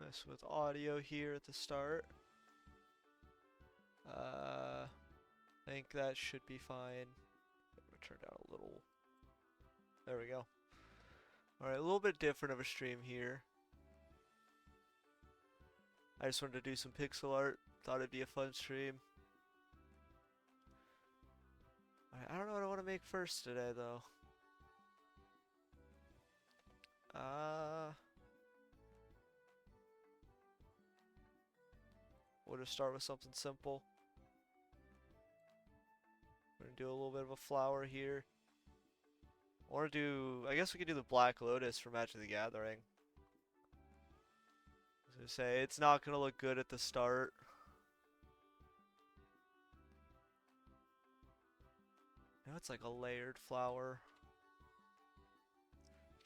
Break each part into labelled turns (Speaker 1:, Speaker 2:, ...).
Speaker 1: Mess with audio here at the start. I think that should be fine. I'm gonna turn down a little. There we go. Alright, a little bit different of a stream here. I just wanted to do some pixel art. Thought it'd be a fun stream. Alright, I don't know what I want to make first today, though. We'll just start with something simple. We're gonna do a little bit of a flower here. Or I guess we could do the Black Lotus for Magic the Gathering. I was gonna say, it's not gonna look good at the start. Now it's like a layered flower.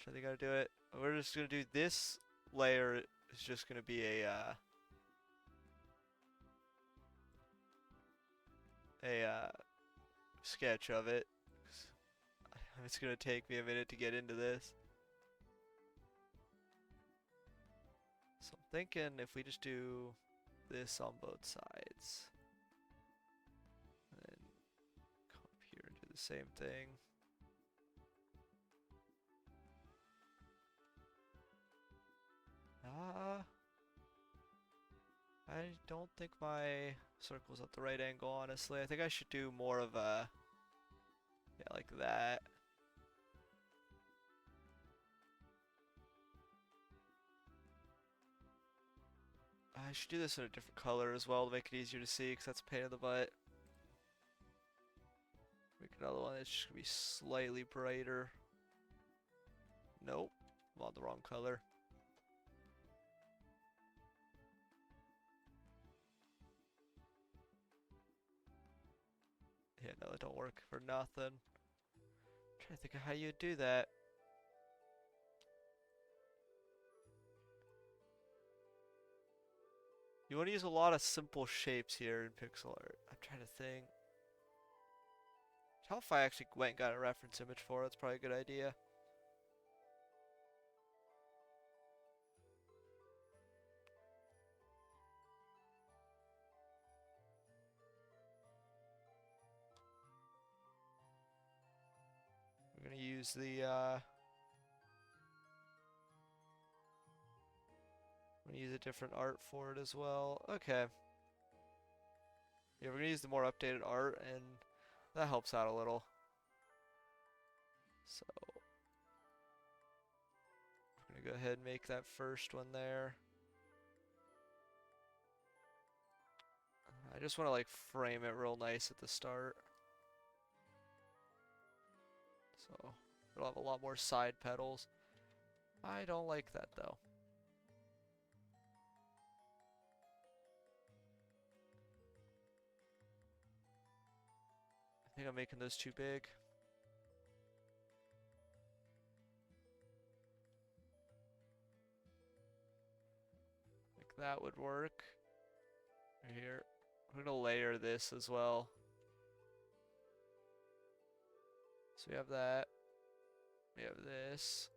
Speaker 1: I think I gotta do it. We're just gonna do this layer is just gonna be a sketch of it. It's gonna take me a minute to get into this. So I'm thinking if we just do this on both sides. And then come up here and do the same thing. I don't think my circle's at the right angle, honestly. I think I should do more of a, yeah, like that. I should do this in a different color as well to make it easier to see, because that's a pain in the butt. Make another one that's just gonna be slightly brighter. Nope, I'm on the wrong color. Yeah, no, that don't work for nothing. I'm trying to think of how you'd do that. You want to use a lot of simple shapes here in pixel art. I'm trying to think. How if I actually went and got a reference image for it? That's probably a good idea. We're gonna use the I'm gonna use a different art for it as well. Okay. Yeah, we're gonna use the more updated art, and that helps out a little. So we're gonna go ahead and make that first one there. I just want to like frame it real nice at the start. So it'll have a lot more side petals. I don't like that though. I think I'm making those too big. Like that would work. Right here. We're gonna layer this as well. So we have that. We have this.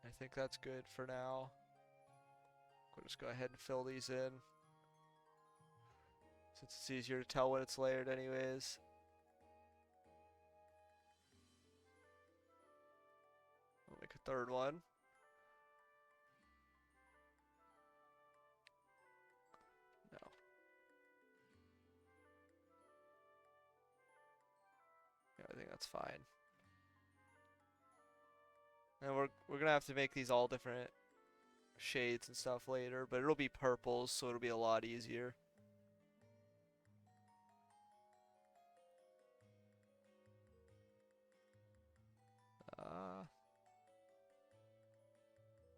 Speaker 1: I think that's good for now. We'll just go ahead and fill these in, since it's easier to tell when it's layered anyways. We'll make a third one. No. Yeah, I think that's fine. And we're gonna have to make these all different shades and stuff later, but it'll be purples, so it'll be a lot easier.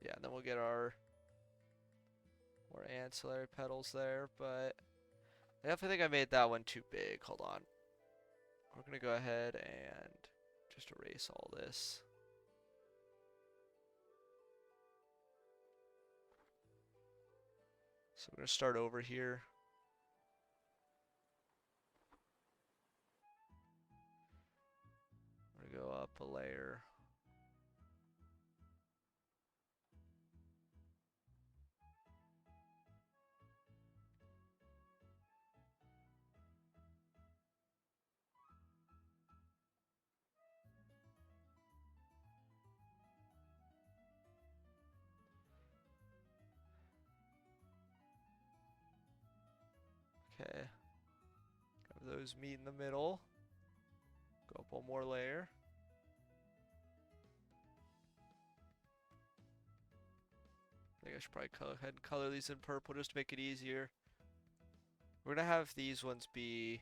Speaker 1: Yeah, and then we'll get our more ancillary petals there, but I definitely think I made that one too big. Hold on. We're gonna go ahead and just erase all this. So we're gonna start over here. We're gonna go up a layer. Okay. Have those meet in the middle. Go up one more layer. I think I should probably go ahead and color these in purple just to make it easier. We're gonna have these ones be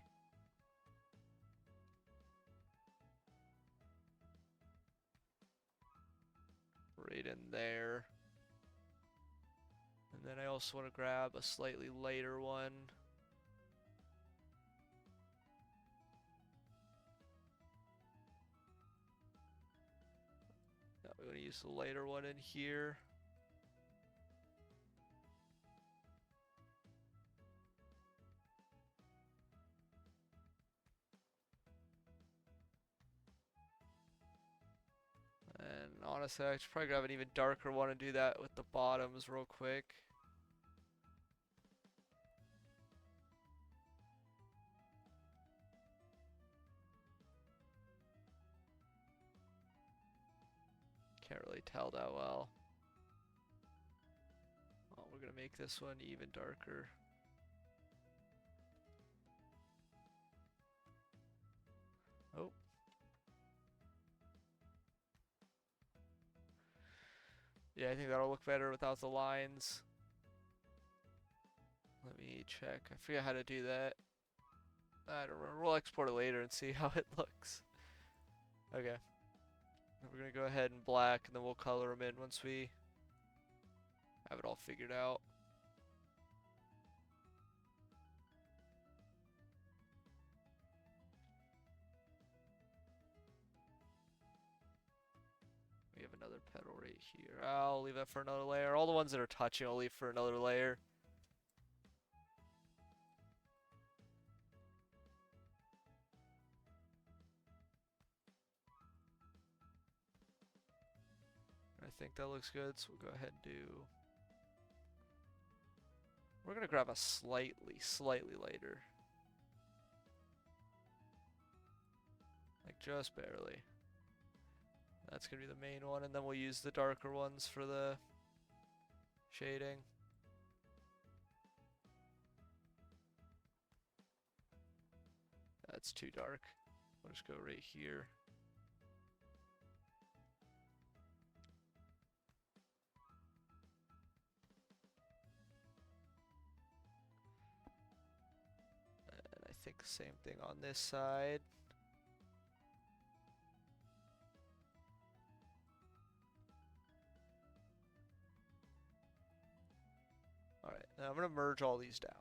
Speaker 1: right in there. And then I also want to grab a slightly lighter one. No, we're going to use the lighter one in here. And honestly, I should probably grab an even darker one and do that with the bottoms real quick. Can't really tell that well. Oh, we're gonna make this one even darker. Oh. Yeah, I think that'll look better without the lines. Let me check. I forget how to do that. I don't remember. We'll export it later and see how it looks. Okay. We're gonna go ahead and black, and then we'll color them in once we have it all figured out. We have another petal right here. I'll leave that for another layer. All the ones that are touching, I'll leave for another layer. I think that looks good, so we'll go ahead and do... We're gonna grab a slightly lighter. Like just barely. That's gonna be the main one, and then we'll use the darker ones for the shading. That's too dark. We'll just go right here. And I think the same thing on this side. Alright, now I'm gonna merge all these down.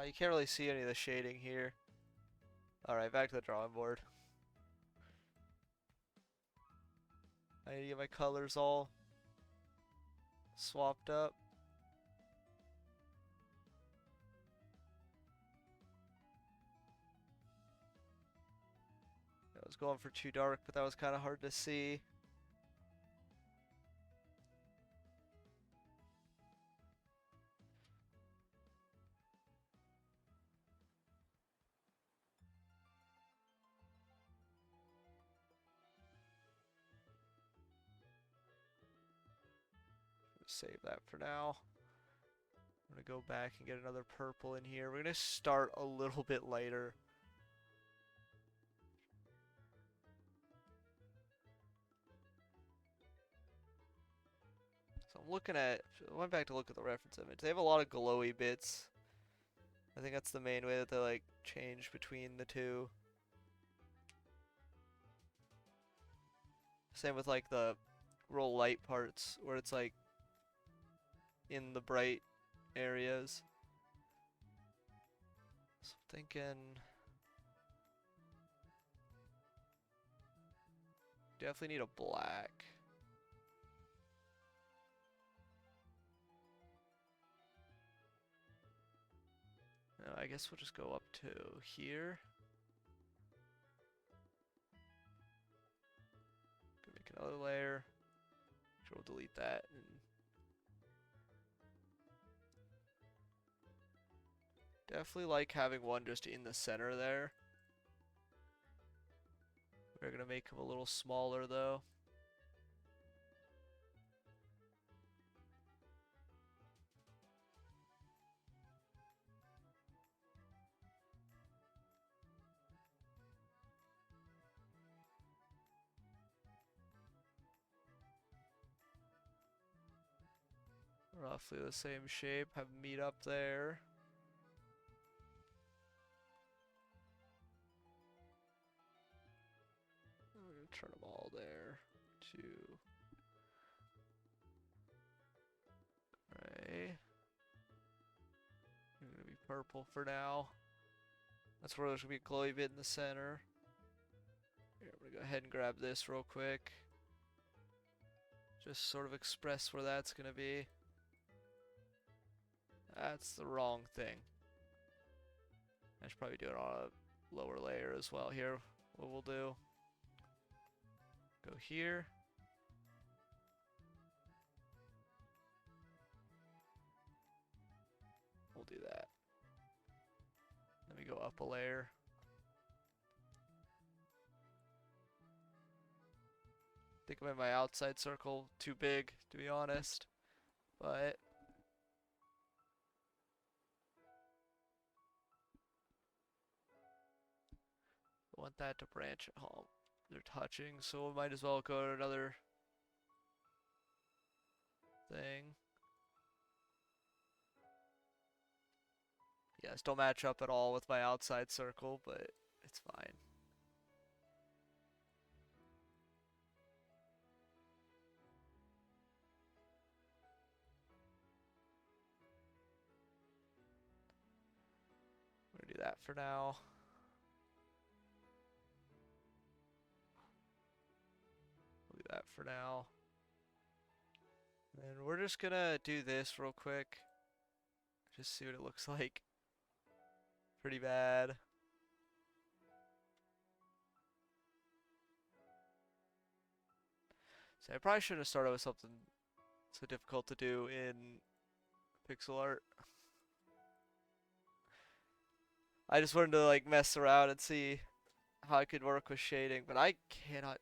Speaker 1: You can't really see any of the shading here. Alright, back to the drawing board. I need to get my colors all swapped up. I was going for too dark, but that was kind of hard to see. Save that for now. I'm gonna go back and get another purple in here. We're gonna start a little bit lighter. So I'm looking at, I went back to look at the reference image. They have a lot of glowy bits. I think that's the main way that they like change between the two. Same with like the real light parts where it's like in the bright areas. So I'm thinking definitely need a black. No, I guess we'll just go up to here. Make another layer. Sure, we'll delete that. And definitely like having one just in the center there. We're gonna make him a little smaller though. Roughly the same shape. Have meat up there. We're gonna turn them all there. 2. Gray. They're gonna be purple for now. That's where there's gonna be a glowy bit in the center. Here, I'm gonna go ahead and grab this real quick. Just sort of express where that's gonna be. That's the wrong thing. I should probably do it on a lower layer as well. Here, what we'll do. Go here. We'll do that. Let me go up a layer. I think I made my outside circle too big, to be honest. But I want that to branch at home. They're touching, so we might as well go to another thing. Yes, don't match up at all with my outside circle, but it's fine. We're gonna do that for now. We'll do that for now. And we're just gonna do this real quick. Just see what it looks like. Pretty bad. So I probably should have started with something so difficult to do in pixel art. I just wanted to like mess around and see how I could work with shading, but I cannot.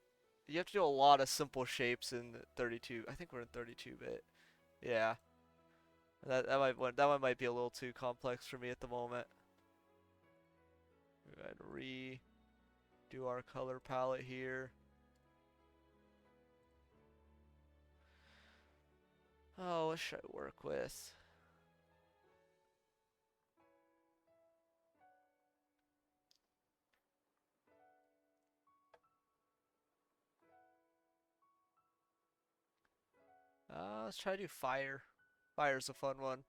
Speaker 1: You have to do a lot of simple shapes in 32. I think we're in 32-bit. Yeah. That one might be a little too complex for me at the moment. We're going to redo our color palette here. Oh, what should I work with? Let's try to do fire. Fire's a fun one.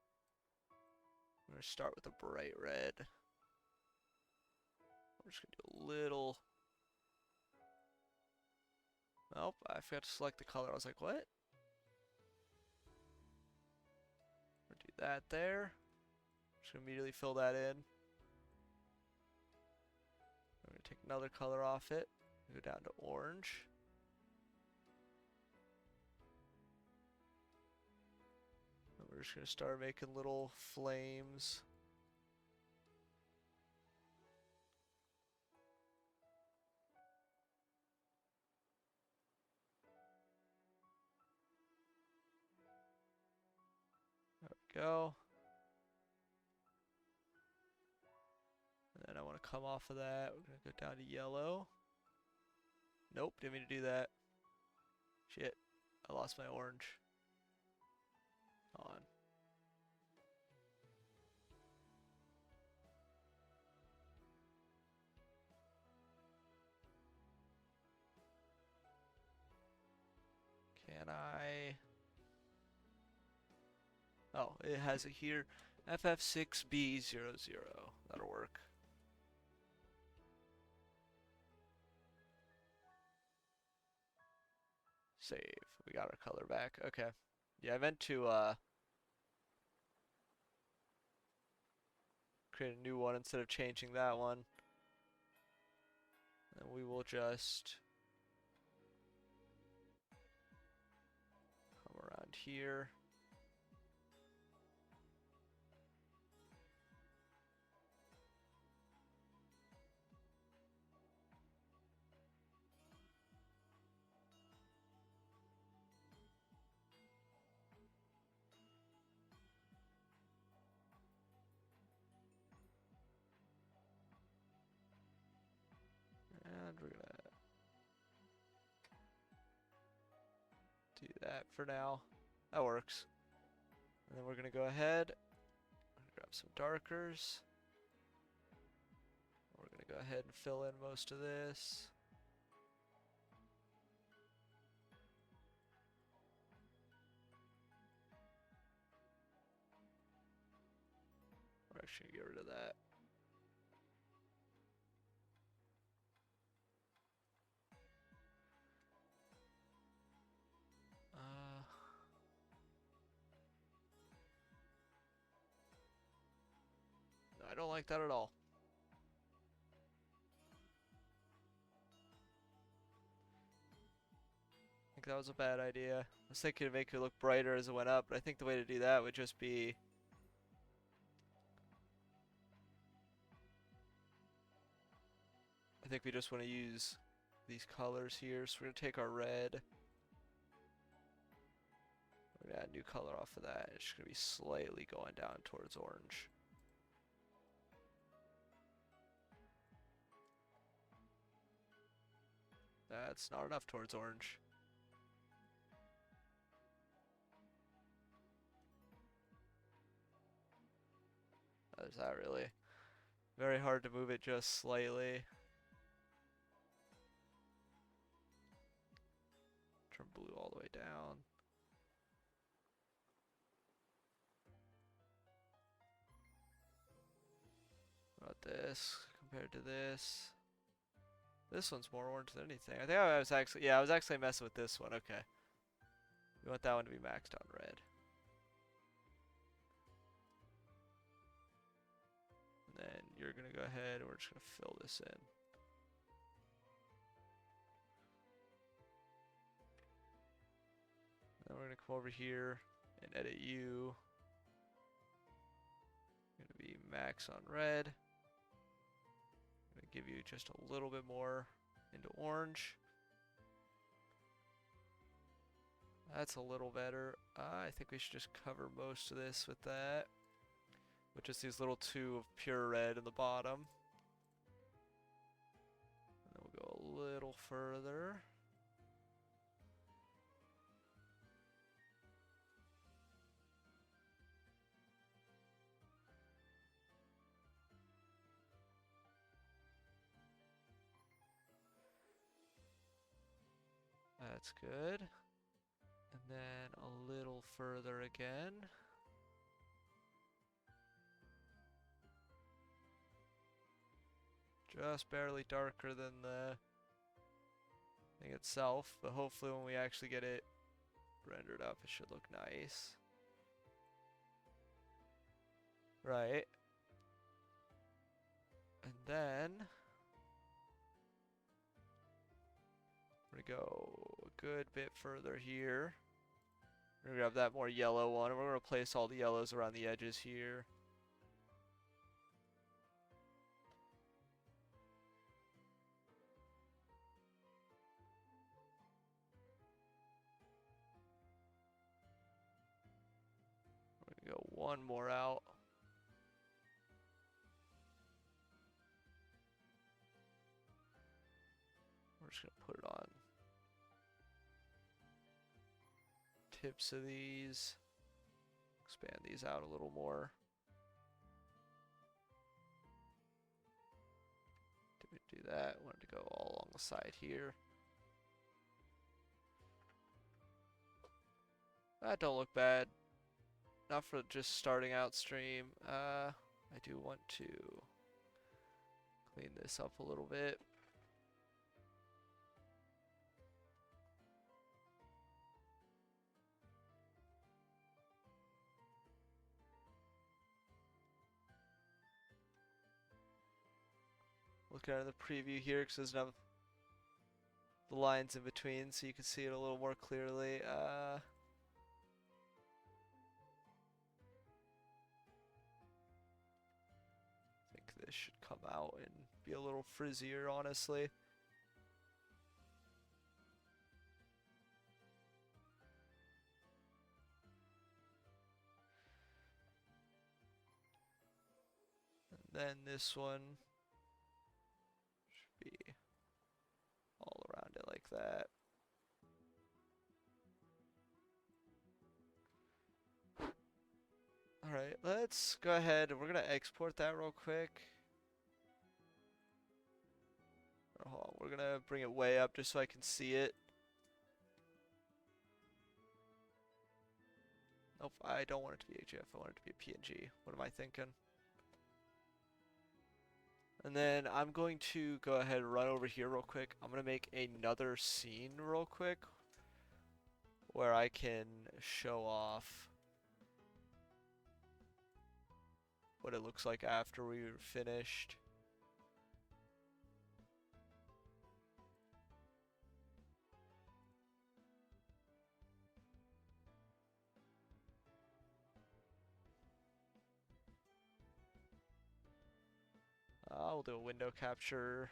Speaker 1: I'm gonna start with a bright red. I'm just gonna do a little. Nope, I forgot to select the color. I was like, what? I'm gonna do that there. Just gonna immediately fill that in. I'm gonna take another color off it. Go down to orange. And we're just gonna start making little flames. There we go. And then I want to come off of that. We're gonna go down to yellow. Nope, didn't mean to do that. Shit, I lost my orange. On. Can I? Oh, it has it here. FF6B00. That'll work. Save. We got our color back. Okay. Yeah, I meant to create a new one instead of changing that one. And we will just come around here. And we're gonna do that for now. That works. And then we're gonna go ahead and grab some darkers. We're gonna go ahead and fill in most of this. We're actually gonna get rid of that. No, I don't like that at all. I think that was a bad idea. I was thinking to make it look brighter as it went up, but I think the way to do that would just be I think we just want to use these colors here. So we're going to take our red. We're going to add a new color off of that. It's just going to be slightly going down towards orange. That's not enough towards orange. There's that really. Very hard to move it just slightly. Turn blue all the way down. What about this compared to this? This one's more orange than anything. I think I was actually messing with this one. Okay. We want that one to be maxed on red. And then you're going to go ahead and we're just going to fill this in. Then we're going to come over here and edit you. Going to be max on red. Going to give you just a little bit more into orange. That's a little better. I think we should just cover most of this with that. With just these little two of pure red in the bottom. And then we'll go a little further. That's good. And then a little further again. Just barely darker than the thing itself, but hopefully when we actually get it rendered up, it should look nice. Right. And then we're gonna go a good bit further here. We're gonna grab that more yellow one, and we're gonna replace all the yellows around the edges here. We're gonna go one more out. We're just gonna put it on tips of these. Expand these out a little more. Didn't do that. Wanted to go all along the side here. That don't look bad. Not for just starting out stream. I do want to clean this up a little bit. looking at the preview here because it doesn't have the lines in between, so you can see it a little more clearly. I think this should come out and be a little frizzier, honestly. And then this one should be all around it like that. Alright, let's go ahead and we're gonna export that real quick. Hold on, we're gonna bring it way up just so I can see it. Nope, I don't want it to be HF, I want it to be a PNG. What am I thinking? And then I'm going to go ahead and run over here real quick. I'm gonna make another scene real quick where I can show off what it looks like after we're finished. We'll do a window capture.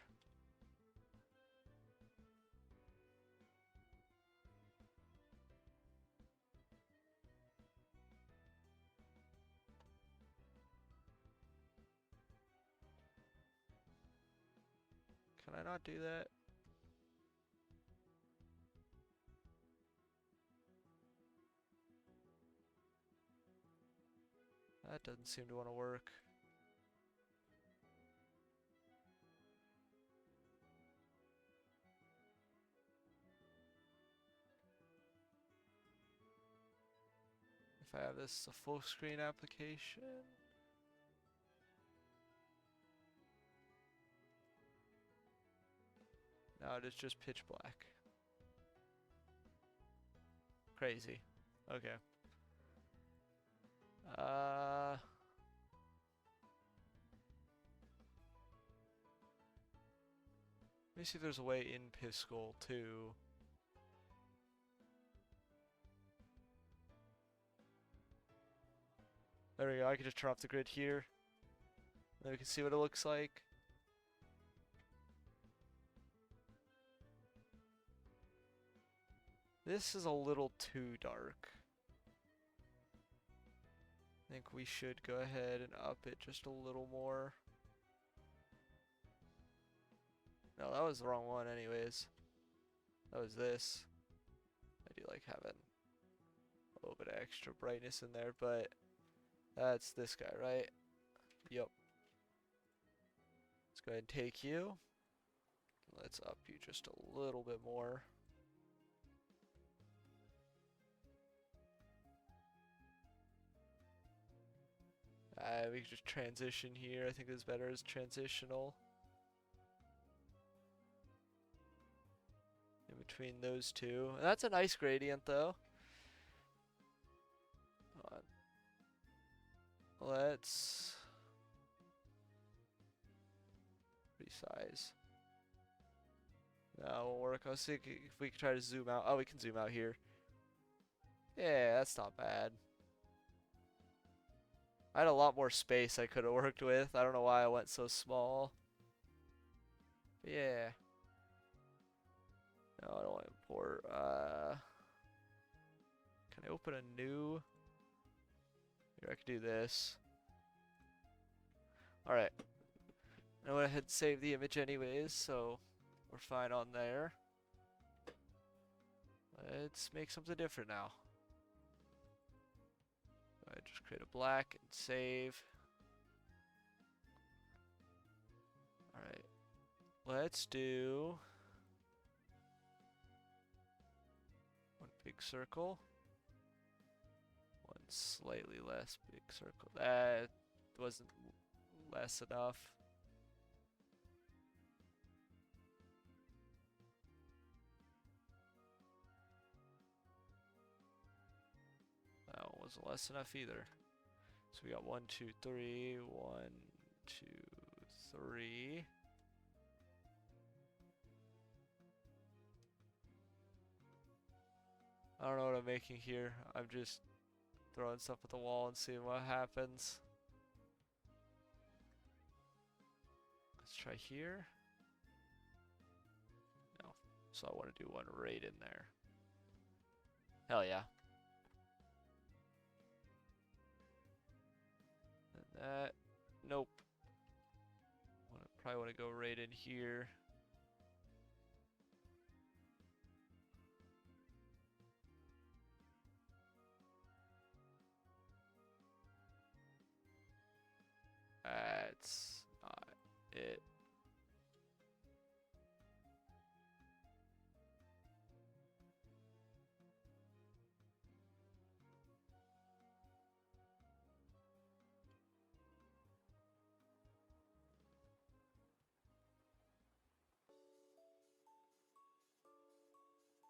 Speaker 1: Can I not do that? That doesn't seem to want to work. If I have this a full screen application. Now it is just pitch black. Crazy. Okay. Let me see if there's a way in Piskel too. There we go, I can just turn off the grid here. Then we can see what it looks like. This is a little too dark. I think we should go ahead and up it just a little more. No, that was the wrong one anyways. That was this. I do like having a little bit of extra brightness in there, but that's this guy, right? Yep. Let's go ahead and take you. Let's up you just a little bit more. We can just transition here. I think this is better as transitional. In between those two. And that's a nice gradient though. Hold on. Let's resize. That won't work. I was thinking if we could try to zoom out. Oh, we can zoom out here. Yeah, that's not bad. I had a lot more space I could have worked with. I don't know why I went so small. But yeah. No, I don't want to import. Can I open a new? Here, I could do this. Alright. I went ahead and saved the image anyways, so we're fine on there. Let's make something different now. I just create a black and save. Alright. Let's do one big circle. One slightly less big circle. That wasn't less enough. That one wasn't less enough either. So we got 1, 2, 3, 1, 2, 3. I don't know what I'm making here. I'm just throwing stuff at the wall and seeing what happens. Let's try here. No. So I want to do one right in there. Hell yeah. And that. Nope. Probably want to go right in here. That's not it.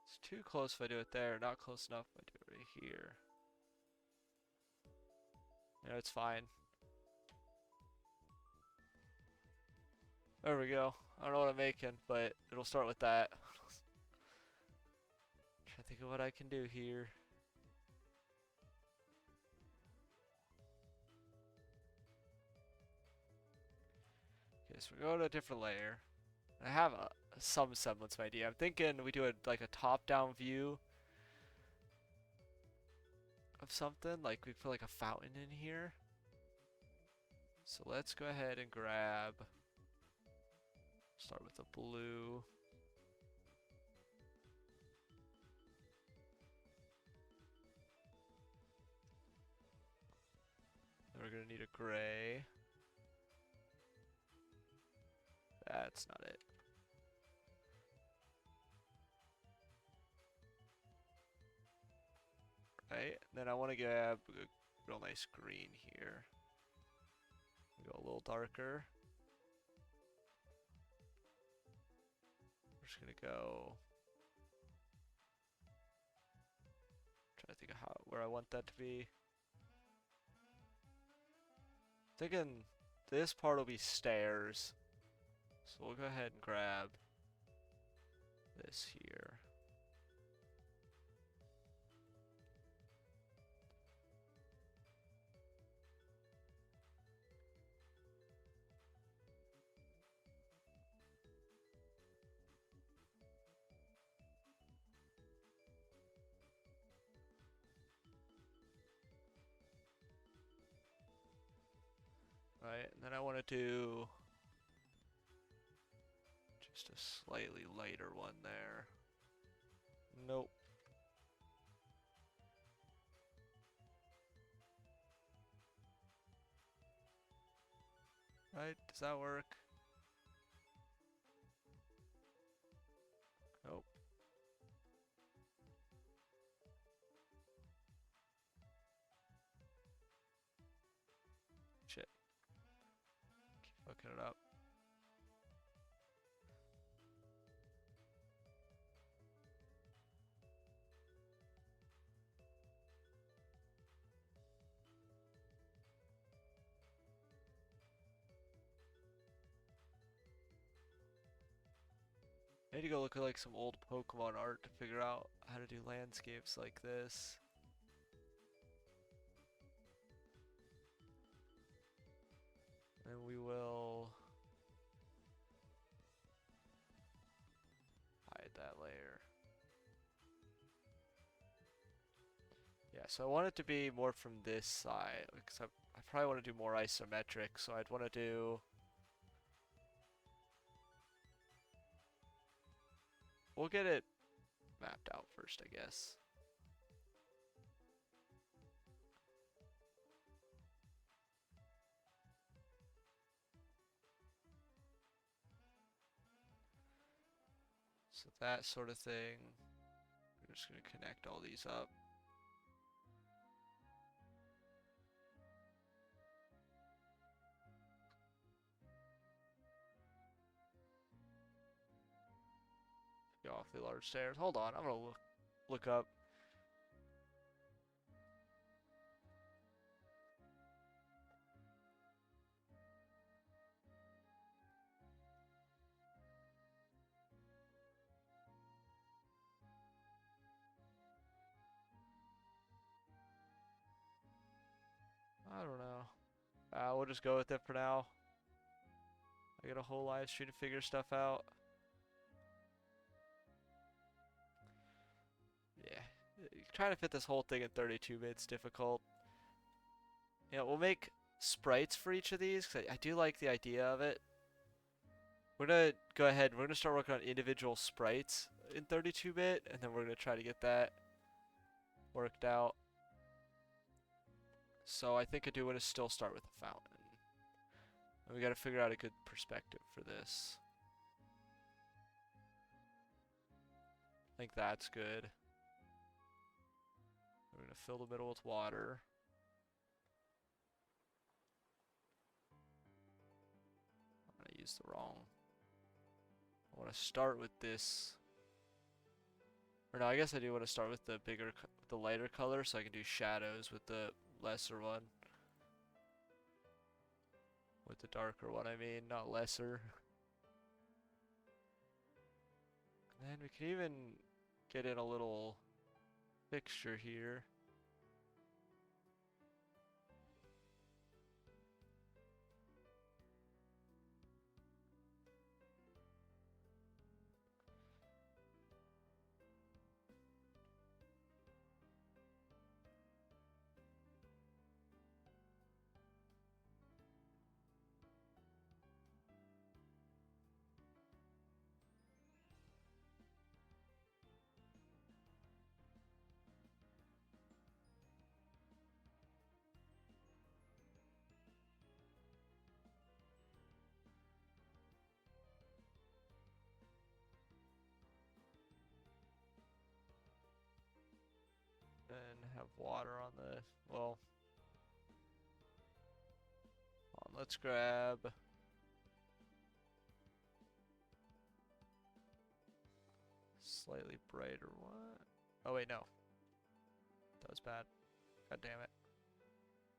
Speaker 1: It's too close if I do it there, not close enough if I do it right here. You know, it's fine. There we go. I don't know what I'm making, but it'll start with that. Trying to think of what I can do here. Okay, so we go to a different layer. I have some semblance of idea. I'm thinking we do like a top-down view of something. Like we put like a fountain in here. So let's go ahead and grab. Start with the blue. Then we're gonna need a gray. That's not it. Right, then I want to grab a real nice green here. Go a little darker. We're just gonna go. Try to think of where I want that to be. Thinking this part will be stairs. So we'll go ahead and grab this here. Right, and then I want to do just a slightly lighter one there. Nope. Right, does that work? Nope. Shit. Keep fucking it up. I need to go look at like some old Pokemon art to figure out how to do landscapes like this. And we will hide that layer. Yeah, so I want it to be more from this side, because I probably want to do more isometric, so I'd want to do. We'll get it mapped out first, I guess. So that sort of thing. We're just going to connect all these up. Go off the large stairs. Hold on, I'm going to look up. We'll just go with it for now. I got a whole live stream to figure stuff out. Yeah, trying to fit this whole thing in 32 bits difficult. Yeah, we'll make sprites for each of these because I do like the idea of it. We're gonna go ahead. We're gonna start working on individual sprites in 32-bit, and then we're gonna try to get that worked out. So I think I do want to still start with a fountain. And we got to figure out a good perspective for this. I think that's good. We're gonna fill the middle with water. I'm gonna use the wrong. I want to start with this. Or no, I guess I do want to start with the bigger, the lighter color, so I can do shadows with the lesser one. With the darker one, I mean, not lesser. And then we can even get in a little fixture here. And have water on the, well, let's grab slightly brighter one. Oh wait, no. That was bad. God damn it.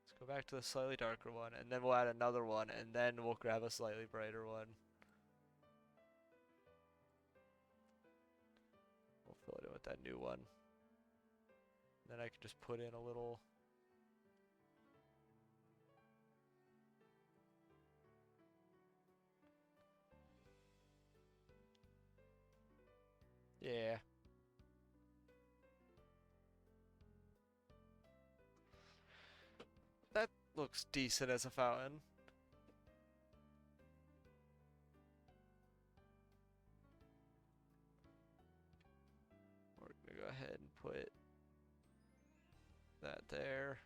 Speaker 1: Let's go back to the slightly darker one, and then we'll add another one, and then we'll grab a slightly brighter one. We'll fill it in with that new one. Then I can just put in a little. Yeah. That looks decent as a fountain. We're gonna go ahead and put that there.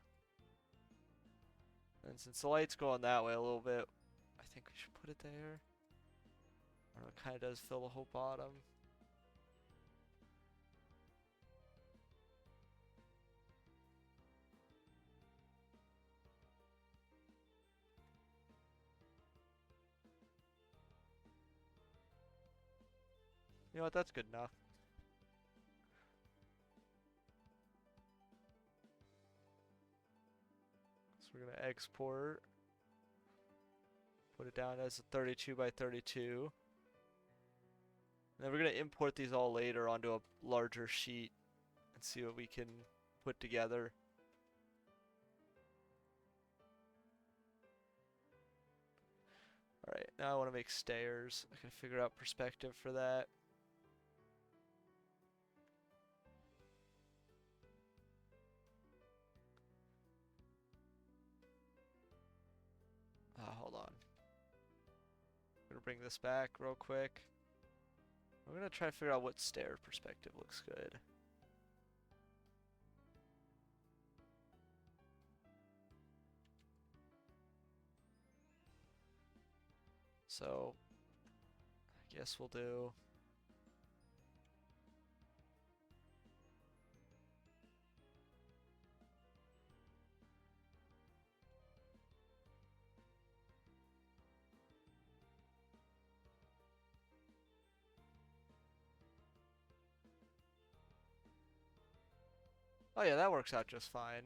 Speaker 1: And since the light's going that way a little bit, I think we should put it there. I don't know, it kind of does fill the whole bottom. You know what, that's good enough. So we're gonna export. Put it down as a 32 by 32. And then we're gonna import these all later onto a larger sheet and see what we can put together. Alright, now I want to make stairs. I can figure out perspective for that. Hold on. I'm gonna bring this back real quick. We're gonna try to figure out what stair perspective looks good. So, I guess we'll do. Oh yeah, that works out just fine.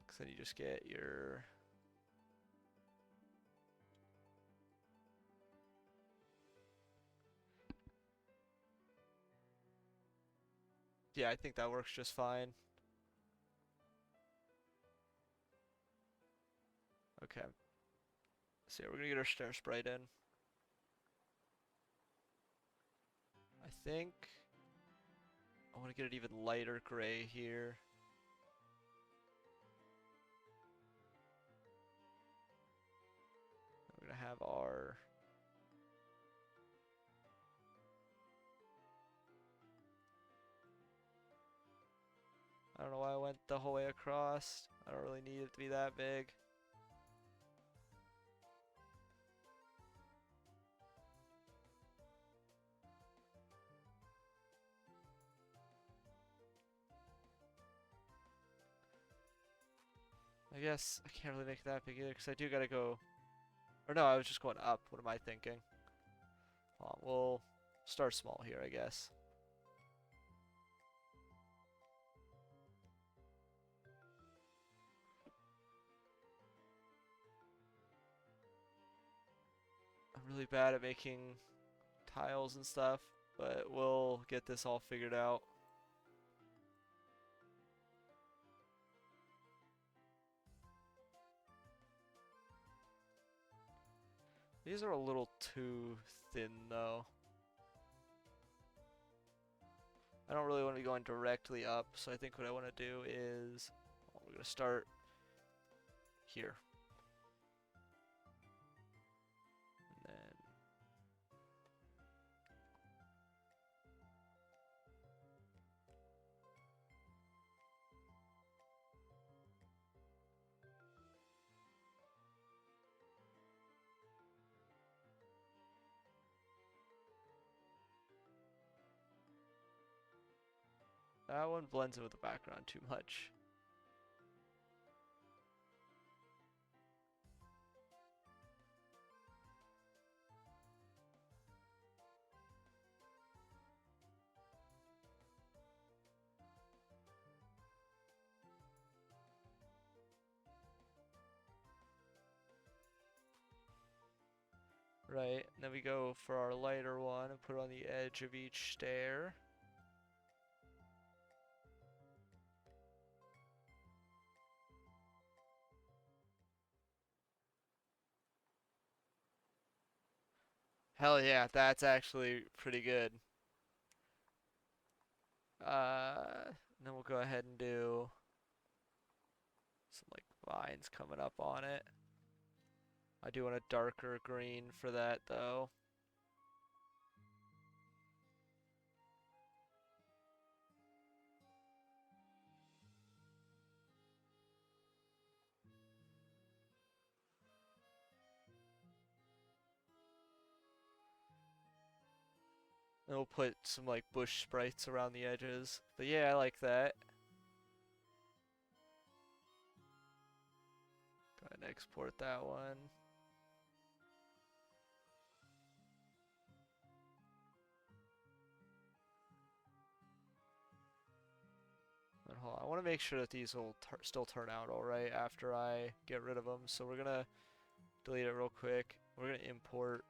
Speaker 1: Cause then you just get your. Yeah, I think that works just fine. Okay. So yeah, we're gonna get our stair sprite in. I think I want to get it even lighter gray here. We're gonna have our I don't know why I went the whole way across. I don't really need it to be that big. I guess I can't really make it that big either because I do gotta go. Or no, I was just going up. What am I thinking? Hold on, we'll start small here, I guess. I'm really bad at making tiles and stuff, but we'll get this all figured out. These are a little too thin though. I don't really want to be going directly up, so I think what I want to do is we're going to start here. And then that one blends in with the background too much. Right, and then we go for our lighter one and put it on the edge of each stair. Hell yeah, that's actually pretty good. And then we'll go ahead and do some like vines coming up on it. I do want a darker green for that though. And we'll put some like bush sprites around the edges. But yeah, I like that. Go ahead and export that one. And hold on, I want to make sure that these will still turn out alright after I get rid of them. So we're gonna delete it real quick. We're gonna import.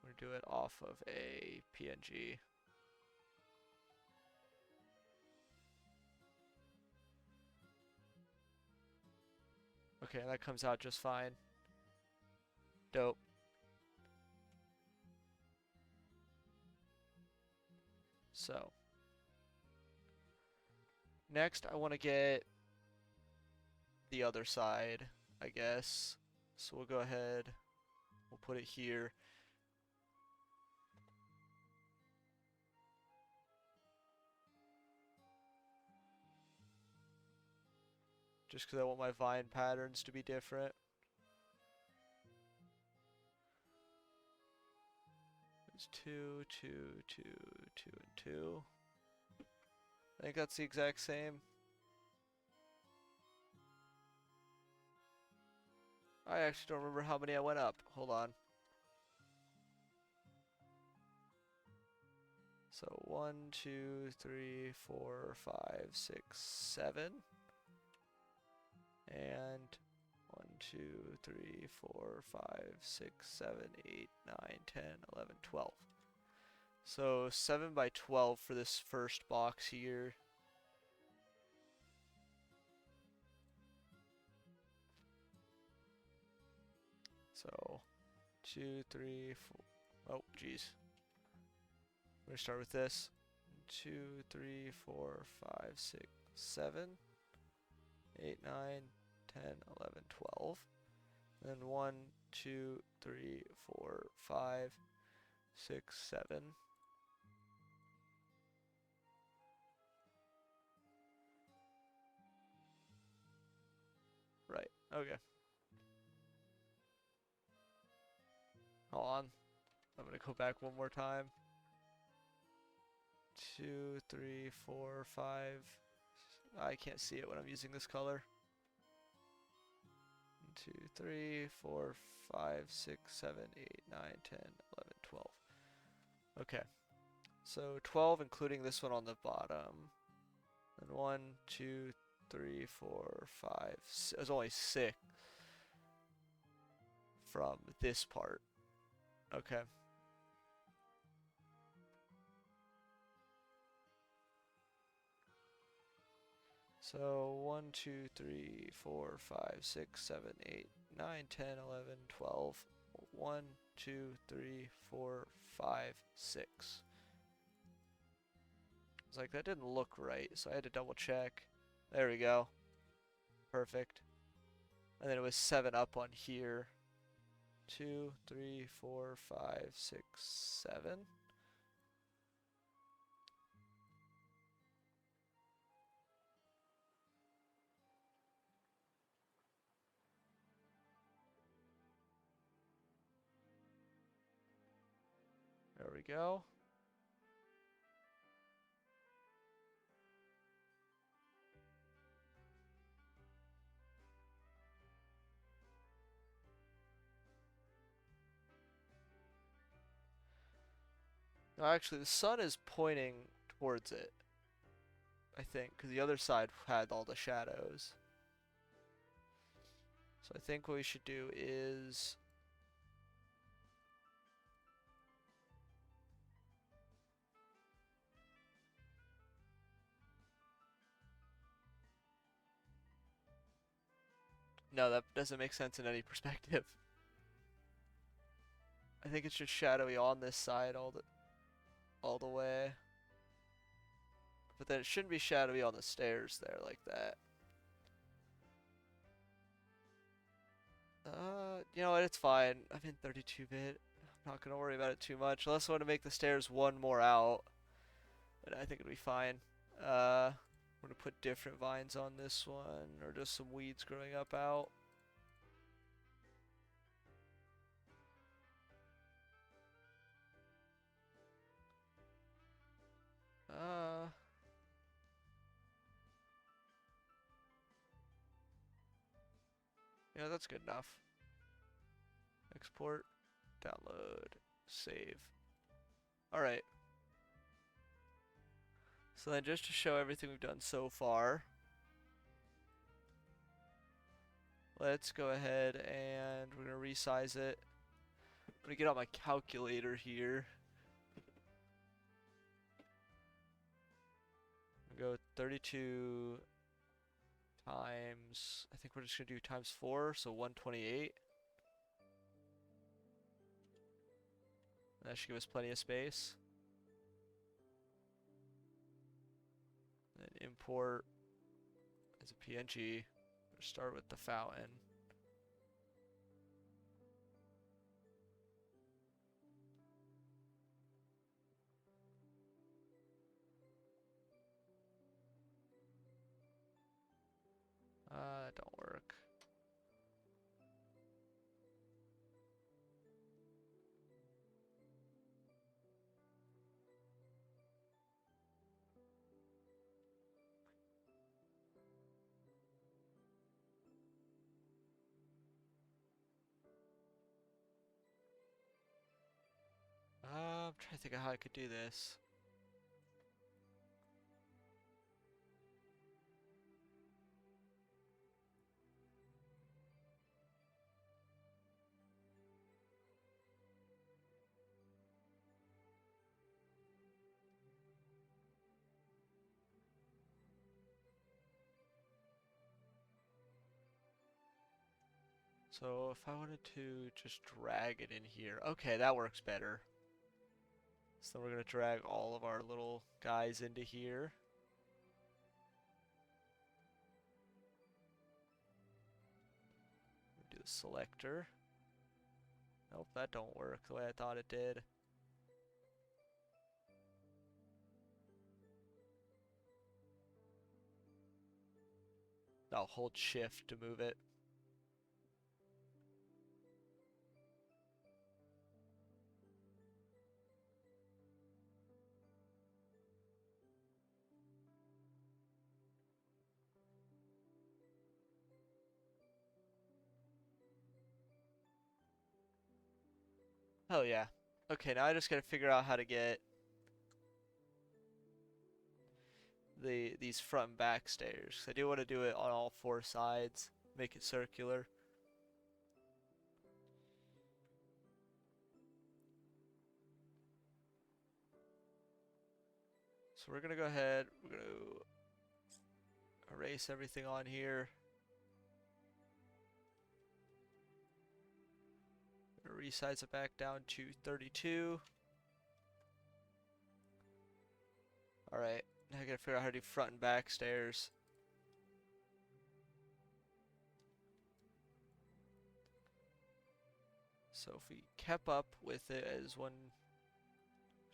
Speaker 1: We're gonna do it off of a PNG. Okay, that comes out just fine. Dope. So, next I want to get the other side, I guess. So we'll go ahead, we'll put it here. Just because I want my vine patterns to be different. It's 2, 2, 2, 2, and 2. I think that's the exact same. I actually don't remember how many I went up. Hold on. So 1, 2, 3, 4, 5, 6, 7. And 1, 2, 3, 4, 5, 6, 7, 8, 9, 10, 11, 12. So 7 by 12 for this first box here. So 2, 3, 4. Oh, geez. We're gonna start with this. 2, 3, 4, 5, 6, 7, 8, 9, 10, 11, 12. And then 1, 2, 3, 4, 5, 6, 7. Right. Okay. Hold on. I'm gonna go back one more time. 2, 3, 4, 5. I can't see it when I'm using this color. 2, 3, 4, 5, 6, 7, 8, 9, 10, 11, 12. Okay. So 12 including this one on the bottom. And 1, 2, 3, 4, 5. There's only 6 from this part. Okay. So 1, 2, 3, 4, 5, 6, 7, 8, 9, 10, 11, 12. 1, 2, 3, 4, 5, 6. It's like that didn't look right, so I had to double check. There we go. Perfect. And then it was 7 up on here. 2, 3, 4, 5, 6, 7. There we go. No, actually, the sun is pointing towards it, I think, because the other side had all the shadows. So I think what we should do is... No, that doesn't make sense in any perspective. I think it's just shadowy on this side all the way. But then it shouldn't be shadowy on the stairs there like that. You know what, it's fine. I'm in 32-bit. I'm not gonna worry about it too much. Unless I want to make the stairs one more out. But I think it'll be fine. I'm gonna put different vines on this one, or just some weeds growing up out. Uh, yeah, that's good enough. Export, download, save. Alright. So then just to show everything we've done so far, let's go ahead and we're going to resize it. I'm going to get out my calculator here. Go 32 times, I think we're just going to do times 4, so 128. That should give us plenty of space. Then import as a PNG. Start with the fountain. That don't work. I'm trying to think of how I could do this. So if I wanted to just drag it in here, okay, that works better. So we're gonna drag all of our little guys into here. Do the selector. Nope, that don't work the way I thought it did. I'll hold shift to move it. Oh yeah. Okay, now I just gotta figure out how to get these front and back stairs. I do want to do it on all four sides, make it circular. So we're gonna go ahead, we're gonna erase everything on here. Resize it back down to 32. Alright, now I gotta figure out how to do front and back stairs. So if we kept up with it as one...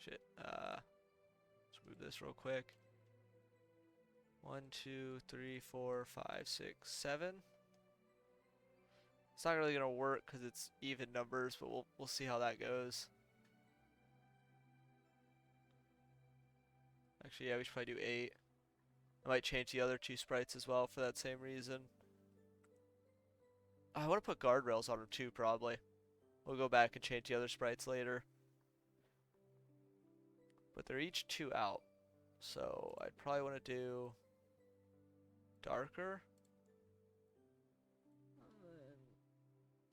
Speaker 1: Shit, let's move this real quick. 1, 2, 3, 4, 5, 6, 7. It's not really gonna work because it's even numbers, but we'll see how that goes. Actually, yeah, we should probably do 8. I might change the other two sprites as well for that same reason. I want to put guardrails on them too, probably. We'll go back and change the other sprites later. But they're each 2 out. So I'd probably want to do darker. And then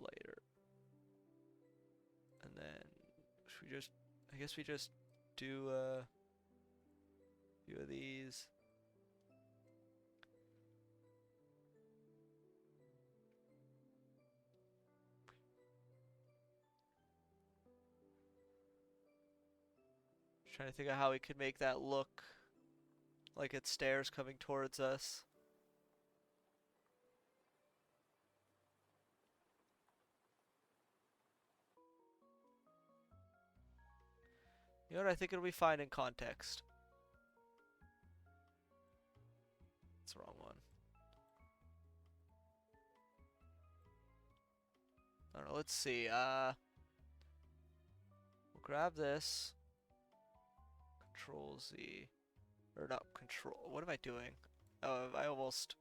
Speaker 1: lighter. And then should we just, I guess we just do a few of these. Trying to think of how we could make that look like it's stairs coming towards us. You know what? I think it'll be fine in context. That's the wrong one. I don't know. Let's see. We'll grab this. Control Z. Or not control. What am I doing? Oh, I almost...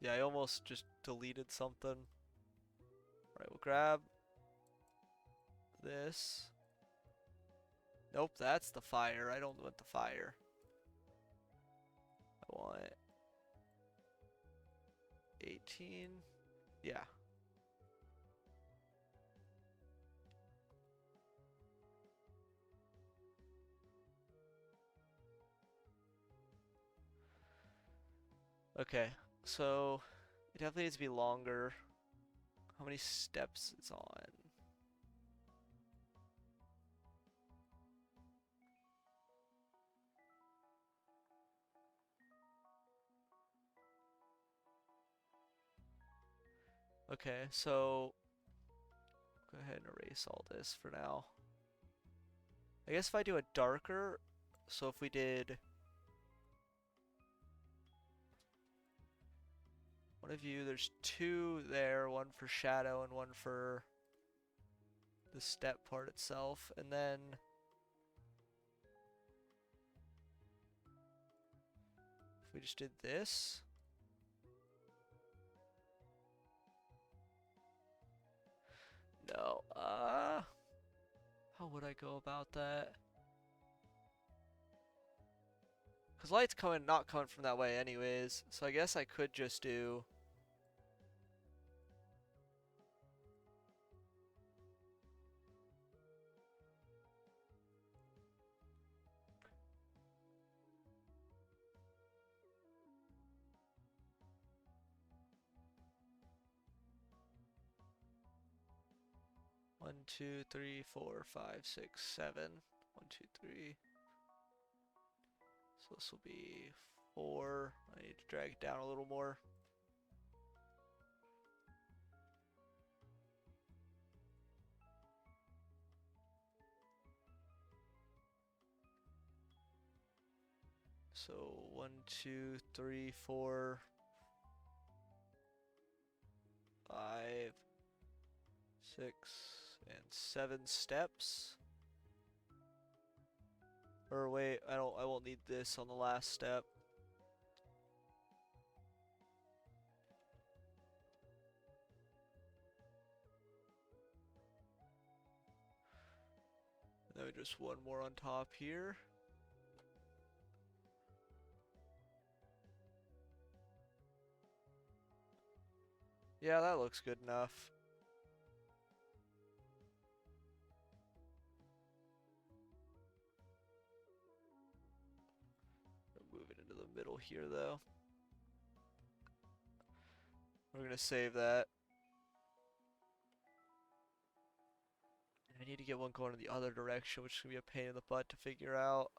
Speaker 1: Yeah, I almost just deleted something. Alright, we'll grab this. Nope, that's the fire. I don't want the fire. I want 18. Yeah. Okay, so it definitely needs to be longer. How many steps it's on? Okay, so go ahead and erase all this for now. I guess if I do a darker, so if we did one of you, there's 2 there, one for shadow and one for the step part itself, and then if we just did this. No, how would I go about that? Because light's not coming from that way anyways, so I guess I could just do... 1, 2, 3, 4, 5, 6, 7. 1, 2, 3. So this will be 4. I need to drag it down a little more. So 1, 2, 3, 4, 5, 6, and 7 steps. Or wait, I won't need this on the last step. And then just one more on top here. Yeah, that looks good enough. Move it into the middle here though. We're gonna save that. I need to get one going in the other direction, which is gonna be a pain in the butt to figure out.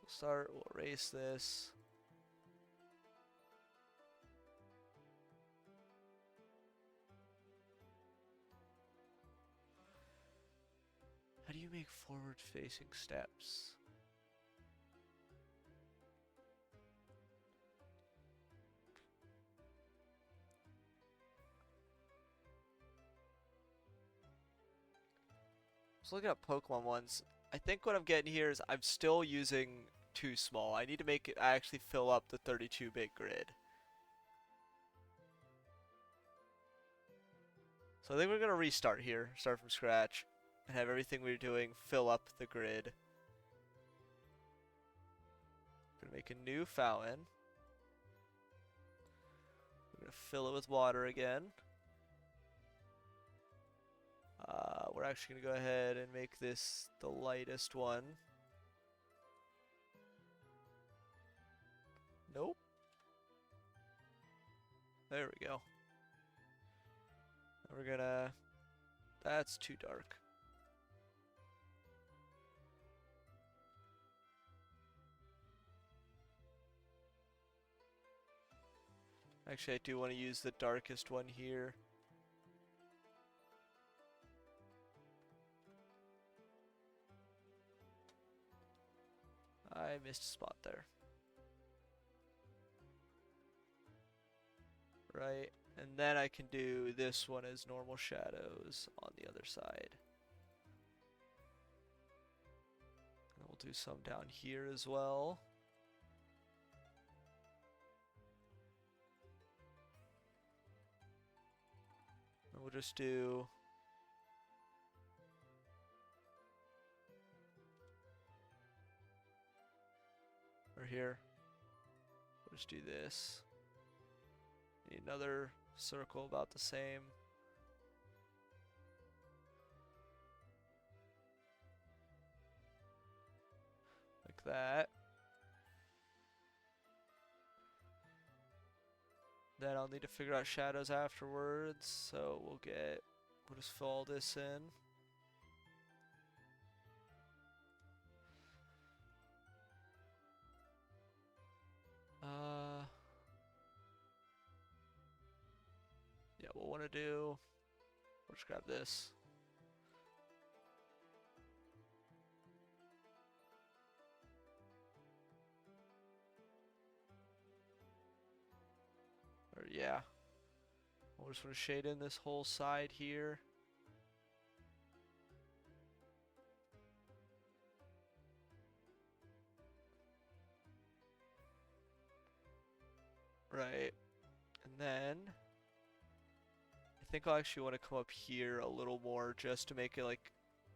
Speaker 1: So start, we'll erase this. How do you make forward-facing steps? I was looking at Pokemon ones. I think what I'm getting here is I'm still using too small. I need to make it actually fill up the 32-bit grid. So I think we're going to restart here, start from scratch, and have everything we're doing fill up the grid. We're going to make a new fountain. We're going to fill it with water again. We're actually going to go ahead and make this the lightest one. Nope. There we go. We're gonna... That's too dark. Actually, I do want to use the darkest one here. I missed a spot there. Right, and then I can do this one as normal shadows on the other side. And we'll do some down here as well. And we'll just do... Or here. We'll just do this. Need another circle about the same. Like that. Then I'll need to figure out shadows afterwards, so we'll just fill all this in. Yeah, we'll want to do, we'll just grab this. Or yeah, we'll just want to shade in this whole side here. Right, and then I think I'll actually want to come up here a little more just to make it like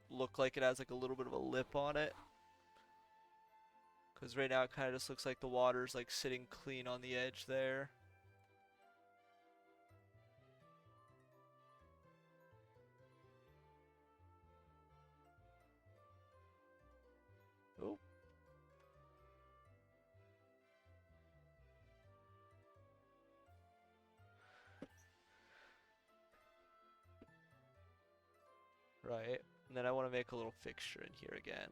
Speaker 1: look like it has like a little bit of a lip on it. Because right now it kind of just looks like the water's like sitting clean on the edge there. Oh. Right. And then I want to make a little fixture in here again.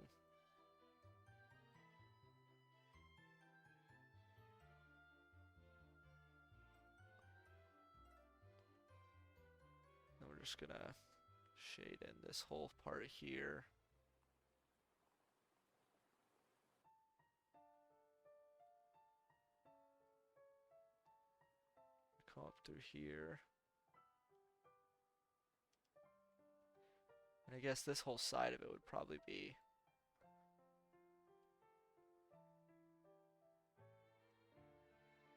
Speaker 1: And we're just gonna shade in this whole part here. Come up through here. And I guess this whole side of it would probably be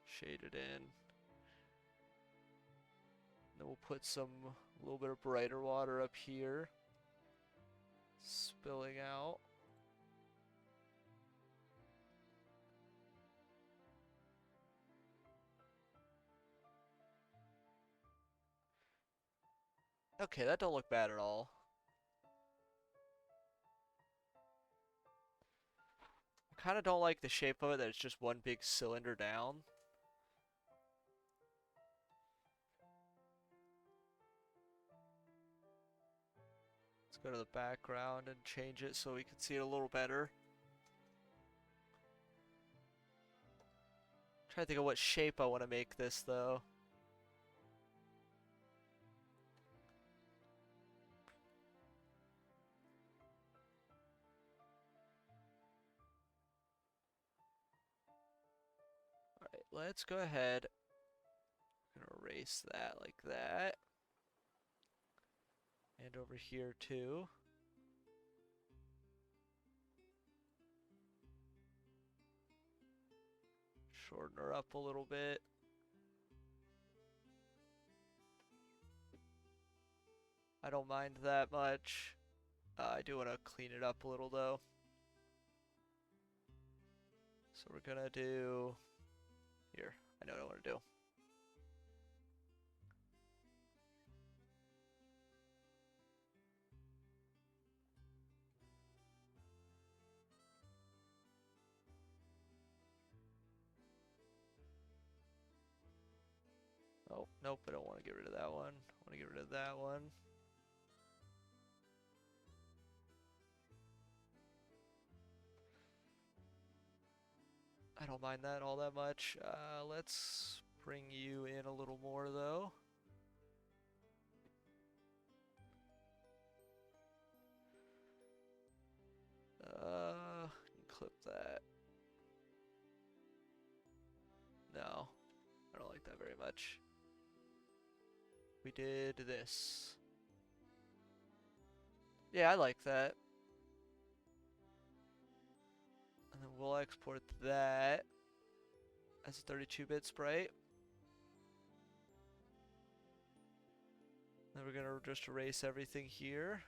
Speaker 1: shaded in. Then we'll put some a little bit of brighter water up here, spilling out. Okay, that don't look bad at all. I kind of don't like the shape of it, that it's just one big cylinder down. Let's go to the background and change it so we can see it a little better. Try to think of what shape I want to make this though. Alright, let's go ahead and erase that like that. And over here too. Shorten her up a little bit. I don't mind that much. I do want to clean it up a little though. So we're gonna do... Here, I know what I want to do. Oh, nope, I don't want to get rid of that one. I want to get rid of that one. I don't mind that all that much. Let's bring you in a little more though. Clip that. No, I don't like that very much. We did this. Yeah, I like that. And then we'll export that as a 32-bit sprite. Then we're gonna just erase everything here.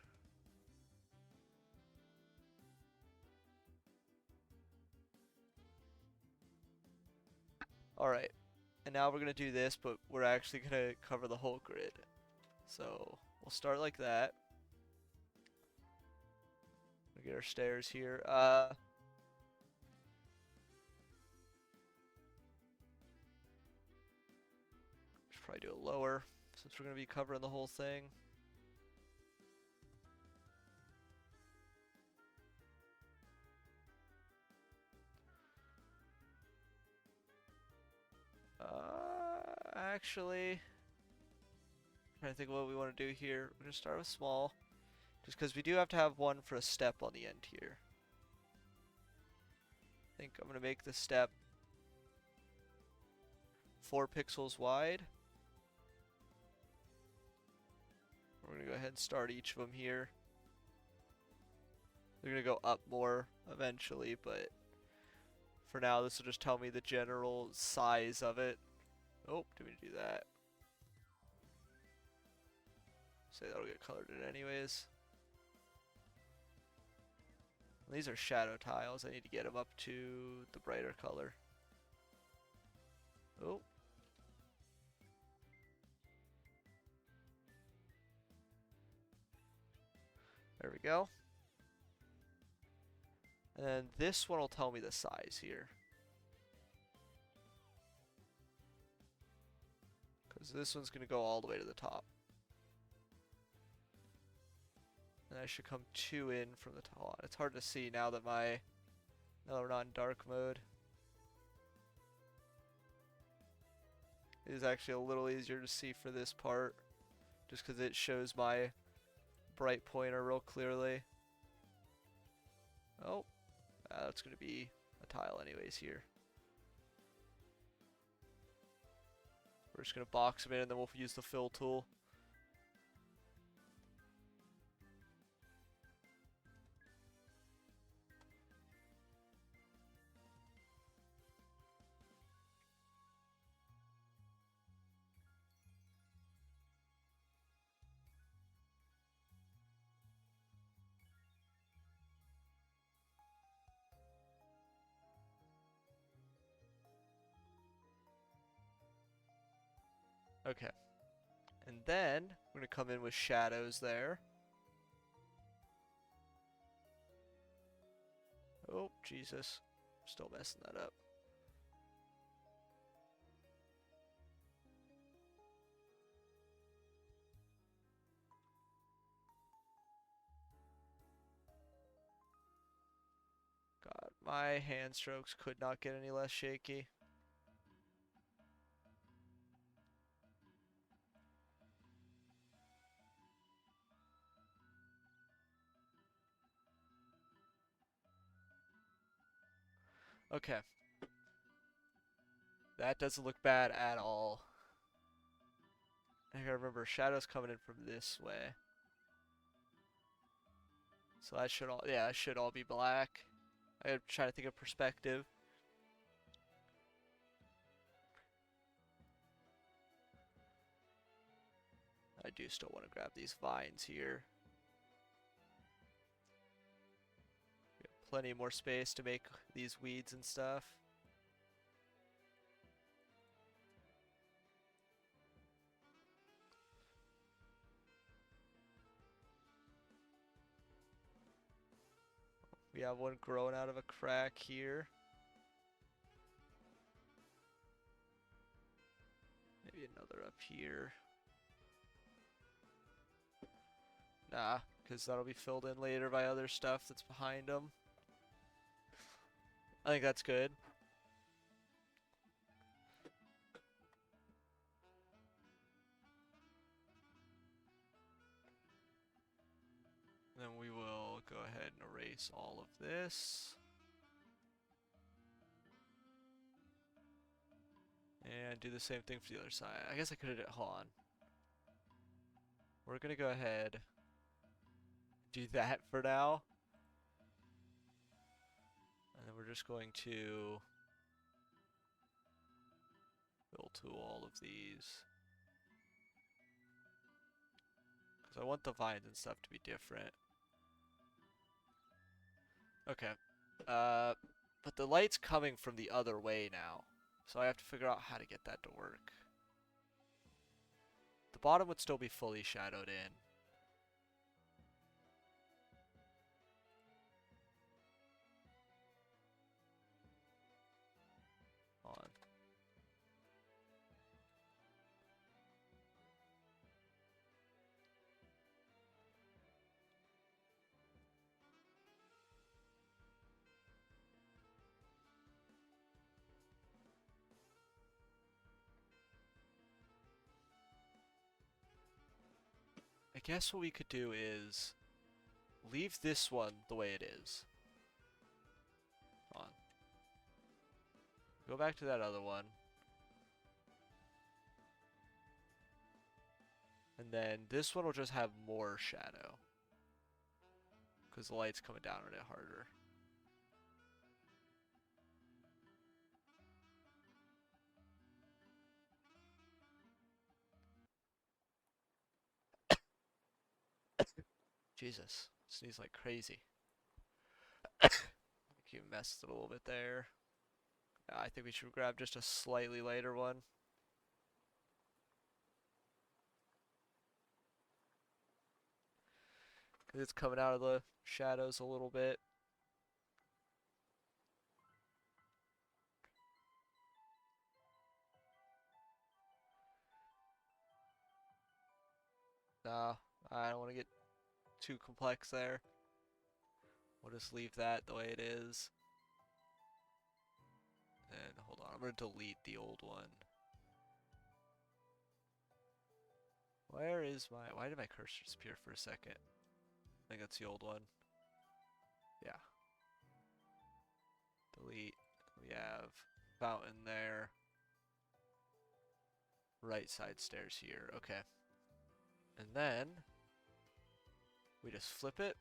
Speaker 1: Alright, and now we're gonna do this, but we're actually gonna cover the whole grid. So we'll start like that. We'll get our stairs here. Should probably do it lower since we're gonna be covering the whole thing. Actually, I'm trying to think of what we want to do here. We're gonna start with small, just because we do have to have one for a step on the end here. I think I'm gonna make the step 4 pixels wide. We're gonna go ahead and start each of them here. They're gonna go up more eventually, but for now this will just tell me the general size of it. Oh, didn't mean to do that. Say that'll get colored in anyways. These are shadow tiles. I need to get them up to the brighter color. Oh. There we go. And then this one will tell me the size here. Because this one's going to go all the way to the top. And I should come 2 in from the top. It's hard to see now that we're not in dark mode. It is actually a little easier to see for this part, just because it shows my bright pointer real clearly. Oh, that's going to be a tile anyways here. We're just going to box them in and then we'll use the fill tool. Okay. And then we're going to come in with shadows there. Oh, Jesus. Still messing that up. God, my hand strokes could not get any less shaky. Okay. That doesn't look bad at all. I gotta remember, shadows coming in from this way. So that should all, yeah, that should all be black. I'm trying to think of perspective. I do still want to grab these vines here. We have plenty more space to make these weeds and stuff. We have one growing out of a crack here. Maybe another up here. Nah, because that'll be filled in later by other stuff that's behind them. I think that's good. Then we will go ahead and erase all of this. And do the same thing for the other side. I guess I could have did, hold on. We're gonna go ahead, do that for now. And then we're just going to fill to all of these. Because I want the vines and stuff to be different. Okay. But the light's coming from the other way now. So I have to figure out how to get that to work. The bottom would still be fully shadowed in. On. I guess what we could do is leave this one the way it is. On. Go back to that other one. And then this one will just have more shadow. Because the light's coming down on it harder. Jesus. Sneeze like crazy. You messed it a little bit there. I think we should grab just a slightly lighter one. Because it's coming out of the shadows a little bit. Nah, I don't want to get too complex there. We'll just leave that the way it is. And hold on, I'm gonna delete the old one. Why did my cursor disappear for a second? I think that's the old one. Yeah. Delete. We have fountain there. Right side stairs here. Okay. And then we just flip it.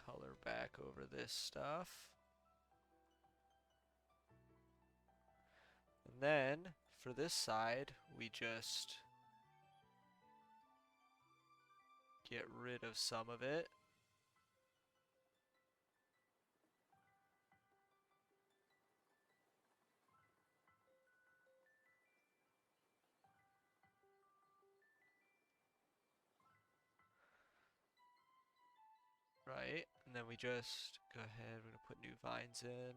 Speaker 1: Color back over this stuff. And then for this side, we just get rid of some of it. Right, and then we just go ahead, we're gonna put new vines in.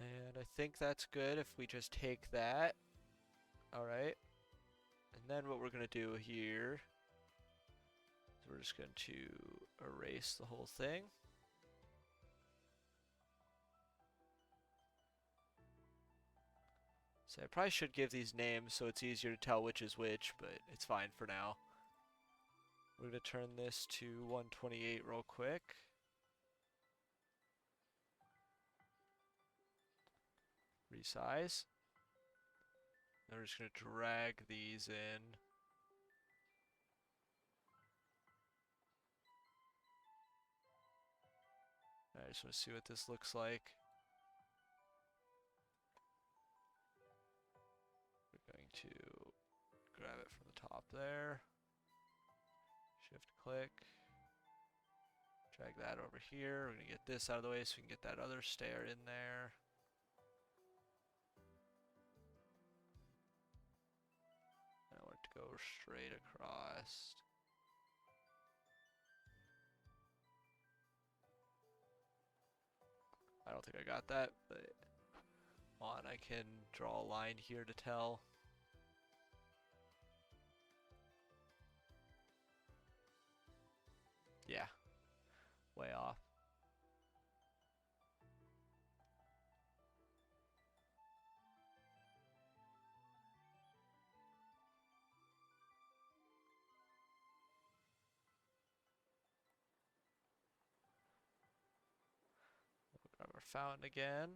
Speaker 1: And I think that's good if we just take that. Alright. And then what we're going to do here is we're just going to erase the whole thing. So I probably should give these names so it's easier to tell which is which, but it's fine for now. We're going to turn this to 128 real quick. Resize. Then we're just going to drag these in. I just want to see what this looks like. We're going to grab it from the top there. Shift click. Drag that over here. We're going to get this out of the way so we can get that other stair in there. I want it to go straight across. I don't think I got that, but on, I can draw a line here to tell. Yeah, way off. Grab our fountain again.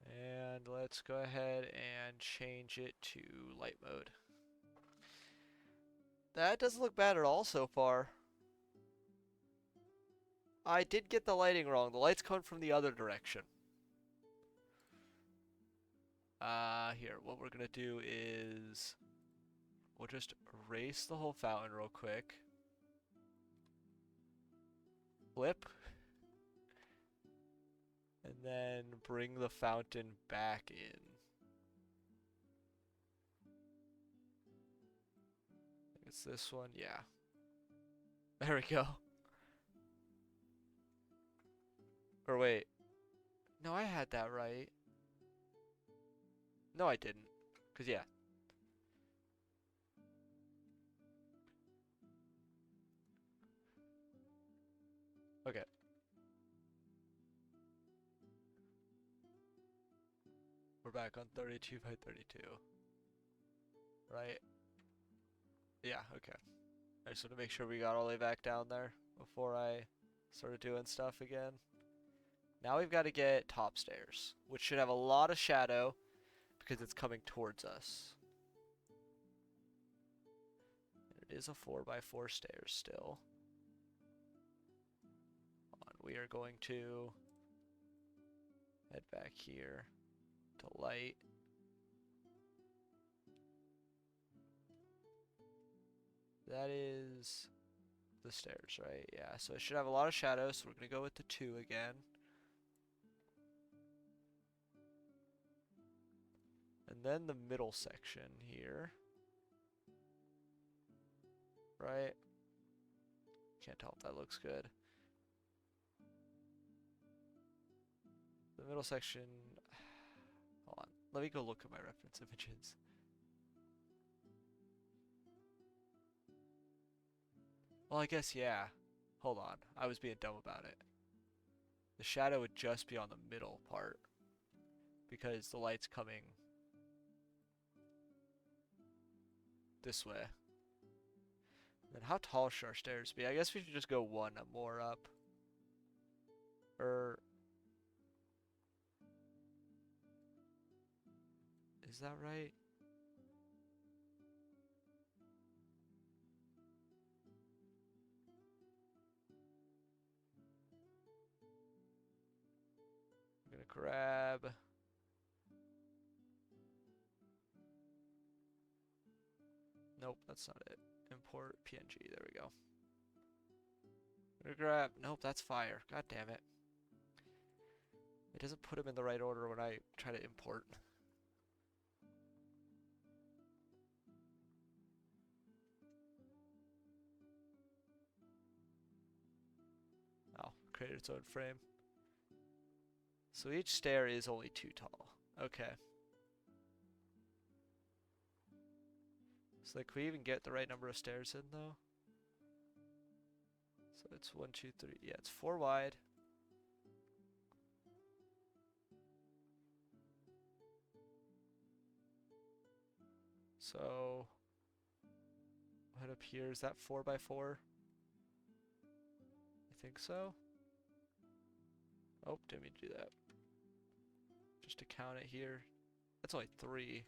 Speaker 1: And let's go ahead and change it to light mode. That doesn't look bad at all so far. I did get the lighting wrong. The light's coming from the other direction. Here, what we're gonna do is we'll just erase the whole fountain real quick. Flip. And then bring the fountain back in. It's this one, yeah. There we go. Or wait. No, I had that right. No, I didn't. 'Cause yeah. Okay. We're back on 32 by 32. Right? Yeah, okay. I just want to make sure we got all the way back down there before I started doing stuff again. Now we've got to get top stairs, which should have a lot of shadow because it's coming towards us. It is a 4x4 stairs still. We are going to head back here to light. That is the stairs, right? Yeah, so it should have a lot of shadows, so we're gonna go with the 2 again. And then the middle section here. Right? Can't tell if that looks good. The middle section... Hold on. Let me go look at my reference images. Well, I guess, yeah. Hold on. I was being dumb about it. The shadow would just be on the middle part. Because the light's coming this way. Then how tall should our stairs be? I guess we should just go one more up. Or... Is that right? I'm gonna grab... Nope, that's not it. Import PNG. There we go. I'm gonna grab... Nope, that's fire. God damn it. It doesn't put them in the right order when I try to import. Oh, created its own frame. So each stair is only 2 tall. Okay. So like, can we even get the right number of stairs in though? So it's 1, 2, 3. Yeah, it's 4 wide. So what up here, is that 4 by 4? I think so. Oh, didn't mean to do that. Just to count it here. That's only 3.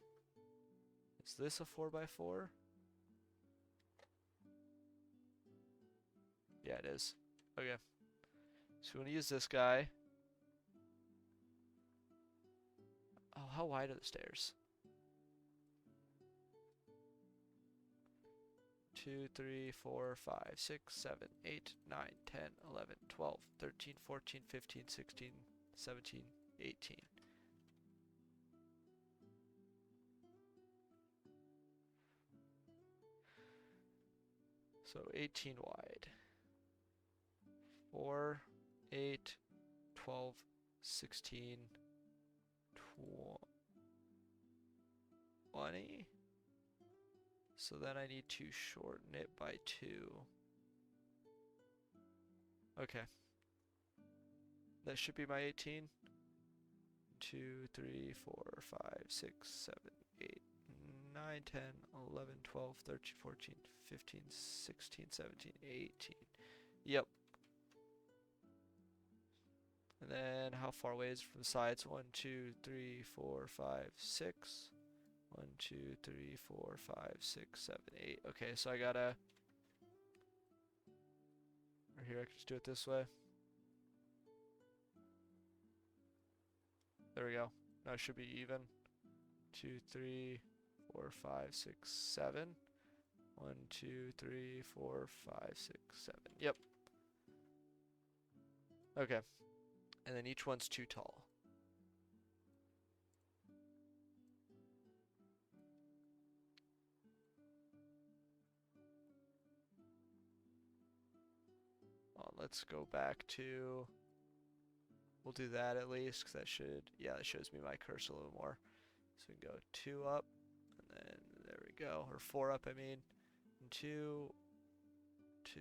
Speaker 1: Is this a 4 by 4? Yeah, it is. Okay. So we want to use this guy. Oh, how wide are the stairs? 2, 3, 4, 5, 6, 7, 8, 9, 10, 11, 12, 13, 14, 15, 16, 17, 18. So 18 wide. 4, 8, 12, 16, 20. So then I need to shorten it by 2. Okay. That should be my 18. 2, 3, 4, 5, 6, 7, 8, 9, 10, 11, 12, 13, 14, 15, 16, 17, 18. Yep. And then how far away is it from the sides? 1, 2, 3, 4, 5, 6. 1, 2, 3, 4, 5, 6, 7, 8. Okay, so I gotta... Or here, I can just do it this way. There we go. Now it should be even. 2, 3, 4, 5, 6, 7. 1, 2, 3, 4, 5, 6, 7. Yep. Okay. And then each one's 2 tall. Let's go back to... We'll do that at least, because that should... Yeah, that shows me my cursor a little more. So we can go 2 up, and then there we go. Or 4 up, I mean. And 2, 2.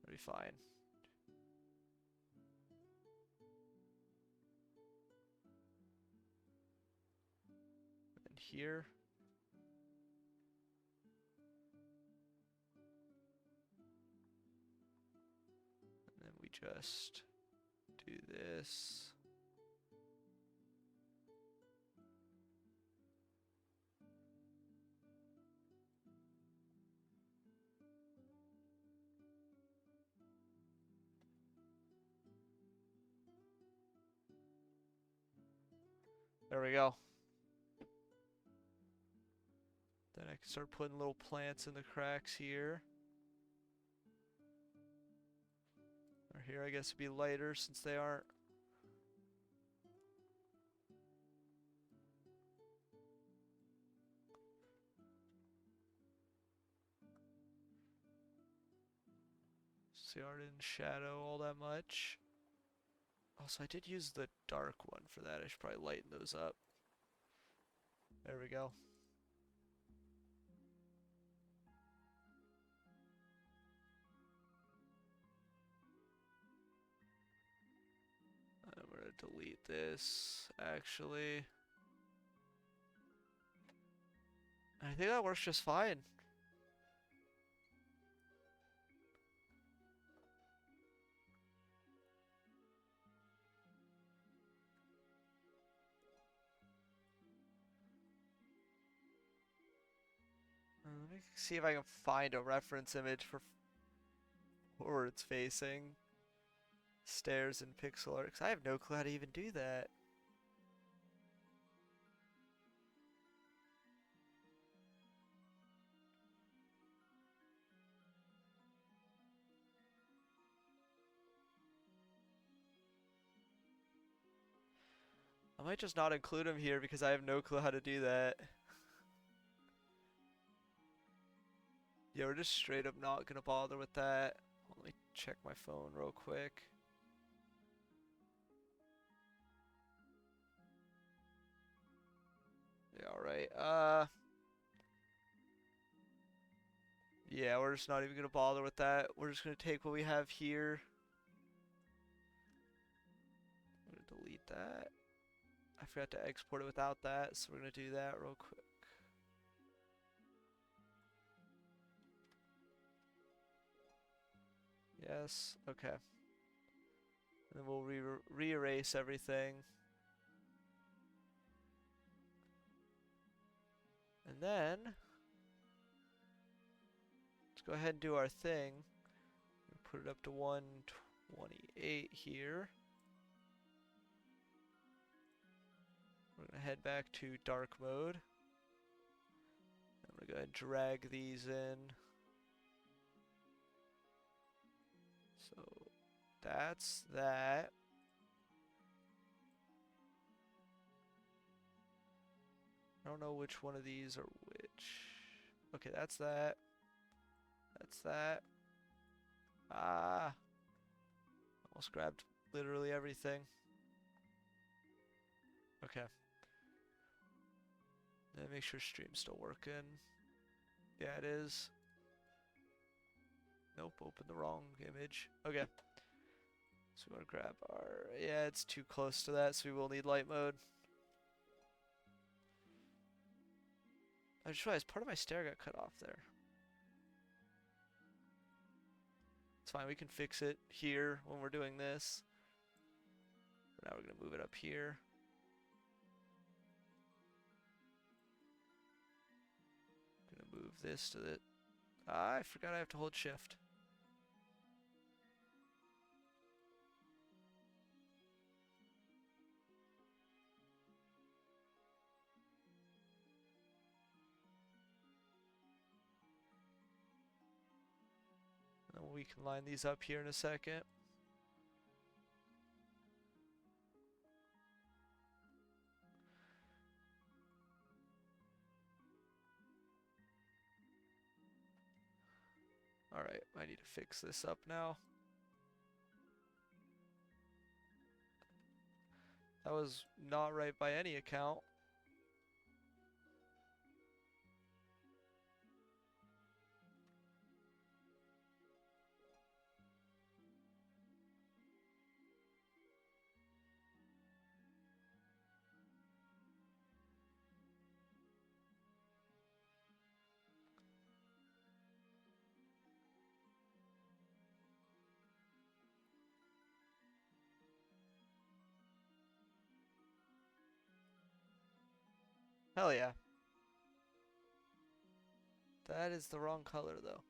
Speaker 1: That'll be fine. And here. And then we just do this. There we go. Then I I can start putting little plants in the cracks here. Or here, I guess it'd be lighter since they aren't. See, I didn't shadow all that much. Also, I did use the dark one for that. I should probably lighten those up. There we go. I'm gonna delete this, actually. I think that works just fine. Let me see if I can find a reference image for where it's facing. Stairs in pixel art, 'cause I have no clue how to even do that. I might just not include him here because I have no clue how to do that. Yeah, we're just straight up not gonna bother with that. Let me check my phone real quick. Yeah, alright. Yeah, we're just not even gonna bother with that. We're just gonna take what we have here. I'm gonna delete that. I forgot to export it without that, so we're gonna do that real quick. Yes, okay. And then we'll re-erase everything. And then, let's go ahead and do our thing. Put it up to 128 here. We're gonna head back to dark mode. I'm gonna go ahead and drag these in. So that's that. I don't know which one of these are which. Okay, that's that. That's that. Ah. Almost grabbed literally everything. Okay. Then make sure stream's still working. Yeah, it is. Nope, open the wrong image. Okay. So we want to grab our... Yeah, it's too close to that, so we will need light mode. I just realized part of my stair got cut off there. It's fine, we can fix it here when we're doing this. But now we're going to move it up here. Gonna move this to the... I forgot I have to hold shift. And then we can line these up here in a second. Alright, I need to fix this up now. That was not right by any account. Hell yeah. That is the wrong color though.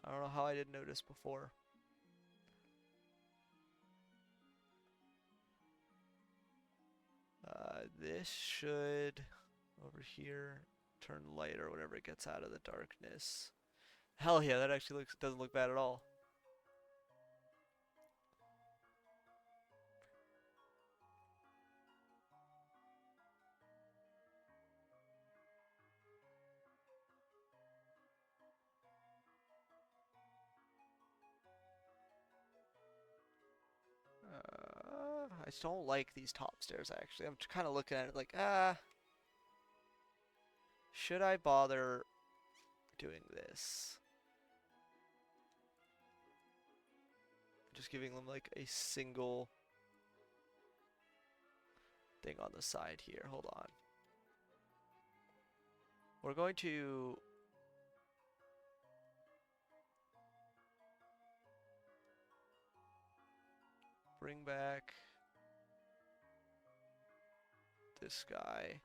Speaker 1: I don't know how I didn't notice before. This should over here. turn lighter whenever it gets out of the darkness. Hell yeah, that actually doesn't look bad at all. I just don't like these top stairs actually. I'm kind of looking at it like, should I bother doing this? Just giving them like a single thing on the side here. Hold on. We're going to bring back this guy.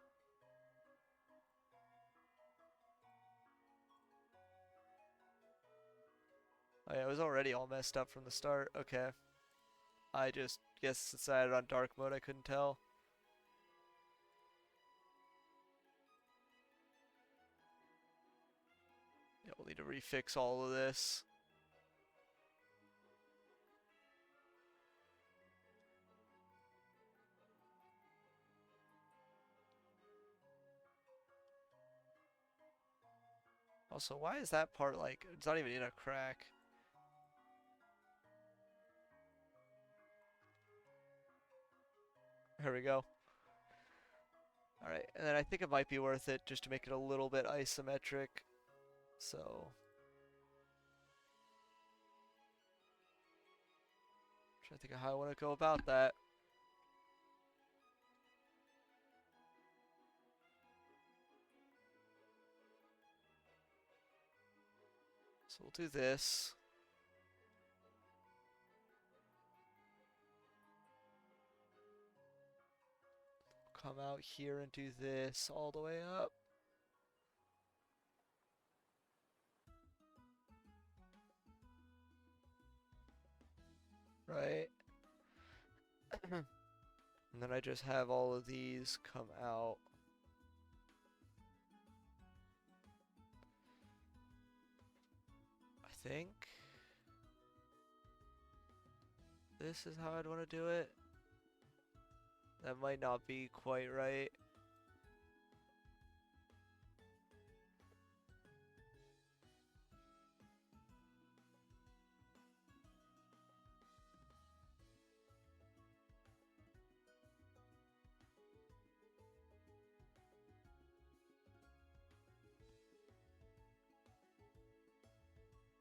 Speaker 1: Oh yeah, it was already all messed up from the start. Okay. I just guess decided on dark mode, I couldn't tell. Yeah, we'll need to refix all of this. Also, why is that part like, it's not even in a crack? There we go. Alright, and then I think it might be worth it just to make it a little bit isometric. So, trying to think of how I want to go about that. So we'll do this. Come out here and do this all the way up. Right? And then I just have all of these come out. I think this is how I'd want to do it. That might not be quite right.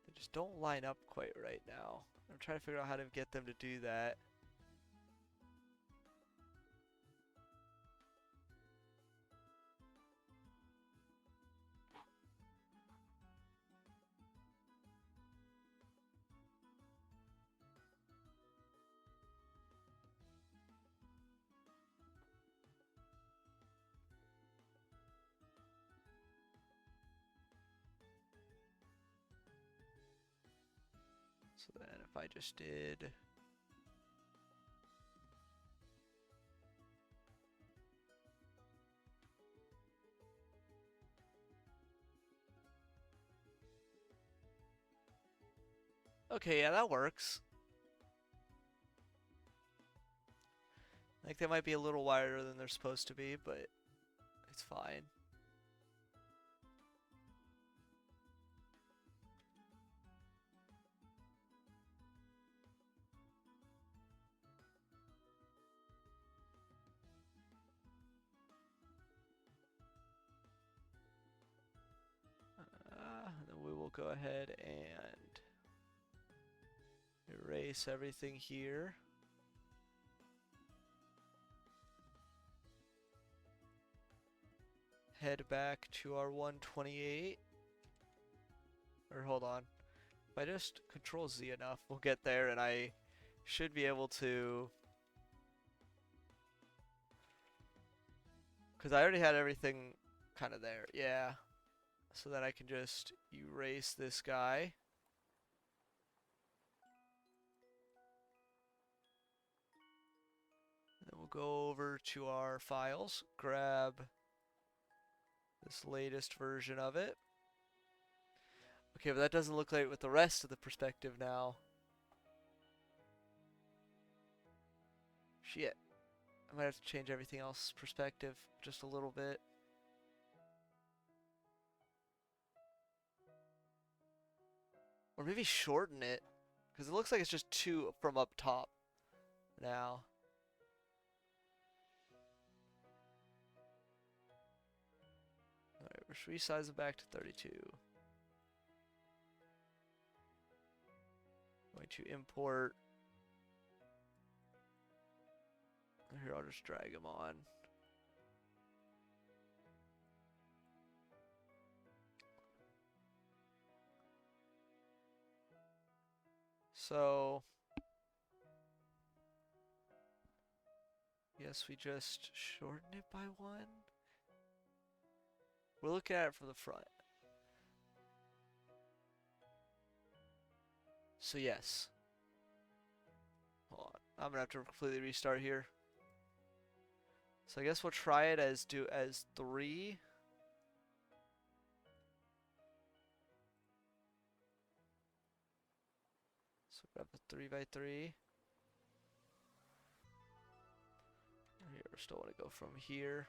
Speaker 1: They just don't line up quite right now. I'm trying to figure out how to get them to do that. So then if I just did okay, yeah, that works. I think they might be a little wider than they're supposed to be, but it's fine. Then we will go ahead and erase everything here. Head back to our 128. Or hold on. If I just control Z enough, we'll get there and I should be able to... Because I already had everything kind of there. Yeah. So then I can just erase this guy. Then we'll go over to our files, grab this latest version of it. Okay, but that doesn't look like with the rest of the perspective now. Shit. I might have to change everything else perspective just a little bit. Or maybe shorten it. Because it looks like it's just two from up top now. Alright, we'll resize it back to 32. Going to import. Here, I'll just drag them on. So, yes, we just shorten it by one. We're looking at it from the front. So yes. Hold on. I'm gonna have to completely restart here. So I guess we'll try it as 3. So grab the 3x3. Here, we still want to go from here.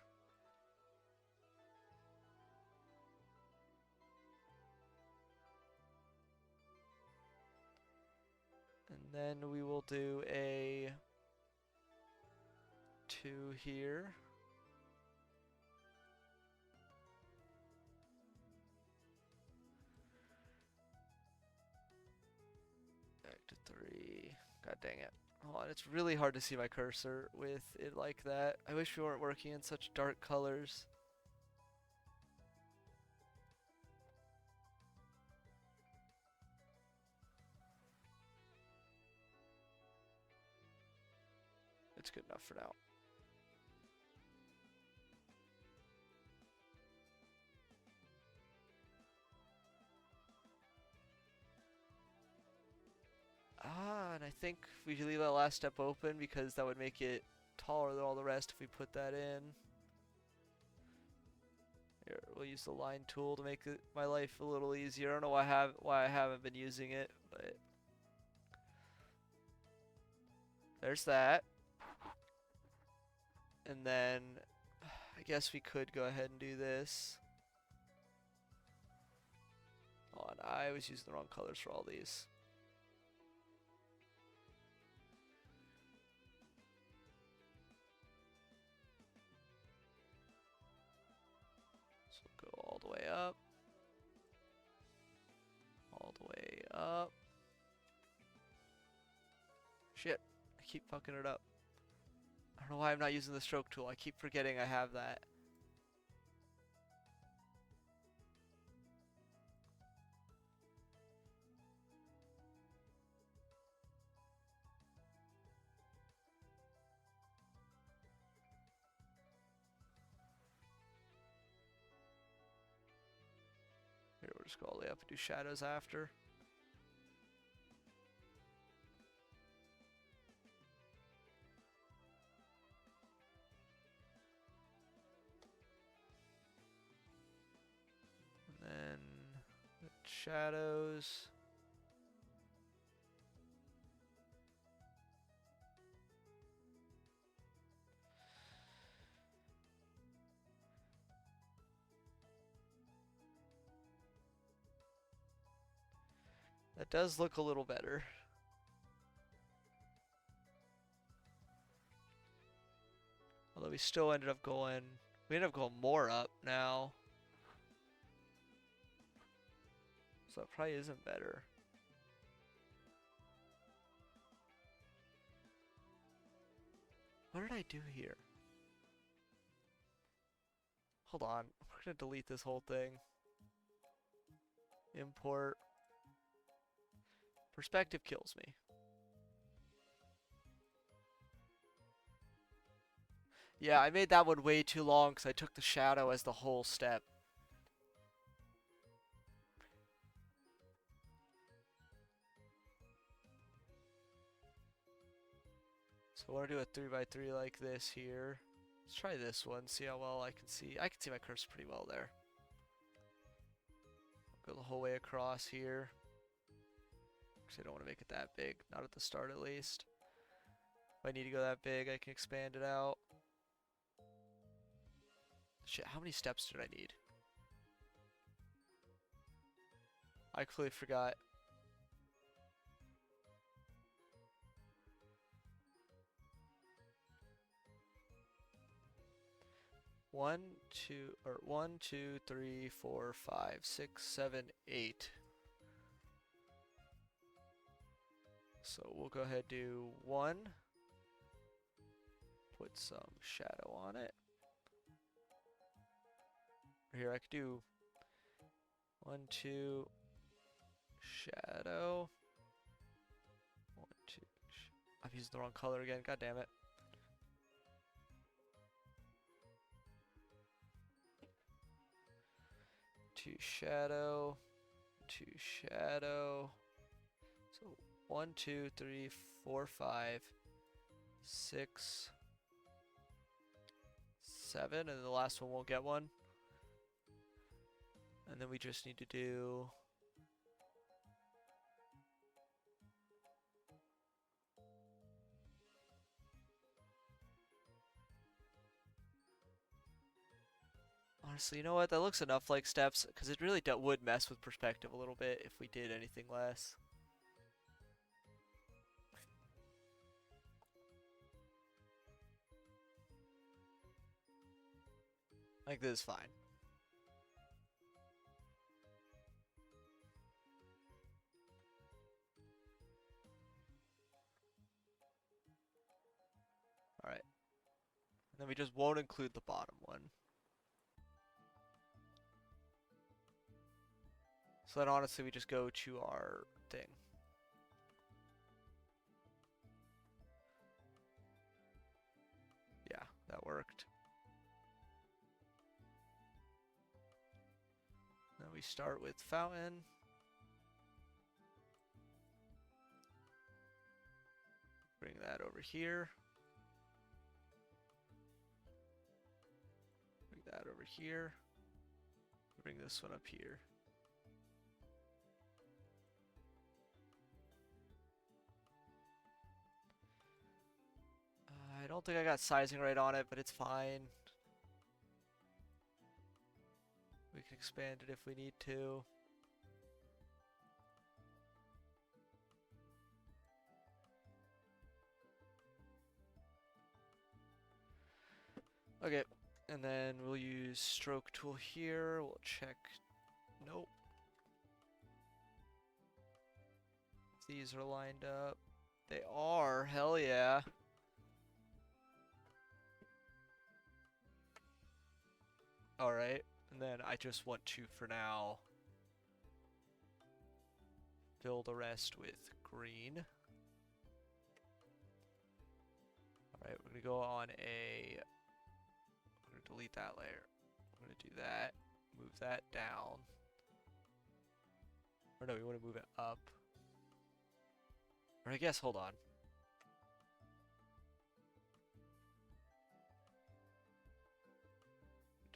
Speaker 1: And then we will do a 2 here. Back to 3. God dang it. Hold on, it's really hard to see my cursor with it like that. I wish we weren't working in such dark colors. It's good enough for now. And I think we should leave that last step open because that would make it taller than all the rest if we put that in. Here, we'll use the line tool to make my life a little easier. I don't know why I haven't been using it, but there's that. And then I guess we could go ahead and do this. Hold on, I was using the wrong colors for all these. So go all the way up. All the way up. Shit, I keep fucking it up. I don't know why I'm not using the stroke tool. I keep forgetting I have that. Here, we'll just go all the way up and do shadows after. And then the shadows. That does look a little better. Although we still ended up going, we ended up going more up now. So it probably isn't better. What did I do here? Hold on, we're gonna delete this whole thing. Import. Perspective kills me. Yeah, I made that one way too long because I took the shadow as the whole step. So I want to do a 3x3 like this here. Let's try this one, see how well I can see. I can see my cursor pretty well there. Go the whole way across here. Because I don't want to make it that big. Not at the start, at least. If I need to go that big, I can expand it out. Shit, how many steps did I need? I completely forgot. One, two, 3, 4, 5, 6, 7, 8. So we'll go ahead and do 1. Put some shadow on it. Here I could do 1, 2, shadow. 1, 2. I'm using the wrong color again. God damn it. Two shadow. 2 shadow. So 1, 2, 3, 4, 5, 6, 7, and then the last one won't get one. And then we just need to do honestly, you know what? That looks enough like steps, because it really would mess with perspective a little bit if we did anything less. Like this is fine. Alright. And then we just won't include the bottom one. So then honestly we just go to our thing. Yeah, that worked. Then we start with fountain. Bring that over here. Bring that over here. Bring this one up here. I don't think I got sizing right on it, but it's fine. We can expand it if we need to. Okay, and then we'll use stroke tool here. We'll check. Nope. These are lined up. They are. Hell yeah. Alright, and then I just want to, for now, fill the rest with green. Alright, we're going to go on a... I'm going to delete that layer. I'm going to do that. Move that down. Or no, we want to move it up. Or I guess, hold on.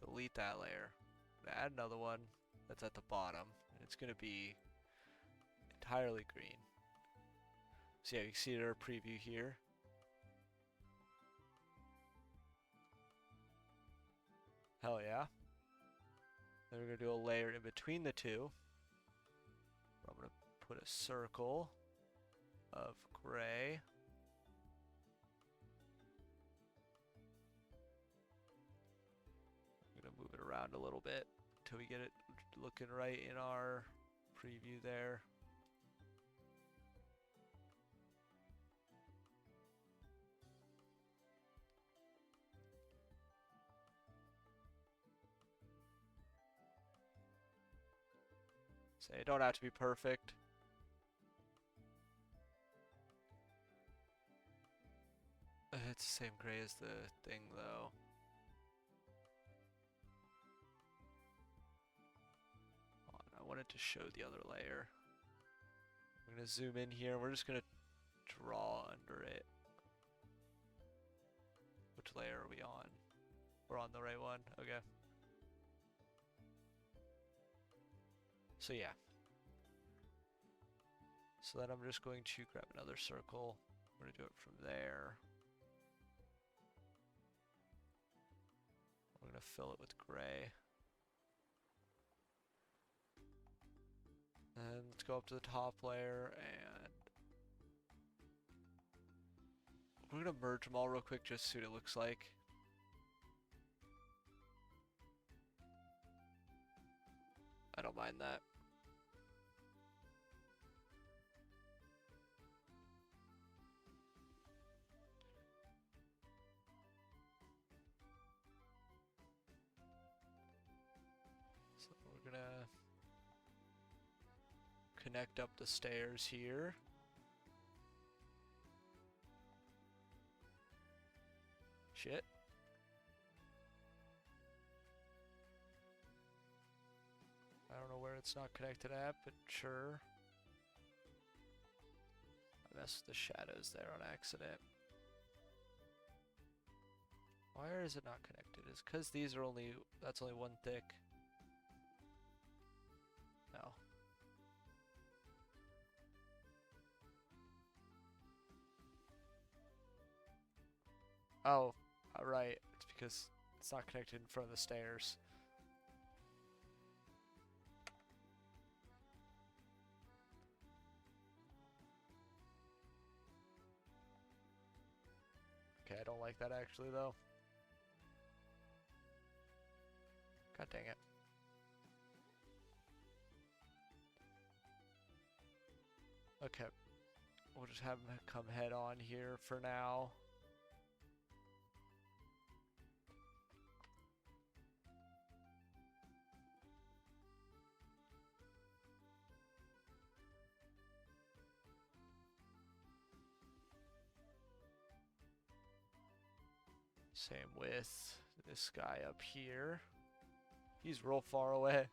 Speaker 1: Delete that layer. Add another one that's at the bottom. And it's going to be entirely green. So yeah, you can see our preview here. Hell yeah. Then we're going to do a layer in between the two. I'm going to put a circle of gray. I'm going to move it around a little bit until we get it looking right in our preview there. So it don't have to be perfect. It's the same gray as the thing though. I wanted to show the other layer. I'm going to zoom in here. We're just going to draw under it. Which layer are we on? We're on the right one. Okay. So yeah. So then I'm just going to grab another circle. I'm going to do it from there. I'm going to fill it with gray. And let's go up to the top layer and we're going to merge them all real quick just to see what it looks like. I don't mind that. So we're gonna connect up the stairs here. Shit. I don't know where it's not connected at, but sure. I messed with the shadows there on accident. Why is it not connected? Is because these are only, that's only one thick. No. Oh, right. It's because it's not connected in front of the stairs. Okay, I don't like that actually though. God dang it. Okay. We'll just have them come head on here for now. Same with this guy up here. He's real far away.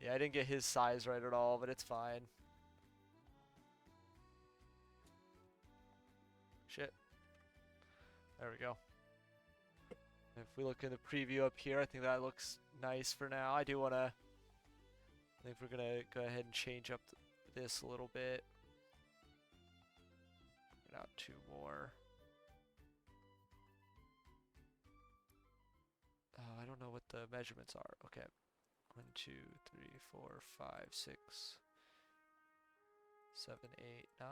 Speaker 1: Yeah, I didn't get his size right at all, but it's fine. Shit. There we go. If we look in the preview up here, I think that looks nice for now. I do want to... I think we're going to go ahead and change up this a little bit. Get out two more. Oh, I don't know what the measurements are. Okay. 1, 2, 3, 4, 5, 6, 7, 8, 9.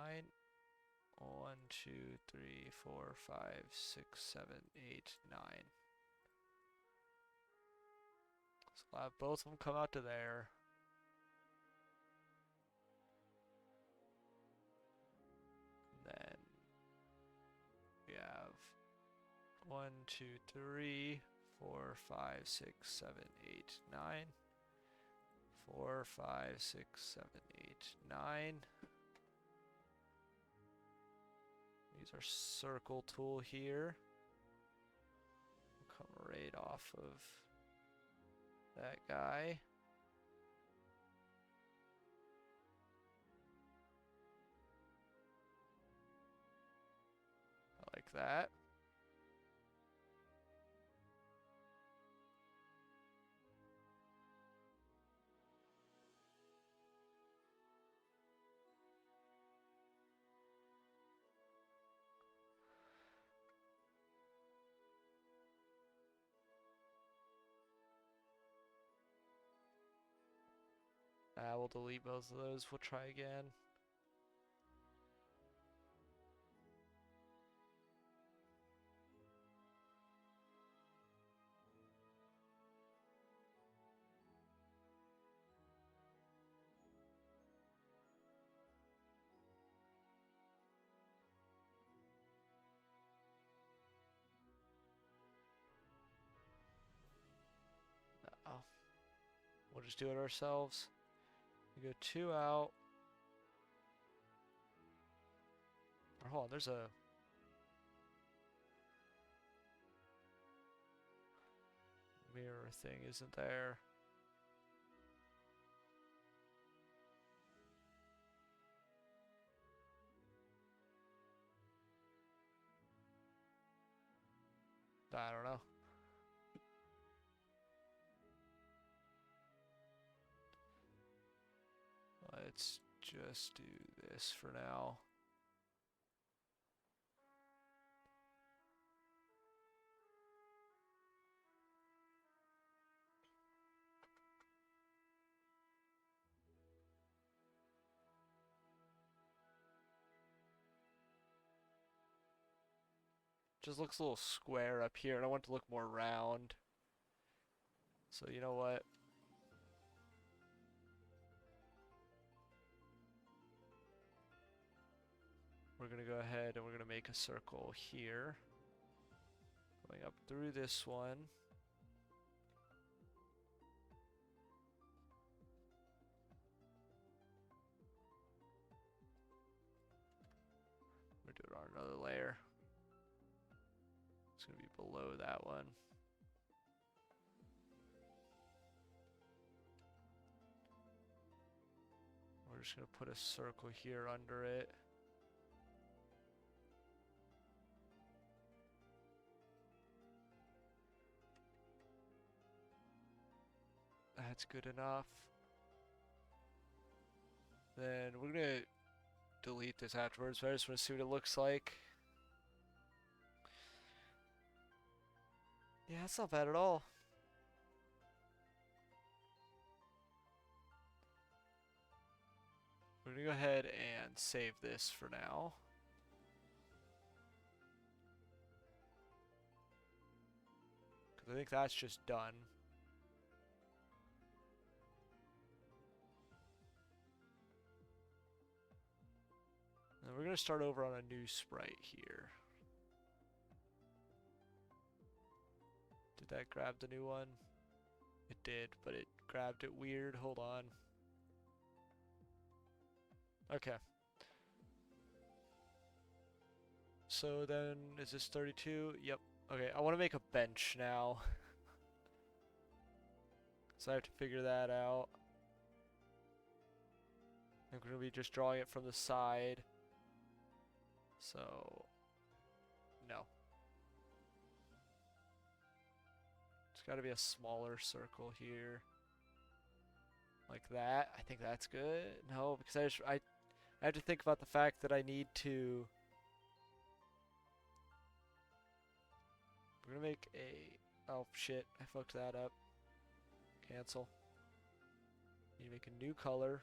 Speaker 1: 1, 2, 3, 4, 5, 6, 7, 8, 9. So I'll have both of them come out to there. And then we have 1, 2, 3, 4, 5, 6, 7, 8, 9. 4, 5, 6, 7, 8, 9. Use our circle tool here. We'll come right off of that guy. I like that. We'll delete both of those. We'll try again. No. We'll just do it ourselves. We go 2 out. Or hold on, there's a... mirror thing, isn't there? I don't know. let's just do this for now. Just looks a little square up here, and I want it to look more round. So you know what? We're gonna go ahead and we're gonna make a circle here. Going up through this one. We're doing it on another layer. It's gonna be below that one. We're just gonna put a circle here under it. That's good enough. Then we're gonna delete this afterwards, but I just want to see what it looks like. Yeah, that's not bad at all. We're gonna go ahead and save this for now. Because I think that's just done. And we're gonna start over on a new sprite here. Did that grab the new one? It did, but it grabbed it weird. Hold on. Okay. So then, is this 32? Yep. Okay, I want to make a bench now. So I have to figure that out. I'm going to be just drawing it from the side. So, no. It's got to be a smaller circle here. Like that. I think that's good. No, because I have to think about the fact that I need to... We're gonna make a... Oh shit, I fucked that up. Cancel. Need to make a new color.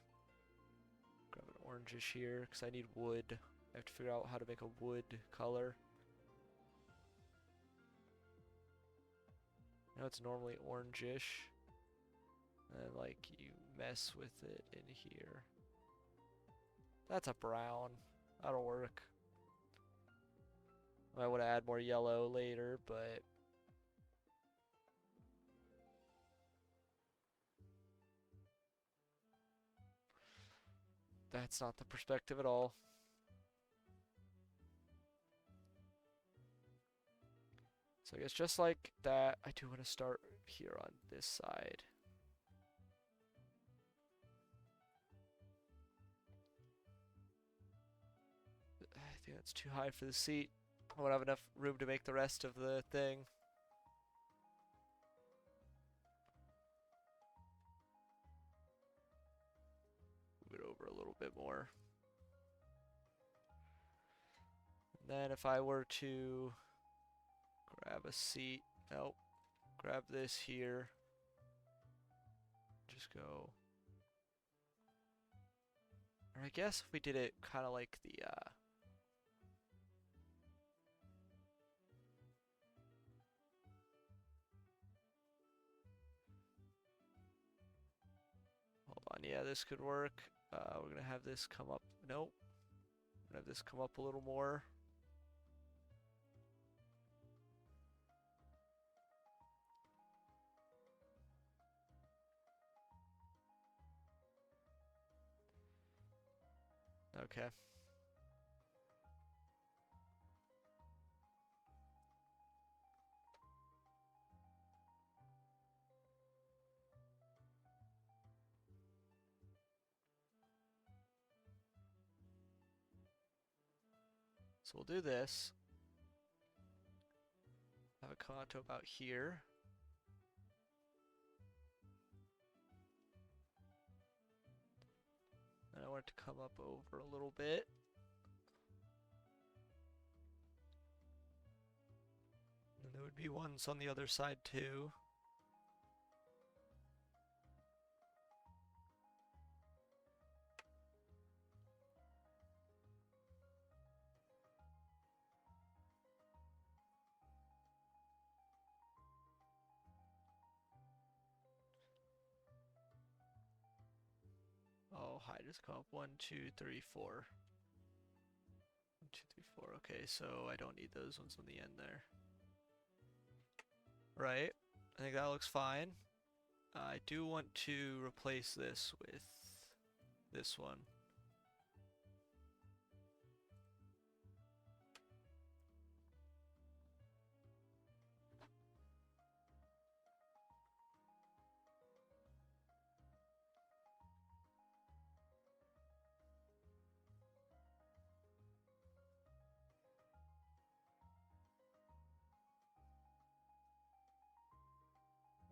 Speaker 1: Grab an orangish here, because I need wood. I have to figure out how to make a wood color. I know it's normally orangish. And like you mess with it in here. That's a brown. That'll work. I want to add more yellow later, but that's not the perspective at all. So I guess just like that, I do want to start here on this side. I think that's too high for the seat. I won't have enough room to make the rest of the thing. Move it over a little bit more. And then if I were to grab a seat, nope, grab this here, just go. Or I guess if we did it kind of like the, hold on, yeah, this could work. We're gonna have this come up, nope. We're gonna have this come up a little more. Okay. So we'll do this. Have a contour about here. And I want it to come up over a little bit. And there would be ones on the other side too. Oh, height just come up 1, 2, 3, 4. 1, 2, 3, 4. Okay, so I don't need those ones on the end there. Right. I think that looks fine. I do want to replace this with this one.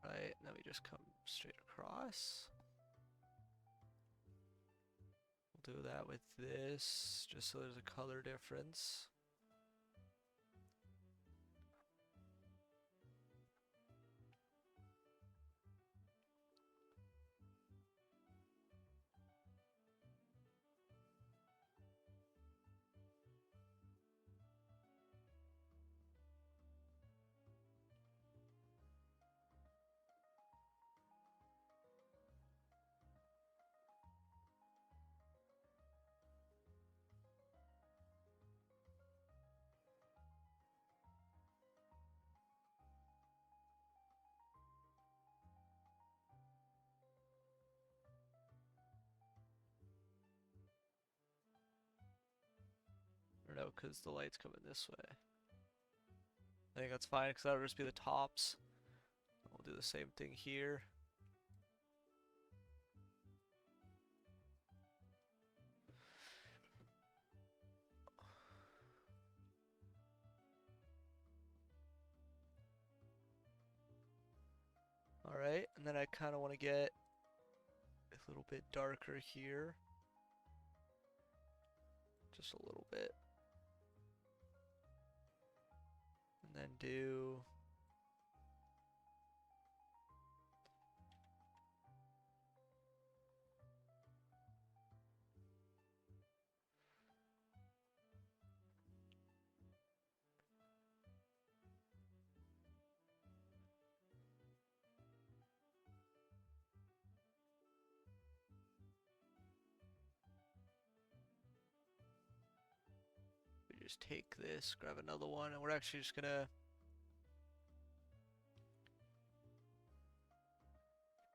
Speaker 1: Right, and then we just come straight across. We'll do that with this, just so there's a color difference. Or no, because the light's coming this way. I think that's fine, because that'll just be the tops. We'll do the same thing here. Alright, and then I kind of want to get a little bit darker here. Just a little bit. And then do... we just take this, grab another one, and we're actually just gonna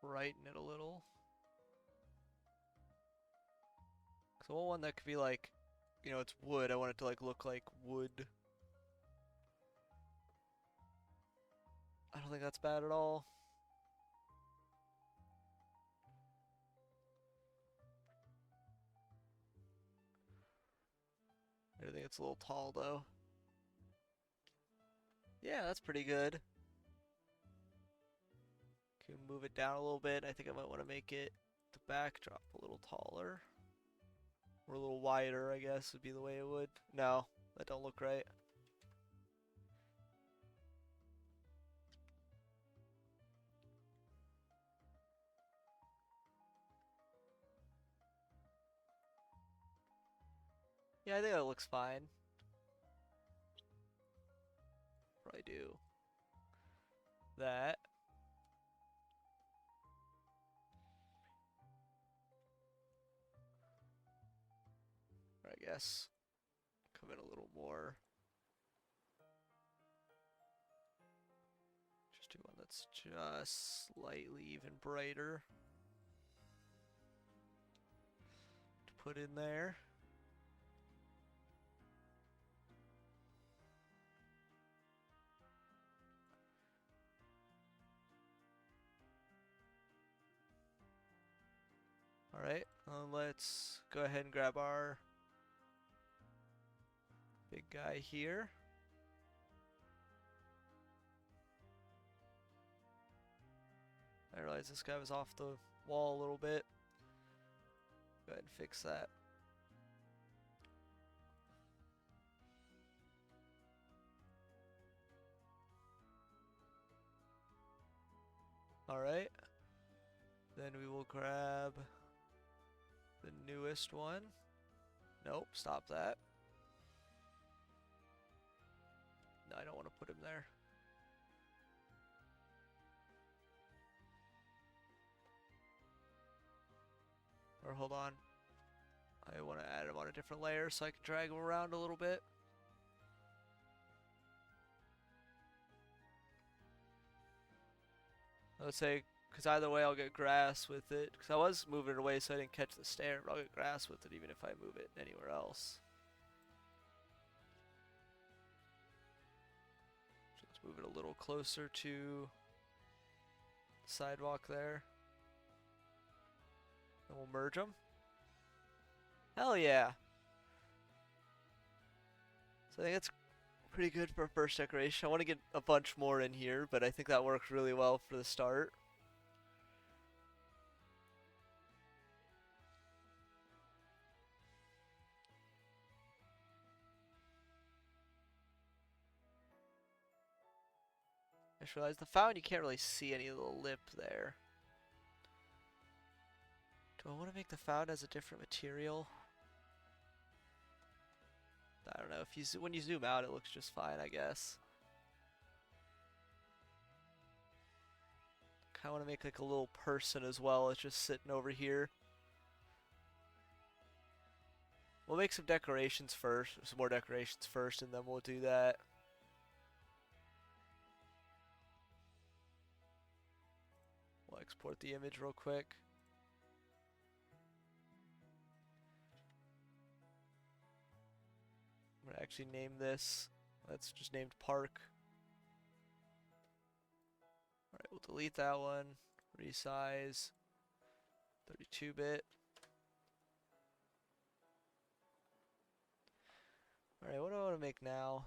Speaker 1: brighten it a little. So I want one that could be like, you know, it's wood. I want it to like look like wood. I don't think that's bad at all. I think it's a little tall though. Yeah, that's pretty good. Can move it down a little bit. I think I might want to make it the backdrop a little taller. Or a little wider, I guess would be the way it would. No, that don't look right. Yeah, I think that looks fine. Probably do that. Or I guess come in a little more. Just do one that's just slightly even brighter to put in there. Alright, let's go ahead and grab our big guy here. I realized this guy was off the wall a little bit. Go ahead and fix that. Alright. Then we will grab the newest one. Nope, stop that. No, I don't want to put him there. Or hold on. I want to add him on a different layer so I can drag him around a little bit. Let's say, because either way I'll get grass with it. Because I was moving it away so I didn't catch the stair, but I'll get grass with it even if I move it anywhere else. So let's move it a little closer to the sidewalk there. And we'll merge them. Hell yeah. So I think that's pretty good for first decoration. I want to get a bunch more in here, but I think that works really well for the start. I just realized the fountain, you can't really see any of the lip there. Do I want to make the fountain as a different material? I don't know. If you when you zoom out, it looks just fine, I guess. Kind of want to make like a little person as well. It's just sitting over here. We'll make some decorations first, some more decorations first, and then we'll do that. We'll export the image real quick. I'm gonna actually name this. That's just named Park. Alright, we'll delete that one. Resize. 32-bit. Alright, what do I want to make now?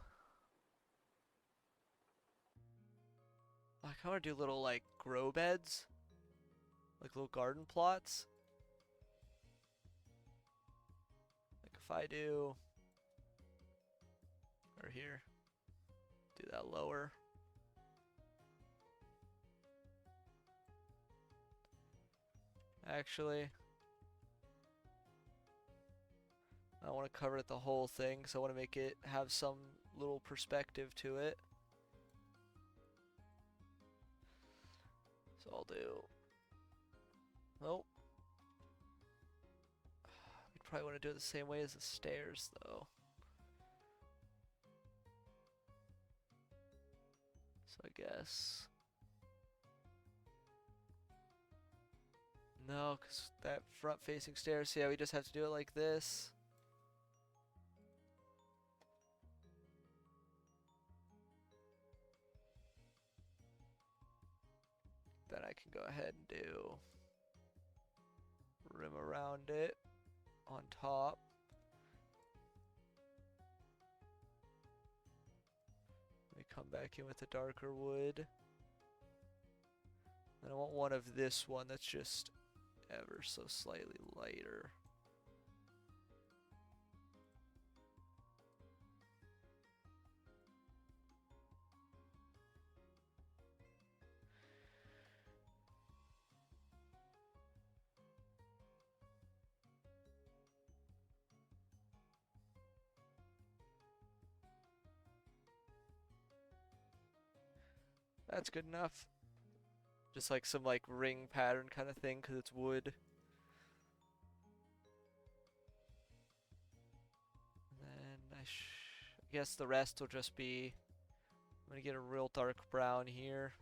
Speaker 1: I kind of want to do little, like, grow beds. Like little garden plots. Like if I do... Or here. Do that lower. Actually... I don't want to cover it the whole thing, because I want to make it have some little perspective to it. So I'll do... Nope. We'd probably want to do it the same way as the stairs, though. So I guess... No, because that front-facing stairs, yeah, we just have to do it like this. Then I can go ahead and do rim around it on top. Let me come back in with the darker wood. And I want one of this one that's just ever so slightly lighter. That's good enough. Just like some like ring pattern kind of thing because it's wood. And then I guess the rest will just be... I'm going to get a real dark brown here.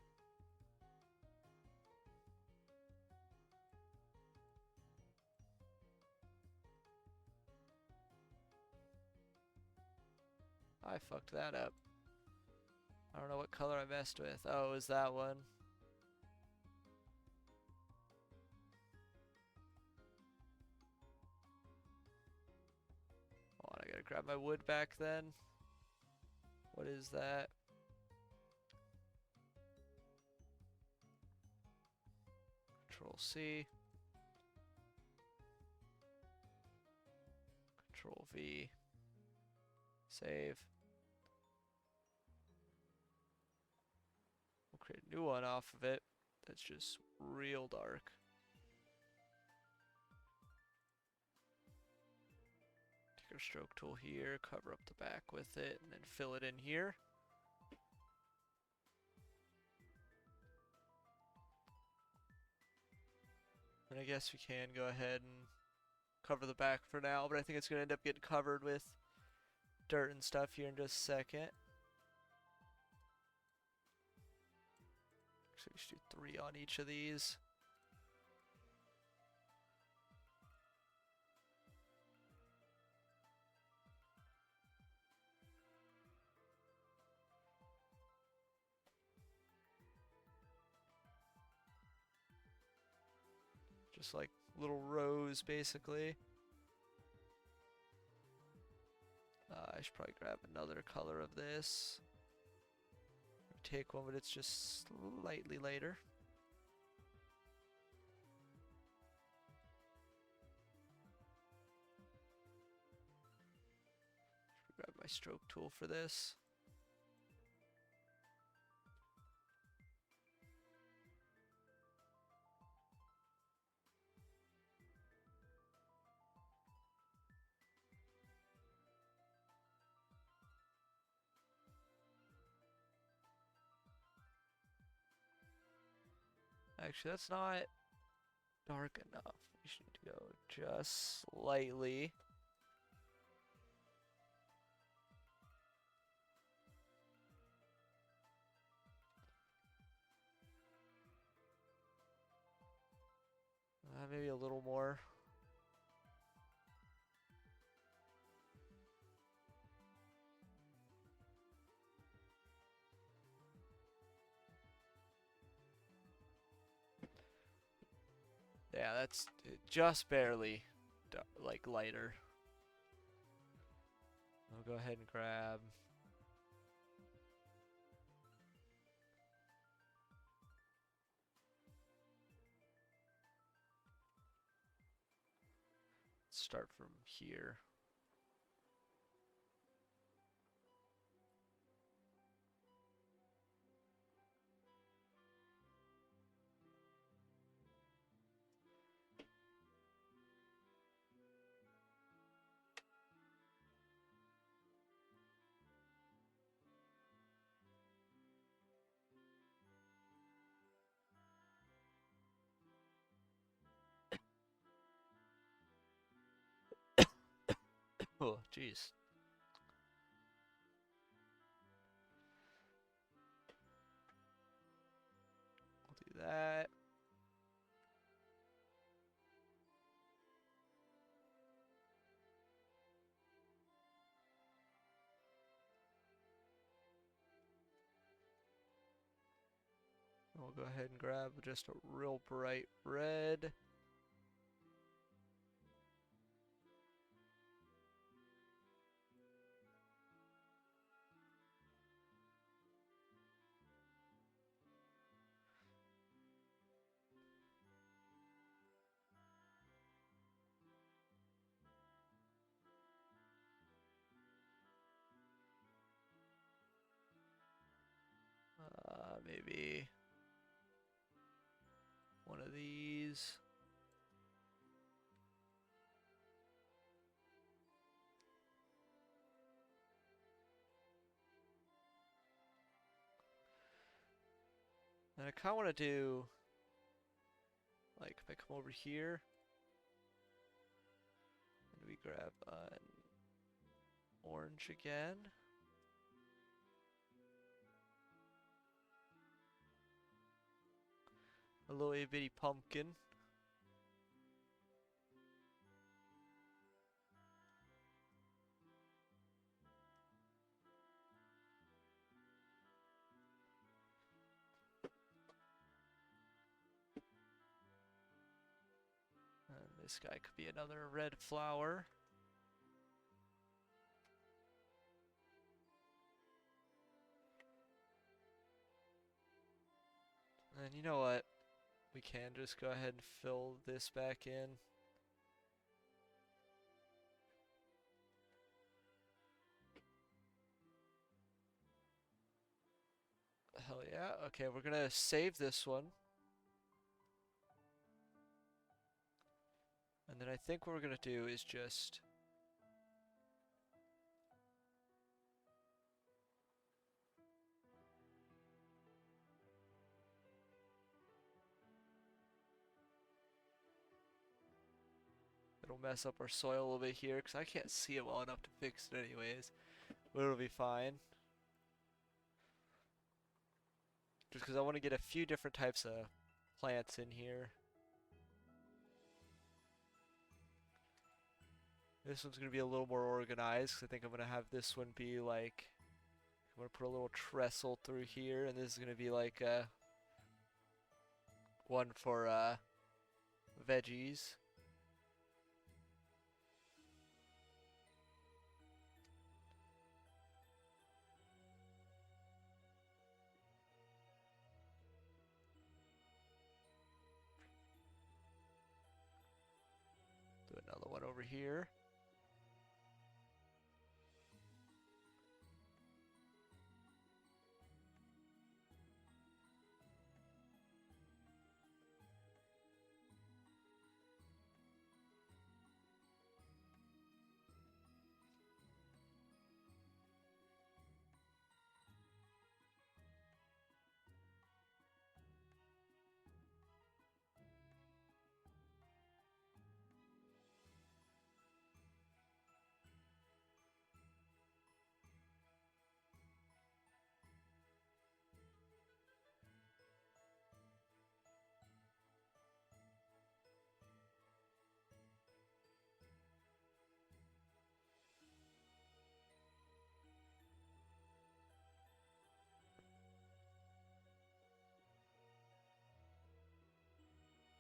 Speaker 1: I fucked that up. I don't know what color I messed with. Oh, it was that one. Hold on, I gotta grab my wood back then. What is that? Control C. Control V. Save. We'll create a new one off of it that's just real dark. Take our stroke tool here, cover up the back with it, and then fill it in here. And I guess we can go ahead and cover the back for now, but I think it's going to end up getting covered with dirt and stuff here in just a second. So we should do 3 on each of these. Just like little rows, basically. I should probably grab another color of this. Take one, but it's just slightly lighter. Grab my stroke tool for this. Actually, that's not dark enough. We should need to go just slightly. Maybe a little more. Yeah, that's just barely like lighter. I'll go ahead and grab start from here. Oh, jeez. We'll do that. We'll go ahead and grab just a real bright red. Maybe one of these. And I kind of want to do, like, if I come over here, and we grab an orange again. A little itty bitty pumpkin. And this guy could be another red flower. And you know what? We can just go ahead and fill this back in. Hell yeah. Okay, we're gonna save this one. And then I think what we're gonna do is just... It'll mess up our soil a little bit here, because I can't see it well enough to fix it anyways. But it'll be fine. Just because I want to get a few different types of plants in here. This one's going to be a little more organized, because I think I'm going to have this one be like... I'm going to put a little trestle through here, and this is going to be like one for veggies. Do another one over here.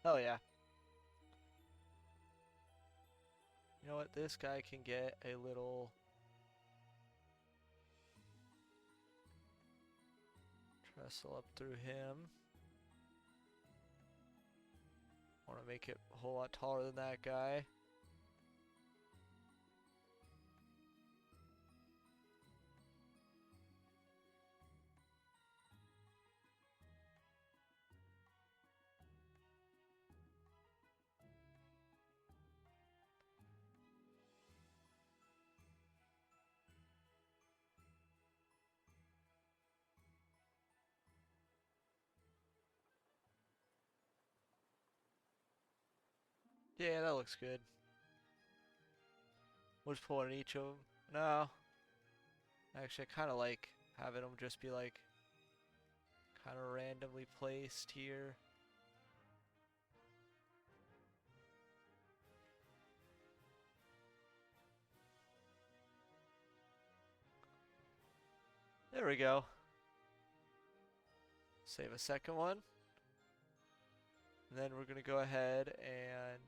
Speaker 1: Oh yeah. You know what? This guy can get a little trestle up through him. Want to make it a whole lot taller than that guy. Yeah, that looks good. We'll just pull one in each of them. No. Actually, I kind of like having them just be like kind of randomly placed here. There we go. Save a second one. And then we're going to go ahead and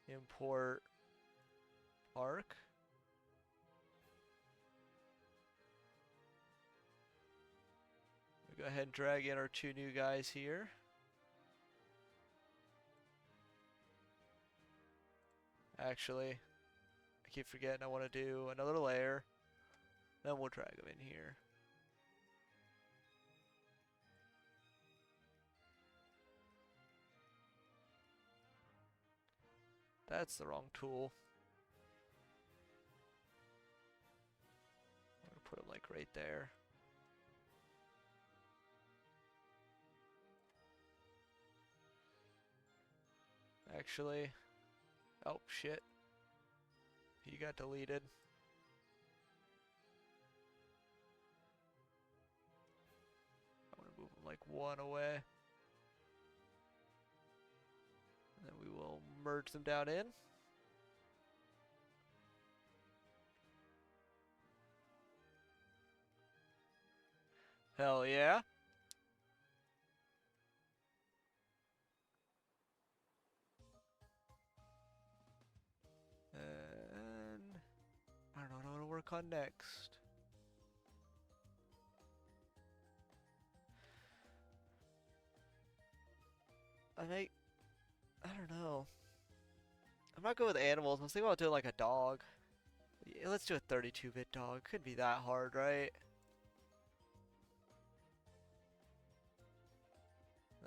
Speaker 1: import arc. We'll go ahead and drag in our two new guys here. Actually, I keep forgetting I want to do another layer. Then we'll drag them in here. That's the wrong tool. I'm gonna put them like right there. Actually, oh shit. He got deleted. I'm gonna move him like one away. And then we will merge them down in. Hell yeah. And I don't know what to work on next. I don't know. I'm not good with animals. I was thinking about doing like a dog. Yeah, let's do a 32-bit dog. Couldn't be that hard, right?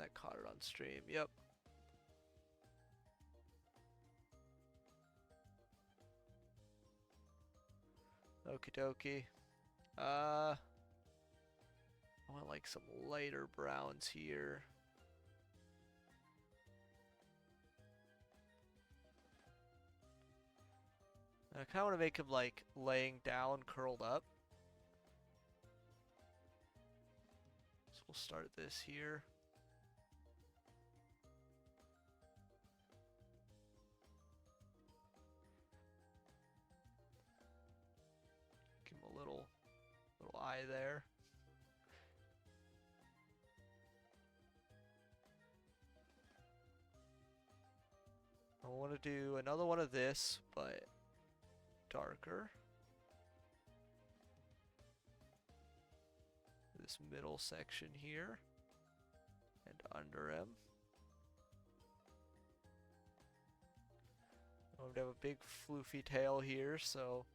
Speaker 1: That caught it on stream. Yep. Okie dokie. I want like some lighter browns here. I kind of want to make him like laying down, curled up. So we'll start this here. Give him a little eye there. I want to do another one of this, but darker. This middle section here and under him. I'm going to have a big floofy tail here, so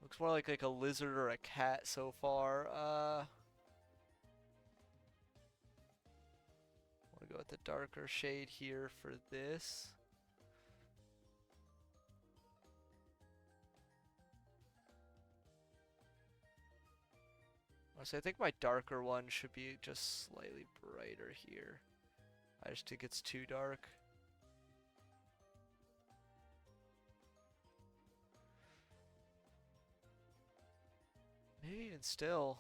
Speaker 1: looks more like a lizard or a cat so far. I want to go with the darker shade here for this. So I think my darker one should be just slightly brighter here. I just think it's too dark. Maybe even still.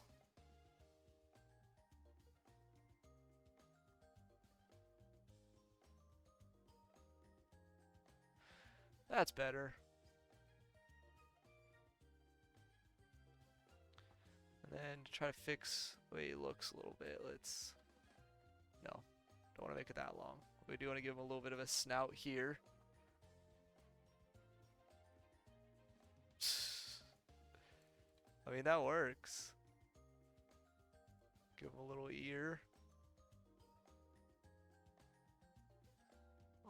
Speaker 1: That's better. And then to try to fix the way he looks a little bit, no, don't want to make it that long. We do want to give him a little bit of a snout here. I mean, that works. Give him a little ear.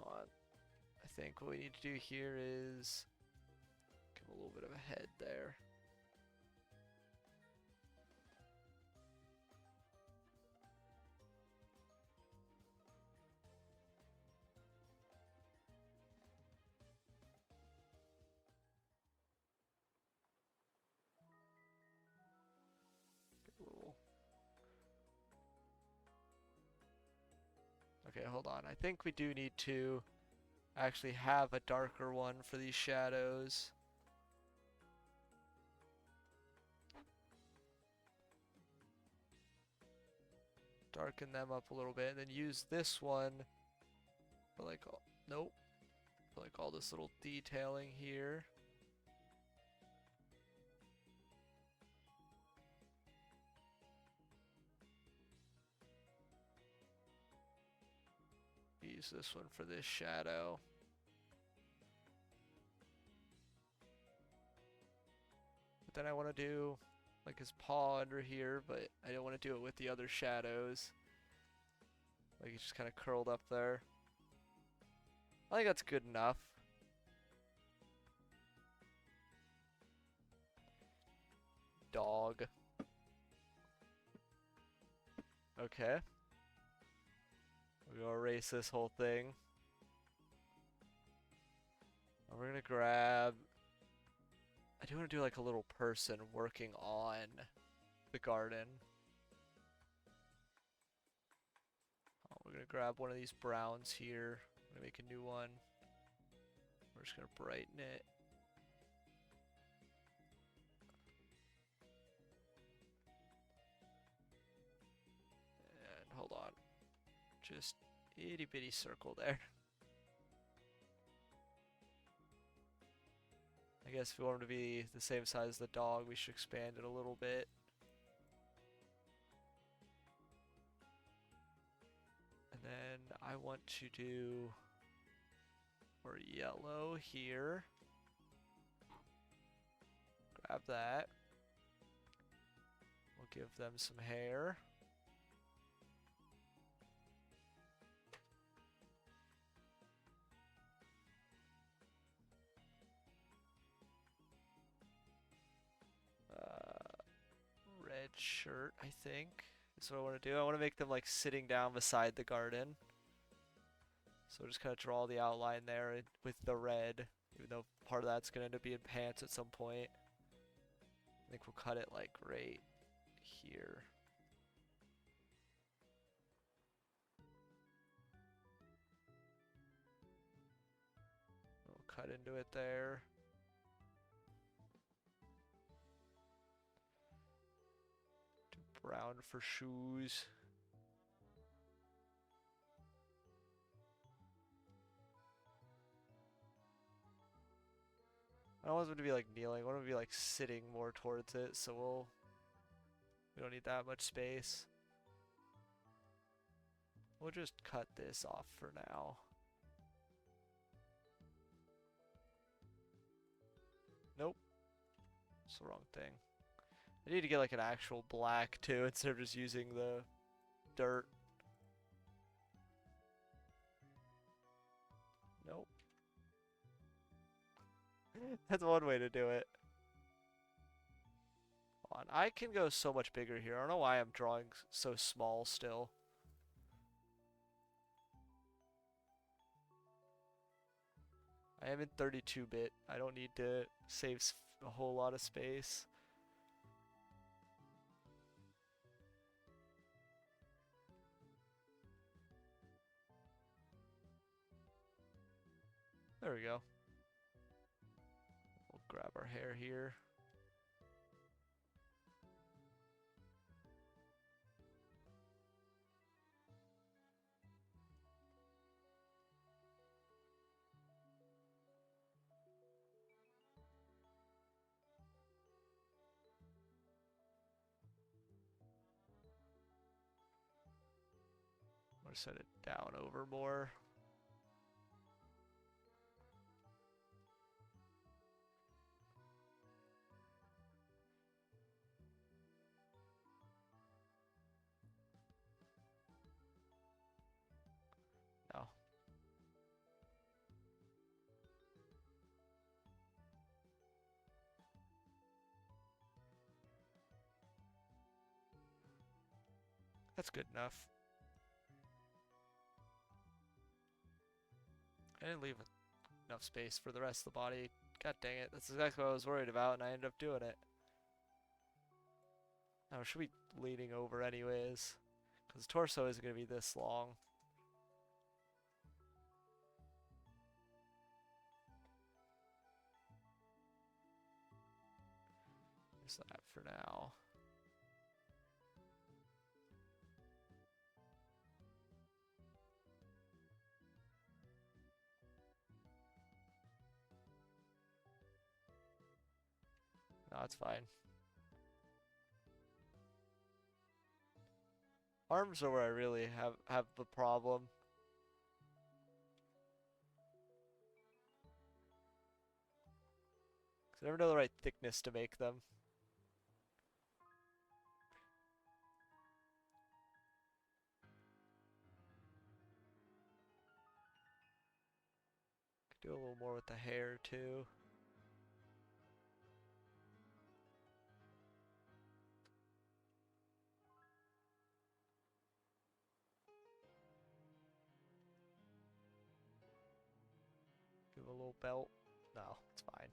Speaker 1: I think what we need to do here is give him a little bit of a head there. Okay, hold on. I think we do need to actually have a darker one for these shadows. Darken them up a little bit, and then use this one for like, nope, for like all this little detailing here. Use this one for this shadow. But then I want to do like his paw under here, but I don't want to do it with the other shadows. Like he's just kind of curled up there. I think that's good enough. Dog. Okay. We're gonna erase this whole thing. And we're gonna grab... I do want to do like a little person working on the garden. Oh, we're gonna grab one of these browns here. I'm gonna make a new one. We're just gonna brighten it. And hold on. Just itty bitty circle there. I guess if we want him to be the same size as the dog, we should expand it a little bit. And then I want to do more yellow here. Grab that. We'll give them some hair. shirt, I think. That's what I want to do. I want to make them like sitting down beside the garden. So just kind of draw the outline there with the red, even though part of that's going to end up being pants at some point. I think we'll cut it like right here. We'll cut into it there. Do brown for shoes. I don't want them to be like kneeling. I want them to be like sitting more towards it, so we don't need that much space. We'll just cut this off for now. Nope. It's the wrong thing. I need to get like an actual black too, instead of just using the dirt. Nope. That's one way to do it. Hold on. I can go so much bigger here. I don't know why I'm drawing so small still. I am in 32-bit. I don't need to save a whole lot of space. There we go. We'll grab our hair here. I'm gonna set it down over more. No. That's good enough. I didn't leave enough space for the rest of the body. God dang it. That's exactly what I was worried about, and I ended up doing it. Now, should be leaning over anyways, because the torso isn't going to be this long. There's that for now. No, it's fine. Arms are where I really have the problem. Cause I never know the right thickness to make them. Could do a little more with the hair too. Give a little belt. No, it's fine.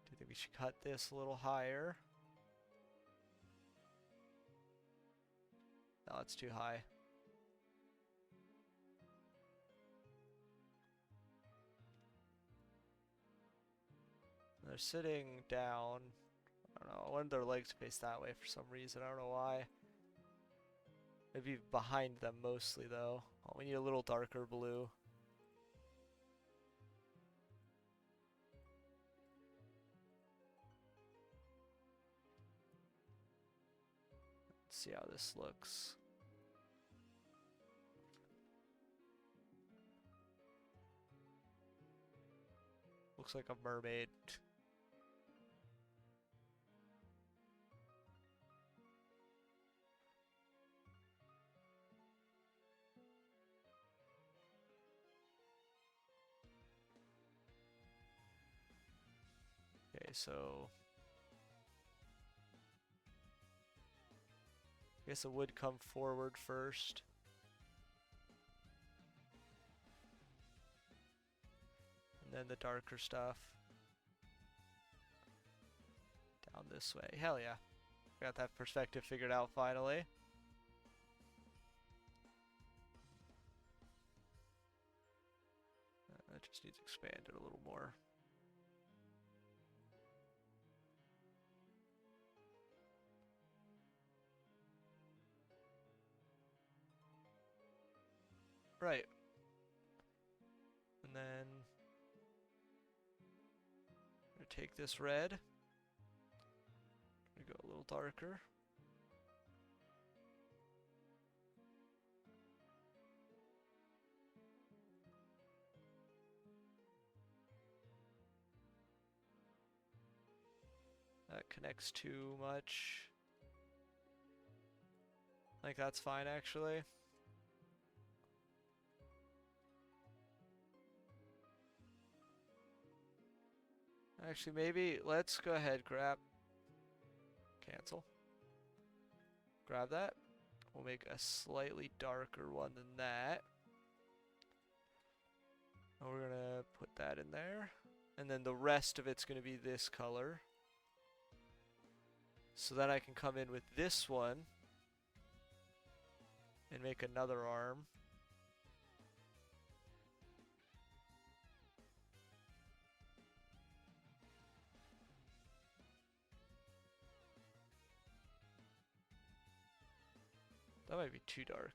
Speaker 1: Do you think we should cut this a little higher? No, it's too high. They're sitting down. I don't know. I wanted their legs face that way for some reason. I don't know why. Maybe behind them mostly though. Oh, we need a little darker blue. Let's see how this looks. Looks like a mermaid. Okay, so I guess it would come forward first. And then the darker stuff. Down this way. Hell yeah. Got that perspective figured out finally. That just needs expanded a little more. Right. And then I'm gonna take this red. I'm gonna go a little darker. That connects too much. I think that's fine actually. Actually, maybe let's go ahead, cancel. Grab that. We'll make a slightly darker one than that. And we're gonna put that in there. And then the rest of it's gonna be this color. So then I can come in with this one and make another arm. That might be too dark.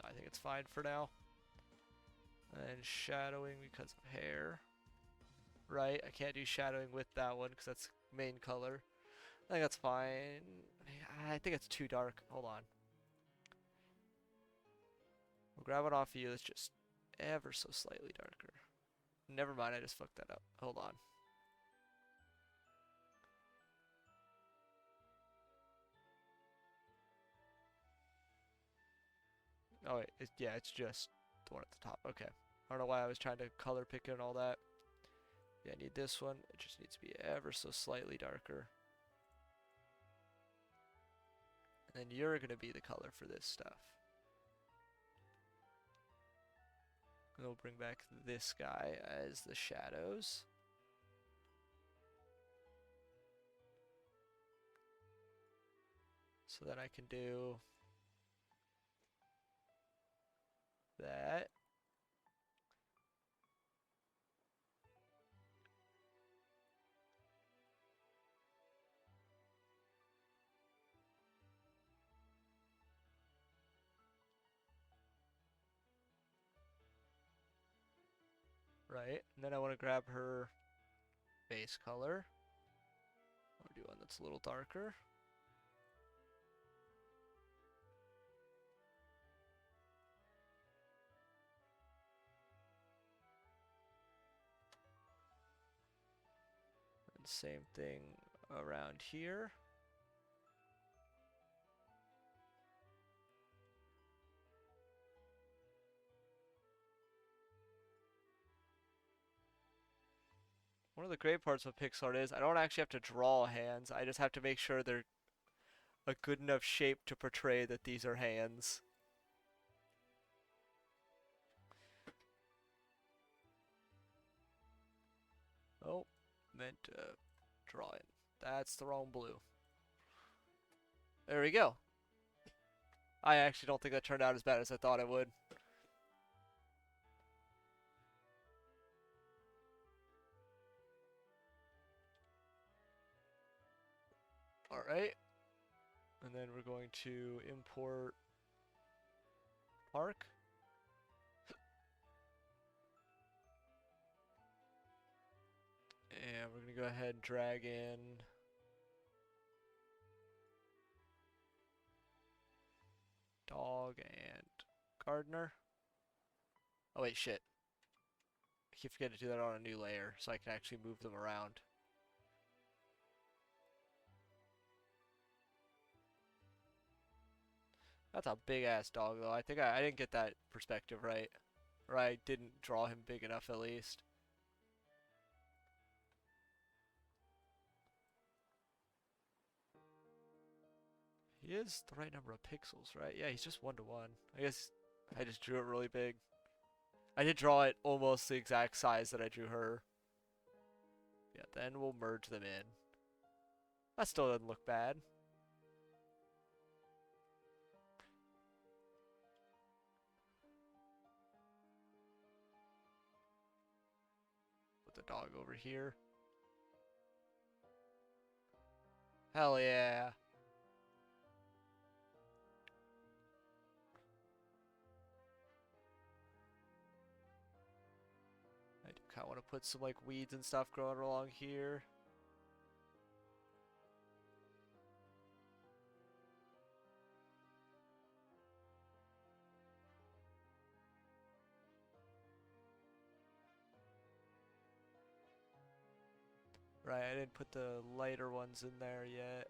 Speaker 1: I think it's fine for now. And shadowing because of hair. Right, I can't do shadowing with that one because that's main color. I think that's fine. I think it's too dark. Hold on. We'll grab it off of you that's just ever so slightly darker. Never mind, I just fucked that up. Hold on. Oh wait, yeah, it's just the one at the top. Okay. I don't know why I was trying to color pick it and all that. Yeah, I need this one. It just needs to be ever so slightly darker. And then you're going to be the color for this stuff. And we'll bring back this guy as the shadows. So then I can do that. Right, and then I want to grab her base color. I'll do one that's a little darker. And same thing around here. One of the great parts of Pixart is I don't actually have to draw hands. I just have to make sure they're a good enough shape to portray that these are hands. Oh, meant to draw it. That's the wrong blue. There we go. I actually don't think that turned out as bad as I thought it would. Alright. And then we're going to import Park. And we're going to go ahead and drag in Dog and Gardener. Oh wait, shit. I keep forgetting to do that on a new layer so I can actually move them around. That's a big ass dog though. I think I didn't get that perspective right. Or I didn't draw him big enough at least. He is the right number of pixels, right? Yeah, he's just 1:1. I guess I just drew it really big. I did draw it almost the exact size that I drew her. Yeah, then we'll merge them in. That still doesn't look bad. Put the dog over here. Hell yeah. I do kind of want to put some like weeds and stuff growing along here. Right, I didn't put the lighter ones in there yet.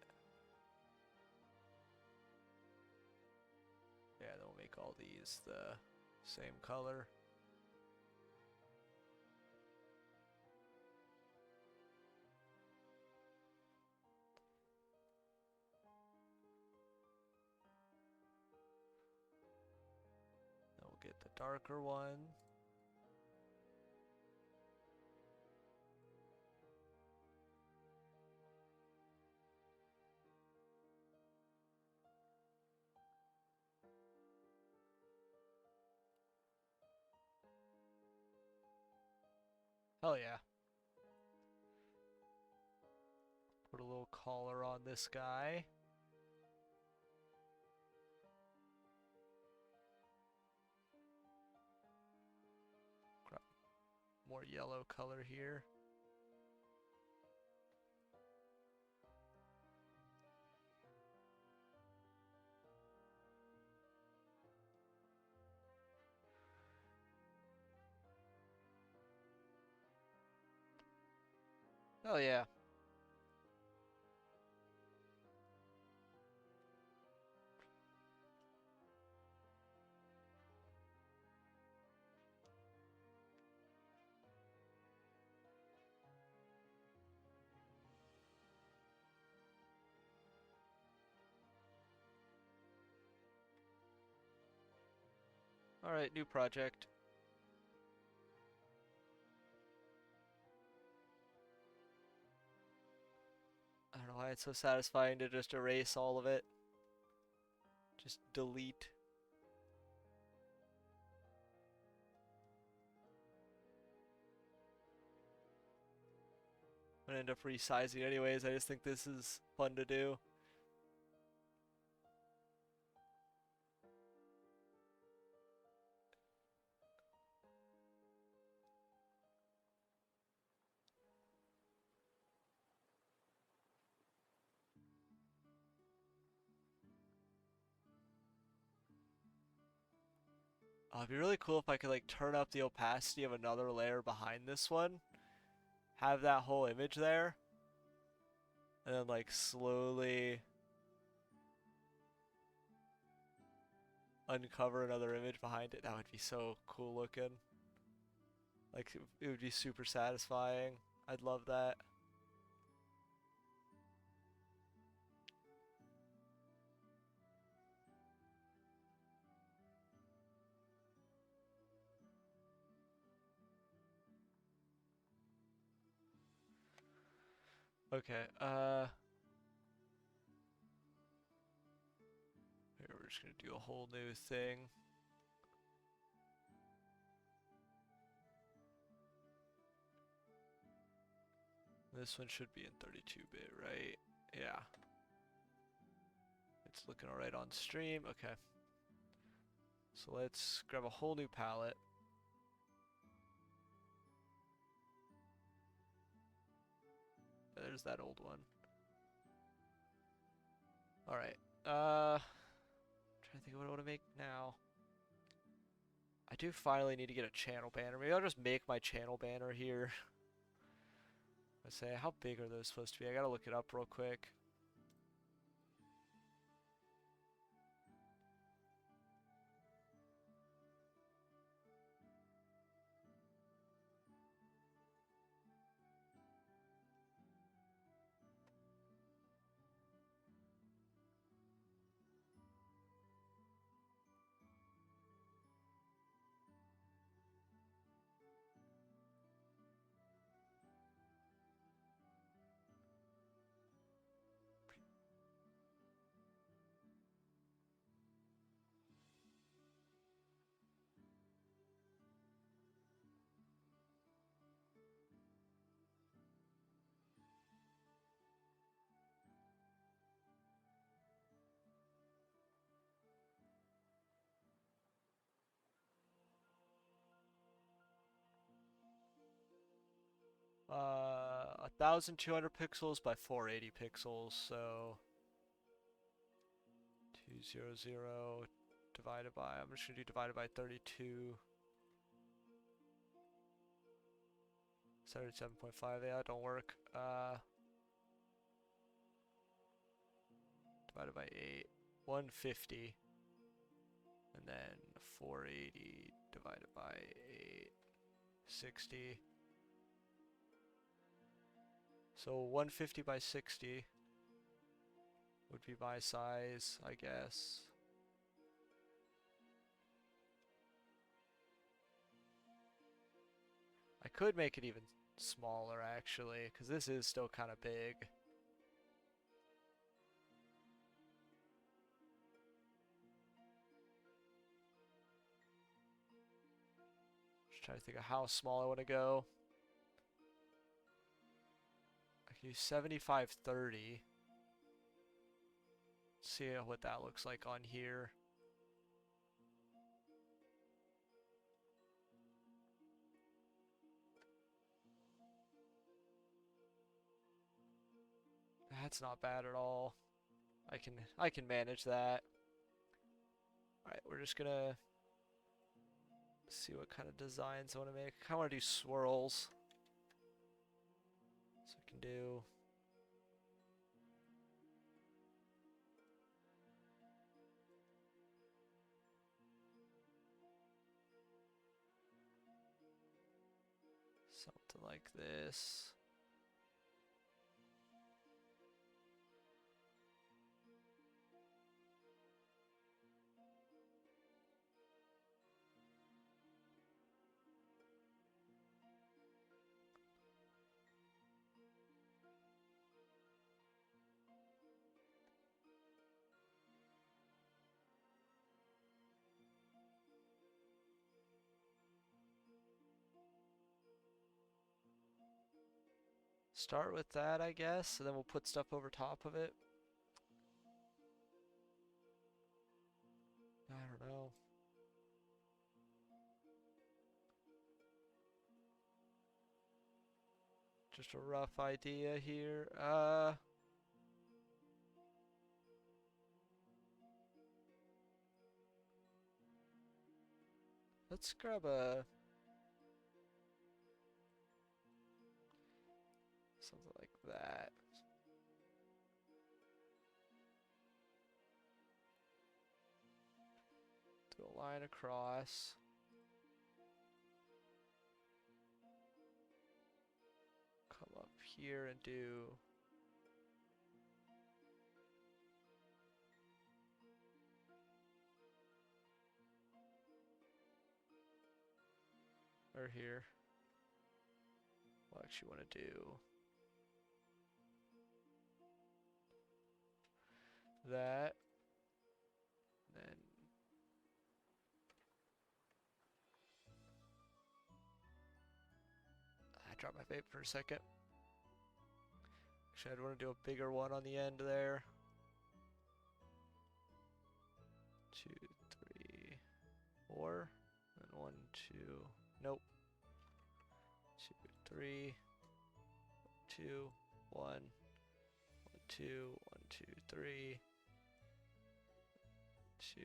Speaker 1: Yeah, then we'll make all these the same color. Then we'll get the darker one. Hell yeah. Put a little collar on this guy. More yellow color here. Oh yeah. Alright, new project. I don't know why it's so satisfying to just erase all of it. Just delete. I'm gonna end up resizing anyways. I just think this is fun to do. It'd be really cool if I could like turn up the opacity of another layer behind this one. Have that whole image there. And then like slowly uncover another image behind it. That would be so cool looking. Like it would be super satisfying. I'd love that. Okay, here we're just gonna do a whole new thing. This one should be in 32-bit, right? Yeah. It's looking alright on stream. Okay. So let's grab a whole new palette. There's that old one. Alright. Trying to think of what I want to make now. I do finally need to get a channel banner. Maybe I'll just make my channel banner here. Let's say, how big are those supposed to be? I gotta look it up real quick. 1200 pixels by 480 pixels, so 200 divided by, I'm just gonna do divided by 32. 77.5, yeah, don't work. Divided by 8, 150. And then 480 divided by 8, 60. So 150 by 60 would be my size, I guess. I could make it even smaller actually, because this is still kind of big. Just trying to think of how small I want to go. I can use 7530. See what that looks like on here. That's not bad at all. I can manage that. Alright, we're just gonna see what kind of designs I want to make. I kind of want to do swirls. So I can do something like this. Start with that, I guess, and then we'll put stuff over top of it. I don't know. Just a rough idea here. Let's grab a something like that. Do a line across. Come up here and do or here. We'll actually want to do that. Then I dropped my vape for a second. Actually, I'd want to do a bigger one on the end there. 2, 3, 4, and 1, 2. Nope. 2, 3, 2, 1, 1, 2, 1, 2, 3, 2,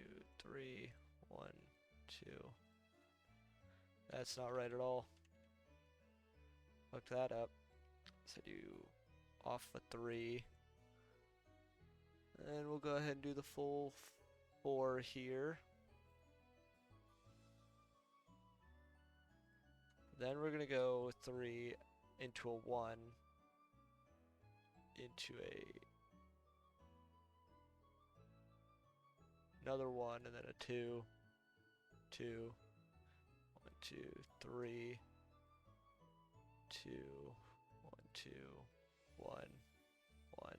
Speaker 1: 3, 1, 2. That's not right at all. Look that up. So do off a 3. And we'll go ahead and do the full 4 here. Then we're going to go 3 into a 1 into another 1 and then a 2, 2, 1, 2, 3, 2, 1, 2, 1, 1,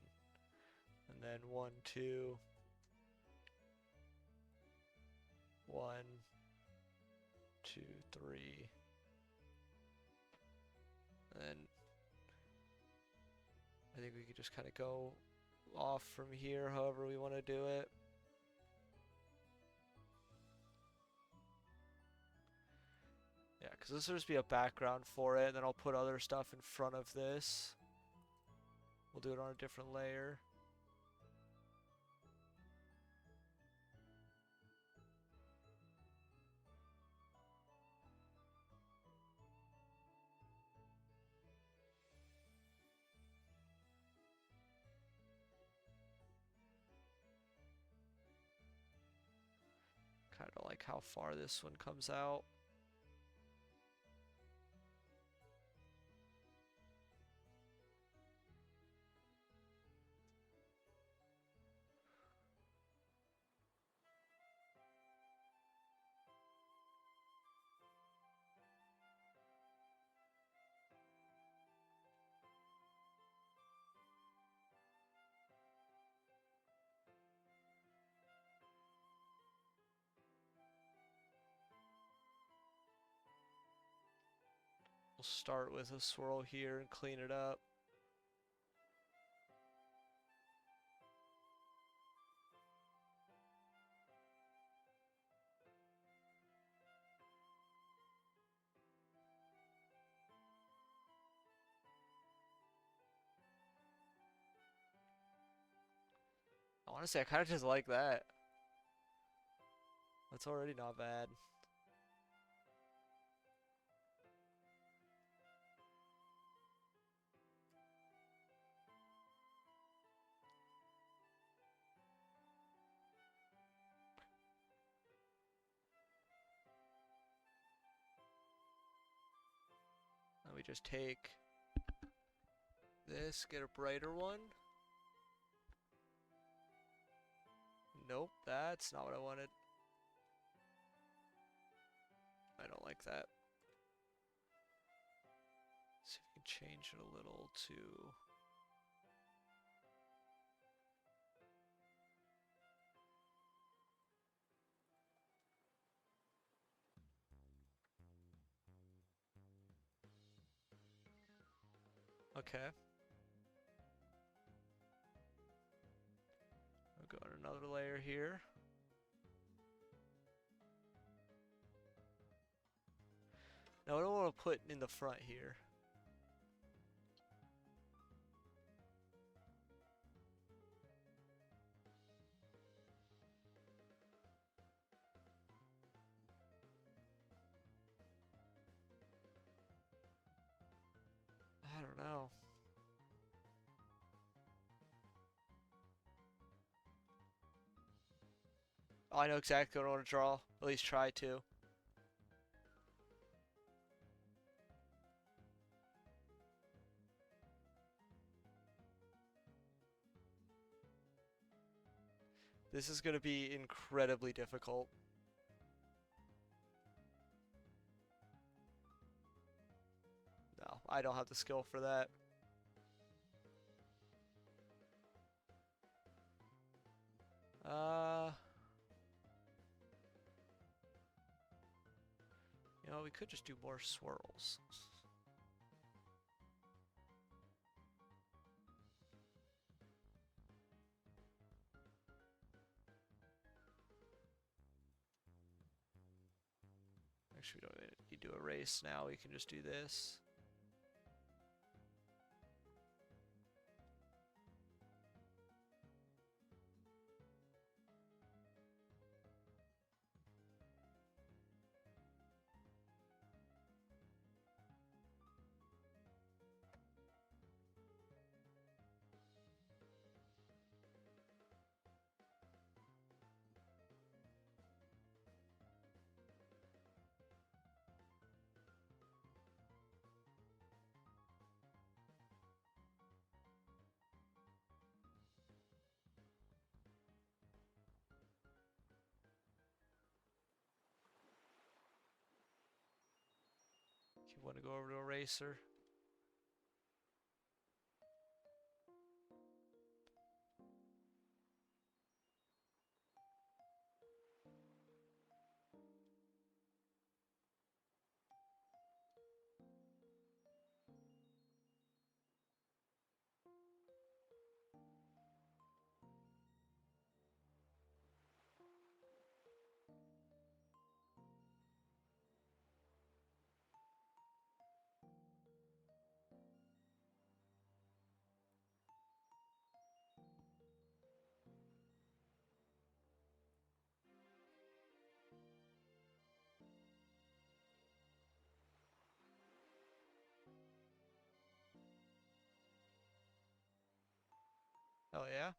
Speaker 1: and then 1, 2, 1, 2, 3, and then I think we could just kind of go off from here however we want to do it. Yeah, Because this will just be a background for it, and then I'll put other stuff in front of this. We'll do it on a different layer. Kind of like how far this one comes out. We'll start with a swirl here and clean it up. Honestly, I kind of just like that. That's already not bad. Then we just take this, get a brighter one. Nope, that's not what I wanted. I don't like that. See if we can change it a little to... Okay. We'll go on another layer here. Now what do I want to put in the front here? I don't know. Oh, I know exactly what I want to draw. At least try to. This is going to be incredibly difficult. No, I don't have the skill for that. You know, we could just do more swirls. Actually, we don't need to erase now. We can just do this. You want to go over to eraser? Hell yeah.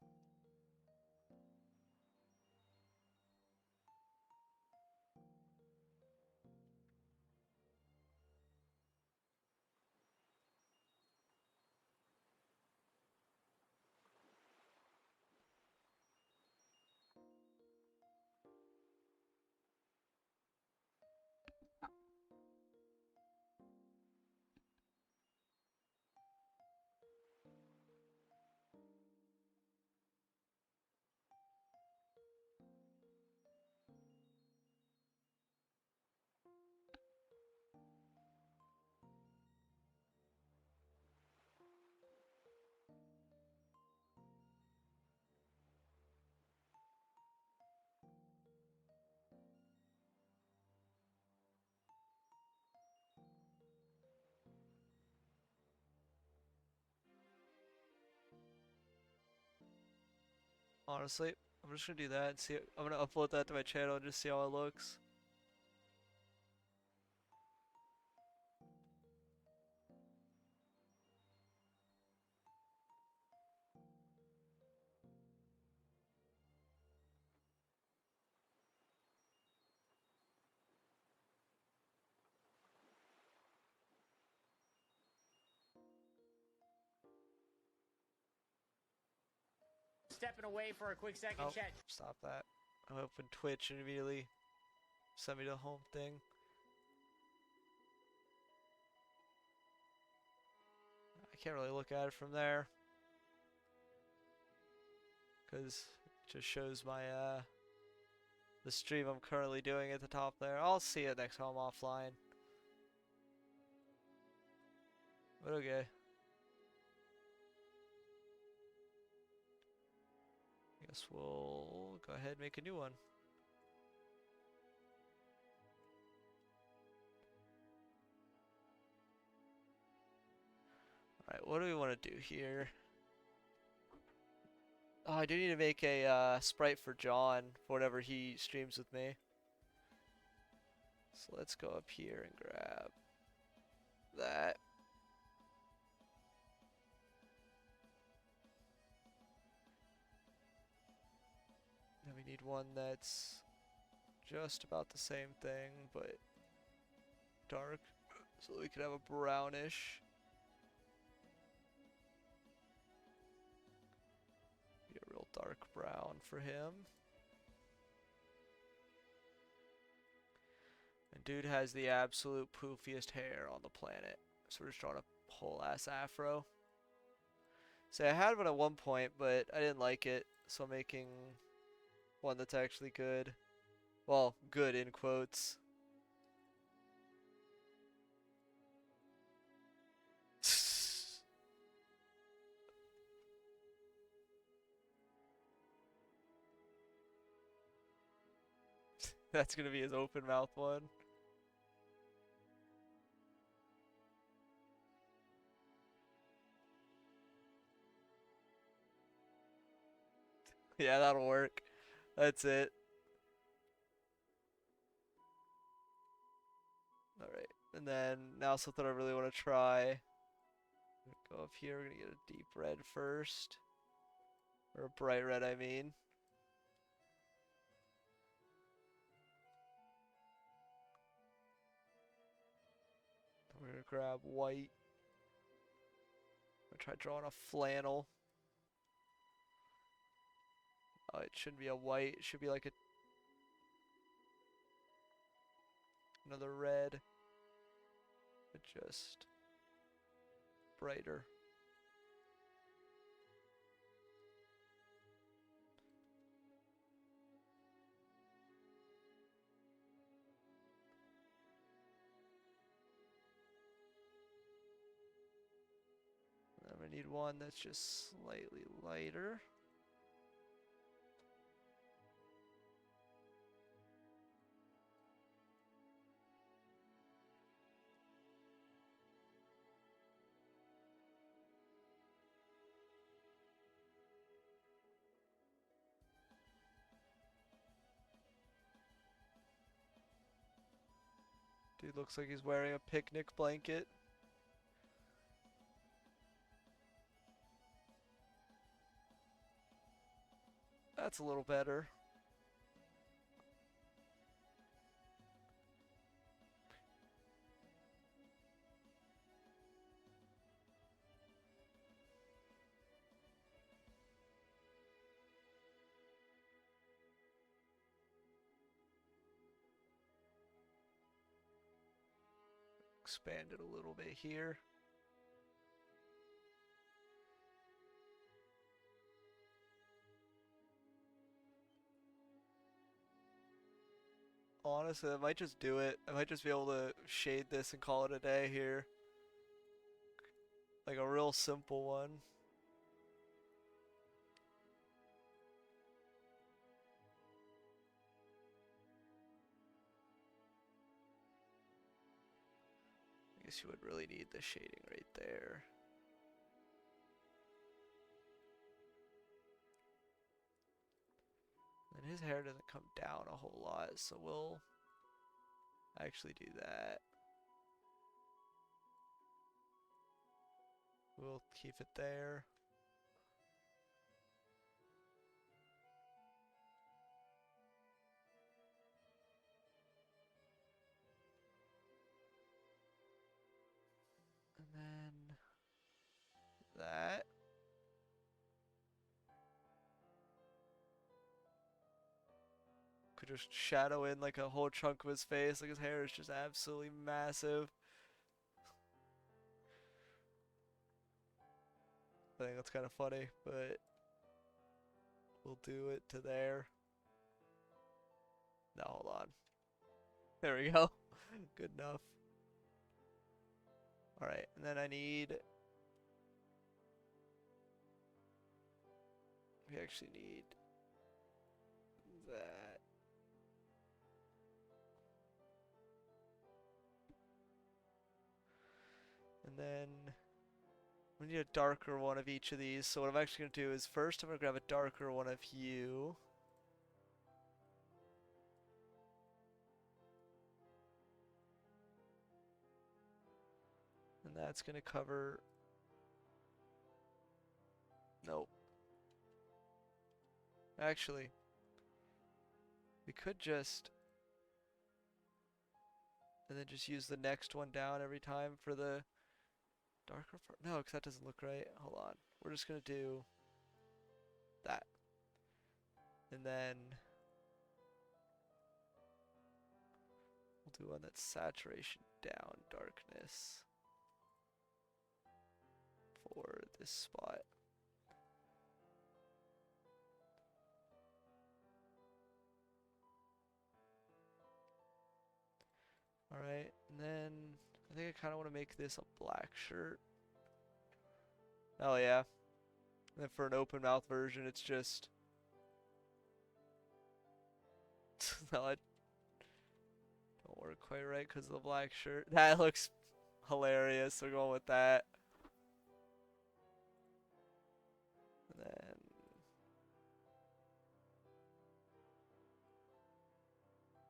Speaker 1: Honestly, I'm just gonna do that and see. I'm gonna upload that to my channel and just see how it looks.
Speaker 2: Stepping away for a quick second
Speaker 1: Oh,
Speaker 2: chat.
Speaker 1: stop that. I opened Twitch and immediately sent me to the home thing. I can't really look at it from there because it just shows my the stream I'm currently doing at the top there. I'll see it next time I'm offline. But okay. I guess we'll go ahead and make a new one. Alright, what do we want to do here? Oh, I do need to make a sprite for John for whenever he streams with me. So let's go up here and grab that. Then we need one that's just about the same thing, but dark, so we could have a brownish. Be a real dark brown for him. And dude has the absolute poofiest hair on the planet. So we're just drawing a whole ass afro. So I had one at one point, but I didn't like it, so I'm making one that's actually good. Well, good in quotes. That's gonna be his open mouth one. Yeah, that'll work. That's it. Alright, and then now something I really want to try. Go up here, we're gonna get a deep red first. Or a bright red, I mean. We're gonna grab white. I'm gonna try drawing a flannel. Oh, it shouldn't be a white, it should be like another red. But just brighter. And then we need one that's just slightly lighter. Dude looks like he's wearing a picnic blanket. That's a little better. Expand it a little bit here. Honestly, I might just do it. I might just be able to shade this and call it a day here. Like a real simple one. I guess you would really need the shading right there. And his hair doesn't come down a whole lot, so we'll actually do that. We'll keep it there. And then that. Could just shadow in like a whole chunk of his face. Like his hair is just absolutely massive. I think that's kind of funny, but we'll do it to there. No, hold on. There we go. Good enough. Alright, and then I need... We actually need that. And then we need a darker one of each of these. So what I'm actually going to do is first I'm going to grab a darker one of you. And that's going to cover... Nope. Actually, we could just... And then just use the next one down every time for the darker part. No, because that doesn't look right. Hold on. We're just going to do that. And then we'll do one that's saturation down, darkness for this spot. Alright, and then I think I kind of want to make this a black shirt. Oh yeah. And then for an open mouth version, it's just... No, it don't work quite right because of the black shirt. That looks hilarious, so we're going with that. And then...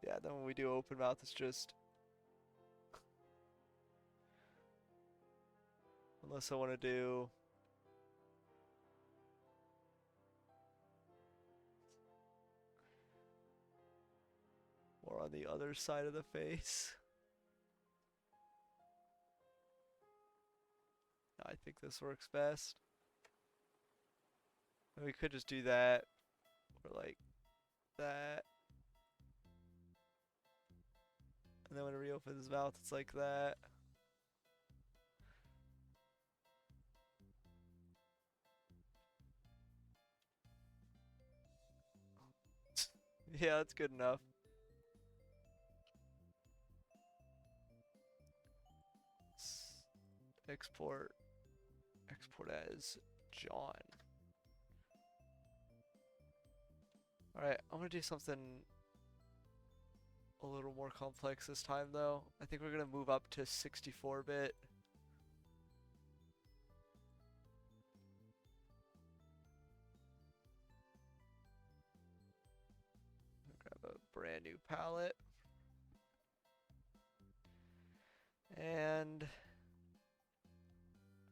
Speaker 1: Yeah, then when we do open mouth, it's just... Unless I want to do... More on the other side of the face. I think this works best. And we could just do that. Or like that. And then when he reopens his mouth, it's like that. Yeah, that's good enough. Export. Export as John. Alright, I'm gonna do something a little more complex this time though. I think we're gonna move up to 64-bit. Grab a brand new palette. And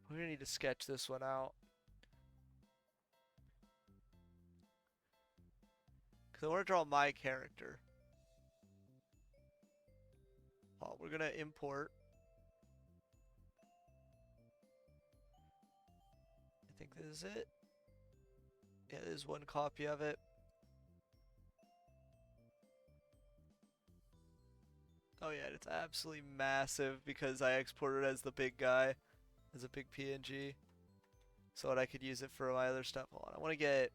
Speaker 1: we're gonna need to sketch this one out. Because I want to draw my character. Oh, we're going to import. I think this is it. Yeah, there's one copy of it. Oh yeah, it's absolutely massive because I exported it as the big guy, as a big PNG. So that I could use it for my other stuff. Hold on, I want to get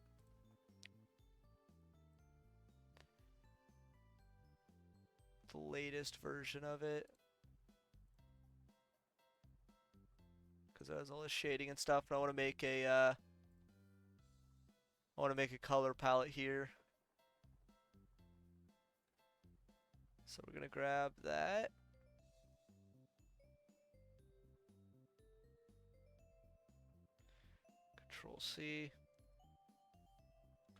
Speaker 1: the latest version of it. Because it has all this shading and stuff, and I want to make a color palette here. So we're gonna grab that. Control C.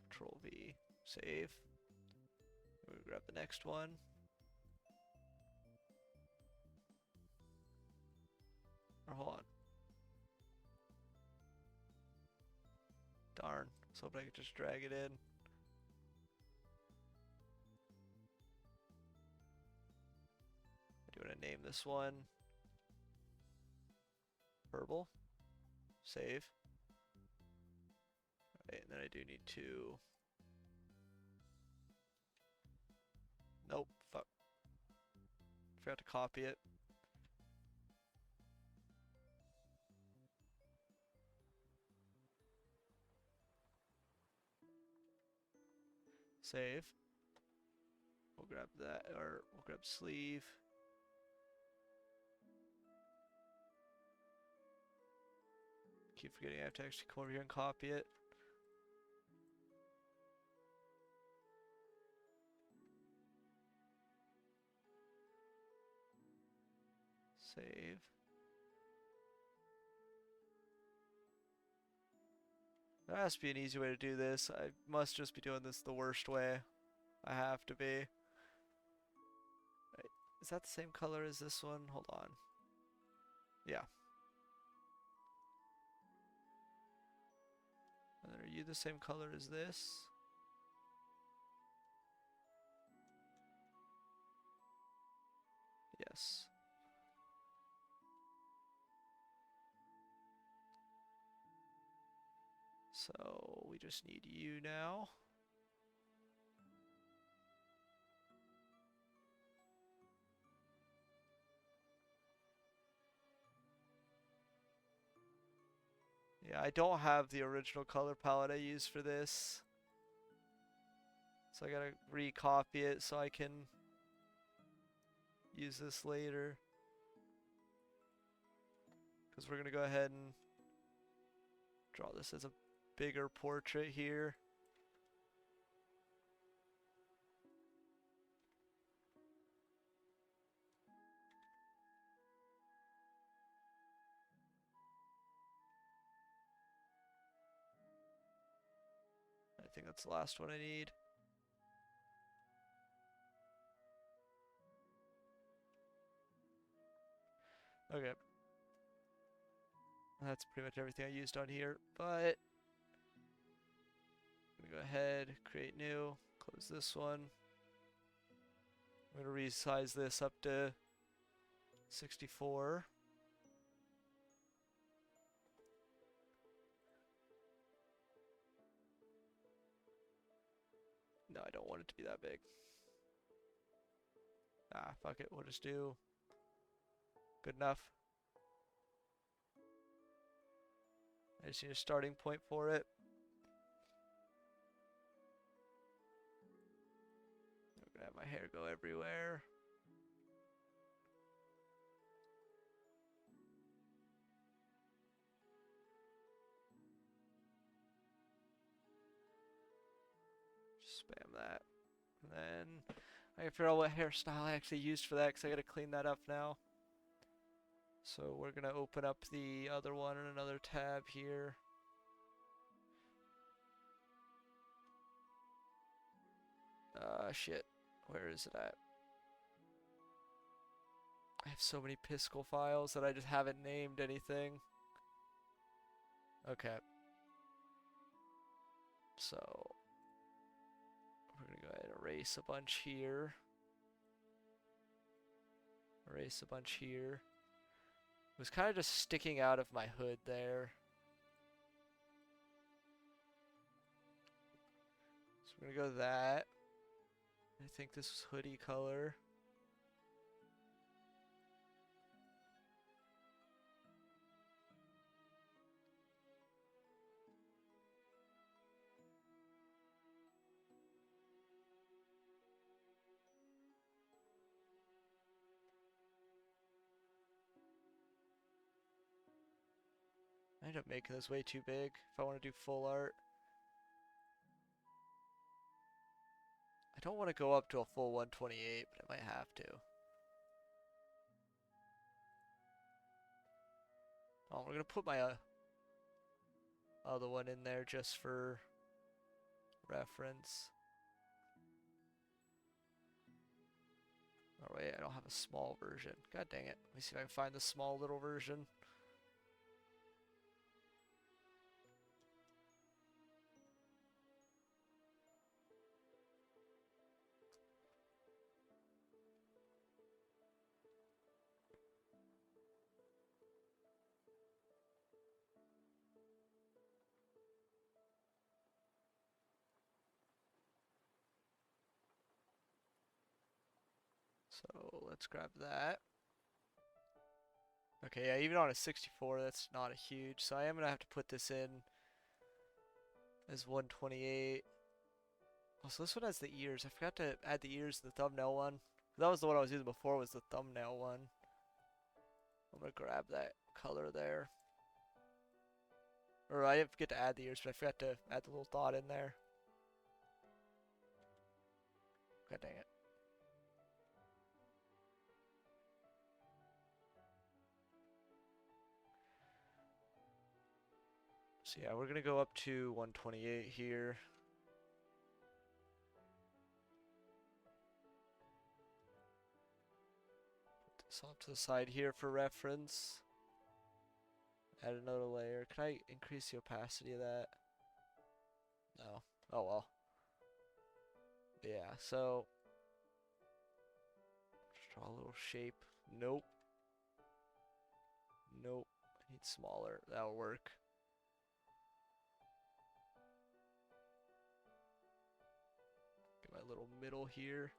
Speaker 1: Control V. Save. We're gonna grab the next one. Or hold on. Darn. So I could just drag it in. I do want to name this one Purple. Save. Alright, and then I do need to. Nope. Fuck. Forgot to copy it. Save. We'll grab that, or we'll grab sleeve. Keep forgetting I have to actually come over here and copy it. Save. There has to be an easy way to do this. I must just be doing this the worst way. I have to be. Right. Is that the same color as this one? Hold on. Yeah. And then are you the same color as this? Yes. So we just need you now. Yeah, I don't have the original color palette I used for this. So I gotta recopy it so I can use this later. Because we're gonna go ahead and draw this as a bigger portrait here. I think that's the last one I need. Okay. That's pretty much everything I used on here, but I'm gonna go ahead, create new, close this one. I'm gonna resize this up to 64. No, I don't want it to be that big. Ah, fuck it, we'll just do good enough. I just need a starting point for it. I'm gonna have my hair go everywhere. Just spam that. And then I can figure out what hairstyle I actually used for that because I gotta clean that up now. So we're gonna open up the other one in another tab here. Shit. Where is it at? I have so many piskel files that I just haven't named anything. Okay. So We're gonna go ahead and erase a bunch here. Erase a bunch here. It was kind of just sticking out of my hood there. So we're gonna go that. I think this is hoodie color. I end up making this way too big if I want to do full art. I don't want to go up to a full 128, but I might have to. Oh, we're gonna put my other one in there just for reference. Oh wait, I don't have a small version. God dang it. Let me see if I can find the small little version. So let's grab that. Okay, yeah, even on a 64, that's not a huge. So I am gonna have to put this in as 128. Oh, so this one has the ears. I forgot to add the ears to the thumbnail one. That was the one I was using before, was the thumbnail one. I'm gonna grab that color there. Or I forget to add the ears, but I forgot to add the little dot in there. God dang it. So yeah, we're gonna go up to 128 here. Put this off to the side here for reference. Add another layer. Can I increase the opacity of that? No. Oh well. Yeah, so just draw a little shape. Nope. Nope. I need smaller. That'll work. Get my little middle here.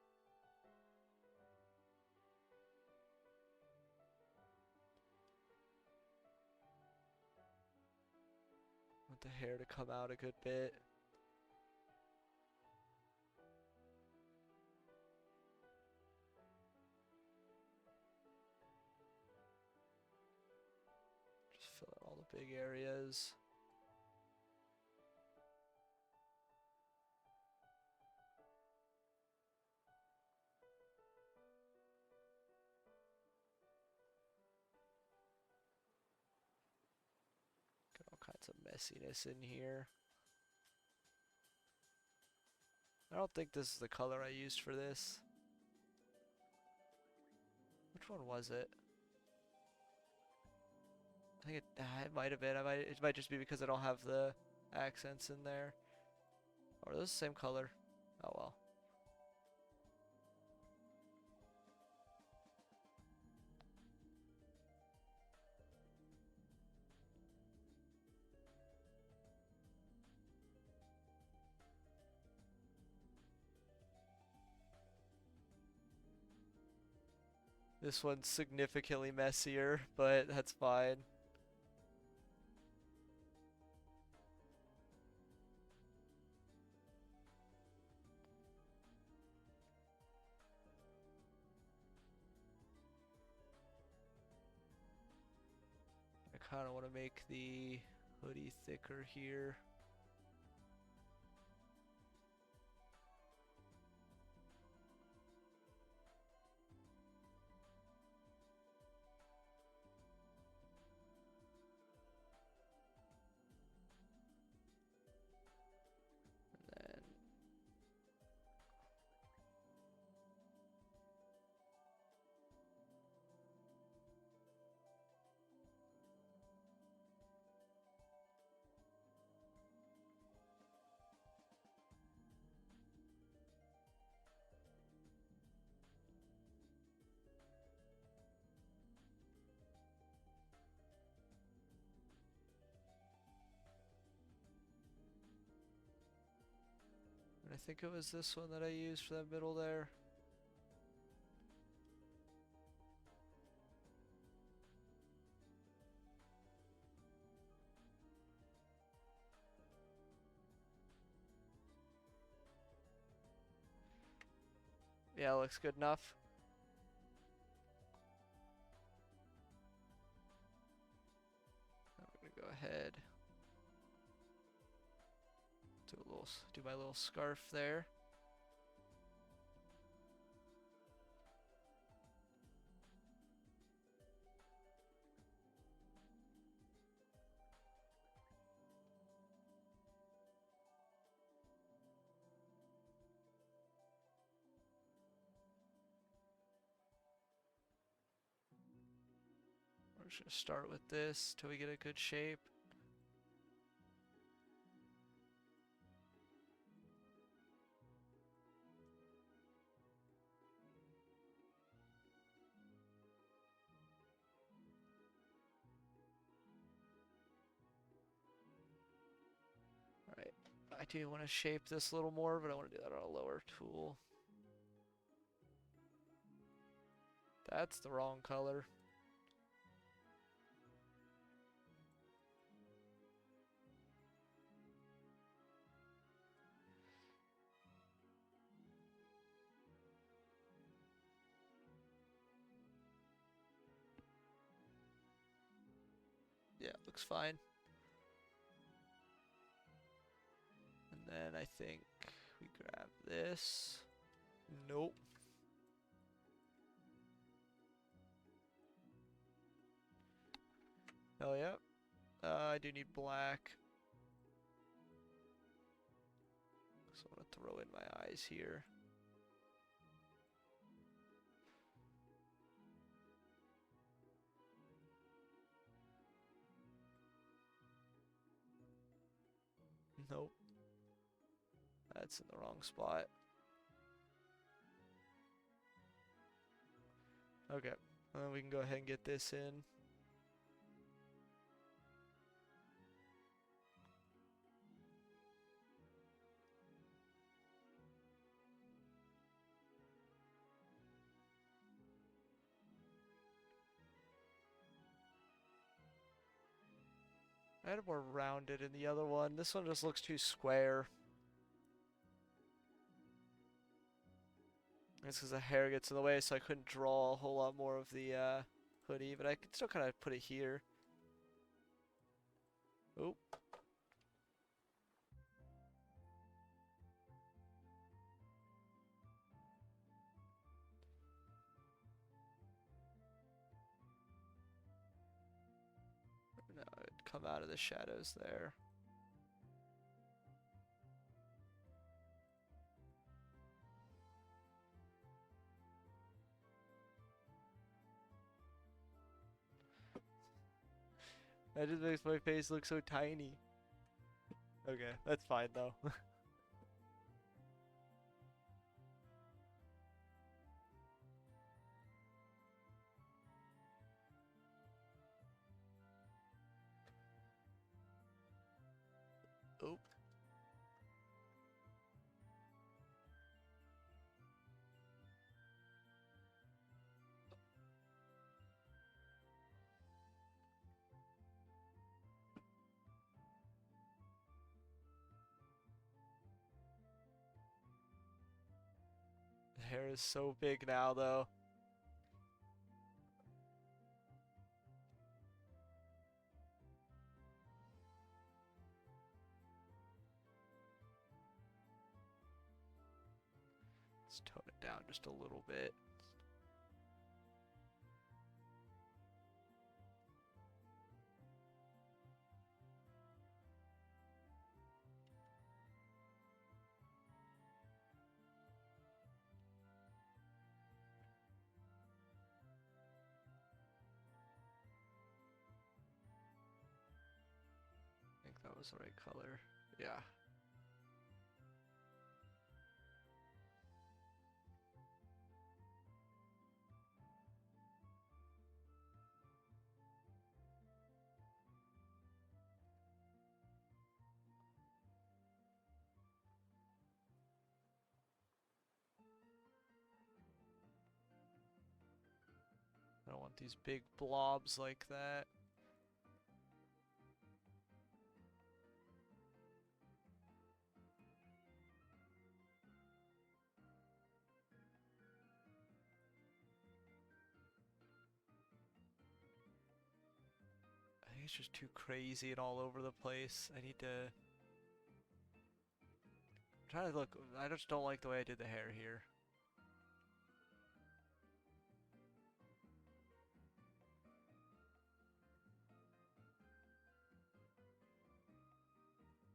Speaker 1: Want the hair to come out a good bit. Just fill out all the big areas. Get all kinds of messiness in here. I don't think this is the color I used for this. Which one was it? I think it might have been. It might just be because I don't have the accents in there. Or are those the same color? Oh well. This one's significantly messier, but that's fine. I kind of want to make the hoodie thicker here. And then I think it was this one that I used for that middle there. Yeah, looks good enough. I'm gonna go ahead. Do my little scarf there. We're just gonna start with this till we get a good shape. Alright, I do want to shape this a little more, but I want to do that on a lower tool. That's the wrong color. Yeah, looks fine. And then I think we grab this. Nope. Hell yeah. I do need black. So I'm gonna throw in my eyes here. Nope. That's in the wrong spot. Okay. We can go ahead and get this in. I had it more rounded in the other one. This one just looks too square. It's because the hair gets in the way, so I couldn't draw a whole lot more of the hoodie, but I could still kind of put it here. Oh. No, it'd come out of the shadows there. That just makes my face look so tiny. Okay, that's fine though. Oh. The hair is so big now though. Let's tone it down just a little bit. I think that was the right color. Yeah. these big blobs like that. I think it's just too crazy and all over the place. I need to... I'm trying to look... I just don't like the way I did the hair here.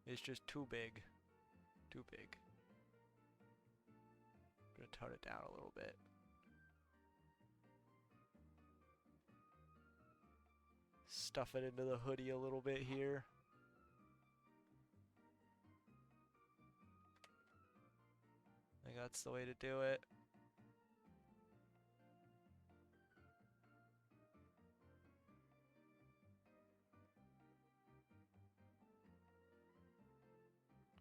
Speaker 1: It's just too big. Too big. I'm gonna tone it down a little bit. Stuff it into the hoodie a little bit here. I think that's the way to do it.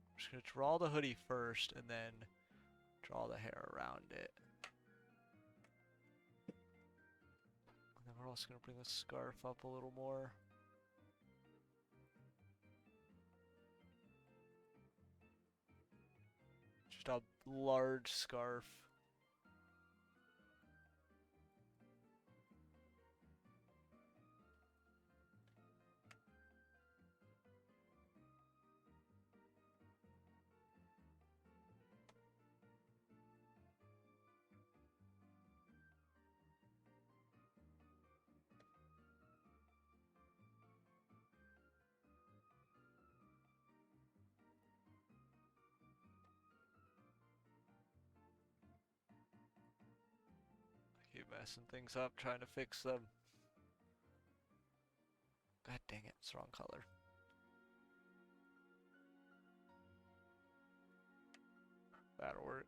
Speaker 1: I'm just gonna draw the hoodie first and then draw the hair around it. And then we're also gonna bring the scarf up a little more. Just a large scarf. Keep messing things up, trying to fix them. God dang it, it's the wrong color. That'll work.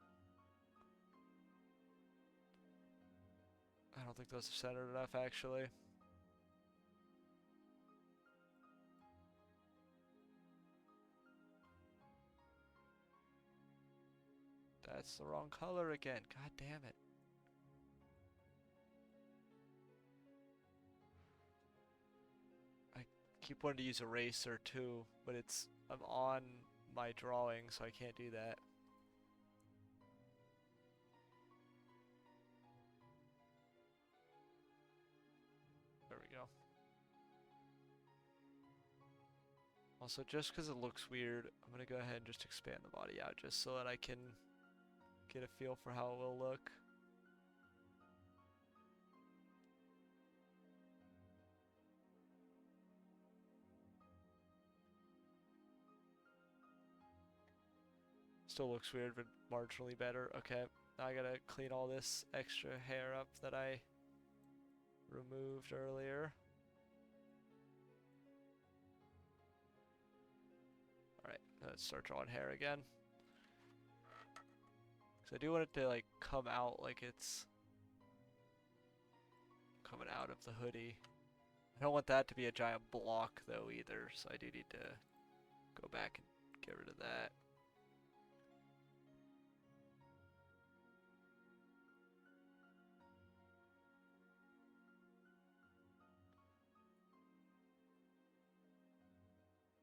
Speaker 1: I don't think those are centered enough, actually. That's the wrong color again. God damn it. I keep wanting to use eraser too, but I'm on my drawing, so I can't do that. There we go. Also, just because it looks weird, I'm gonna go ahead and just expand the body out just so that I can get a feel for how it will look. Still looks weird, but marginally better. Okay, now I gotta clean all this extra hair up that I removed earlier. Alright, let's start drawing hair again. Because I do want it to like come out like it's coming out of the hoodie. I don't want that to be a giant block though either, so I do need to go back and get rid of that.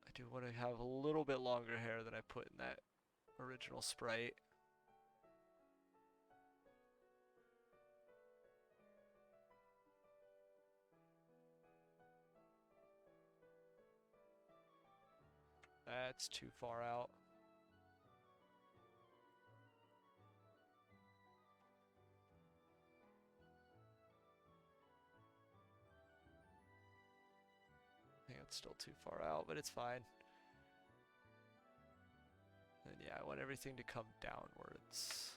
Speaker 1: I do want to have a little bit longer hair than I put in that original sprite. That's too far out. I think it's still too far out, but it's fine. And yeah, I want everything to come downwards.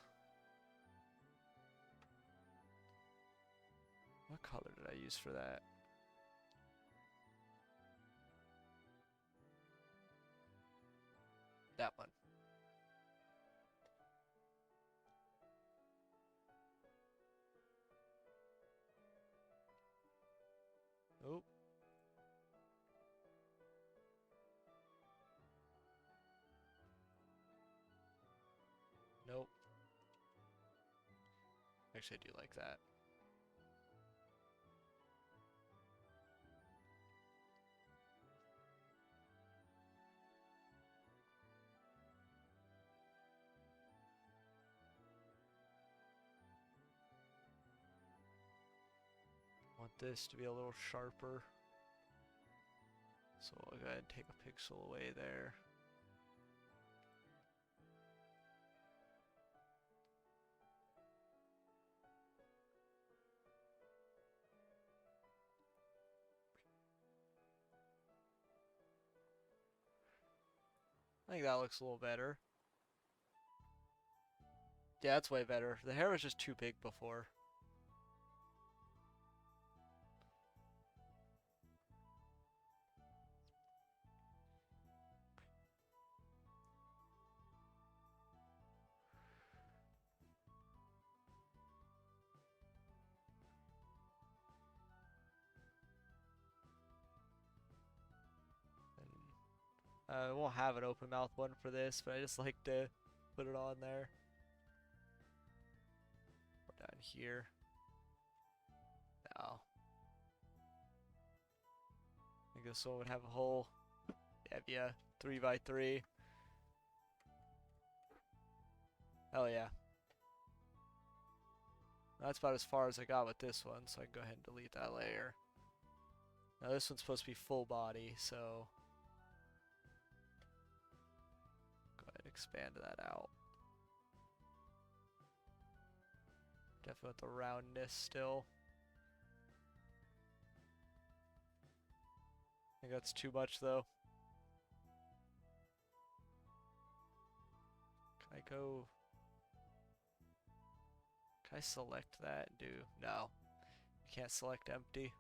Speaker 1: What color did I use for that? That one. Oh. Nope. Actually, I do like that. this to be a little sharper. So we'll go ahead and take a pixel away there. I think that looks a little better. Yeah, that's way better. The hair was just too big before. I won't have an open mouth one for this, but I just like to put it on there. Or down here. No. I think this one would have a hole. Yeah, 3x3. Hell yeah. That's about as far as I got with this one, so I can go ahead and delete that layer. Now this one's supposed to be full body, so go ahead and expand that out. Definitely with the roundness still. I think that's too much though. Can I go? Can I select that and do? No. You can't select empty.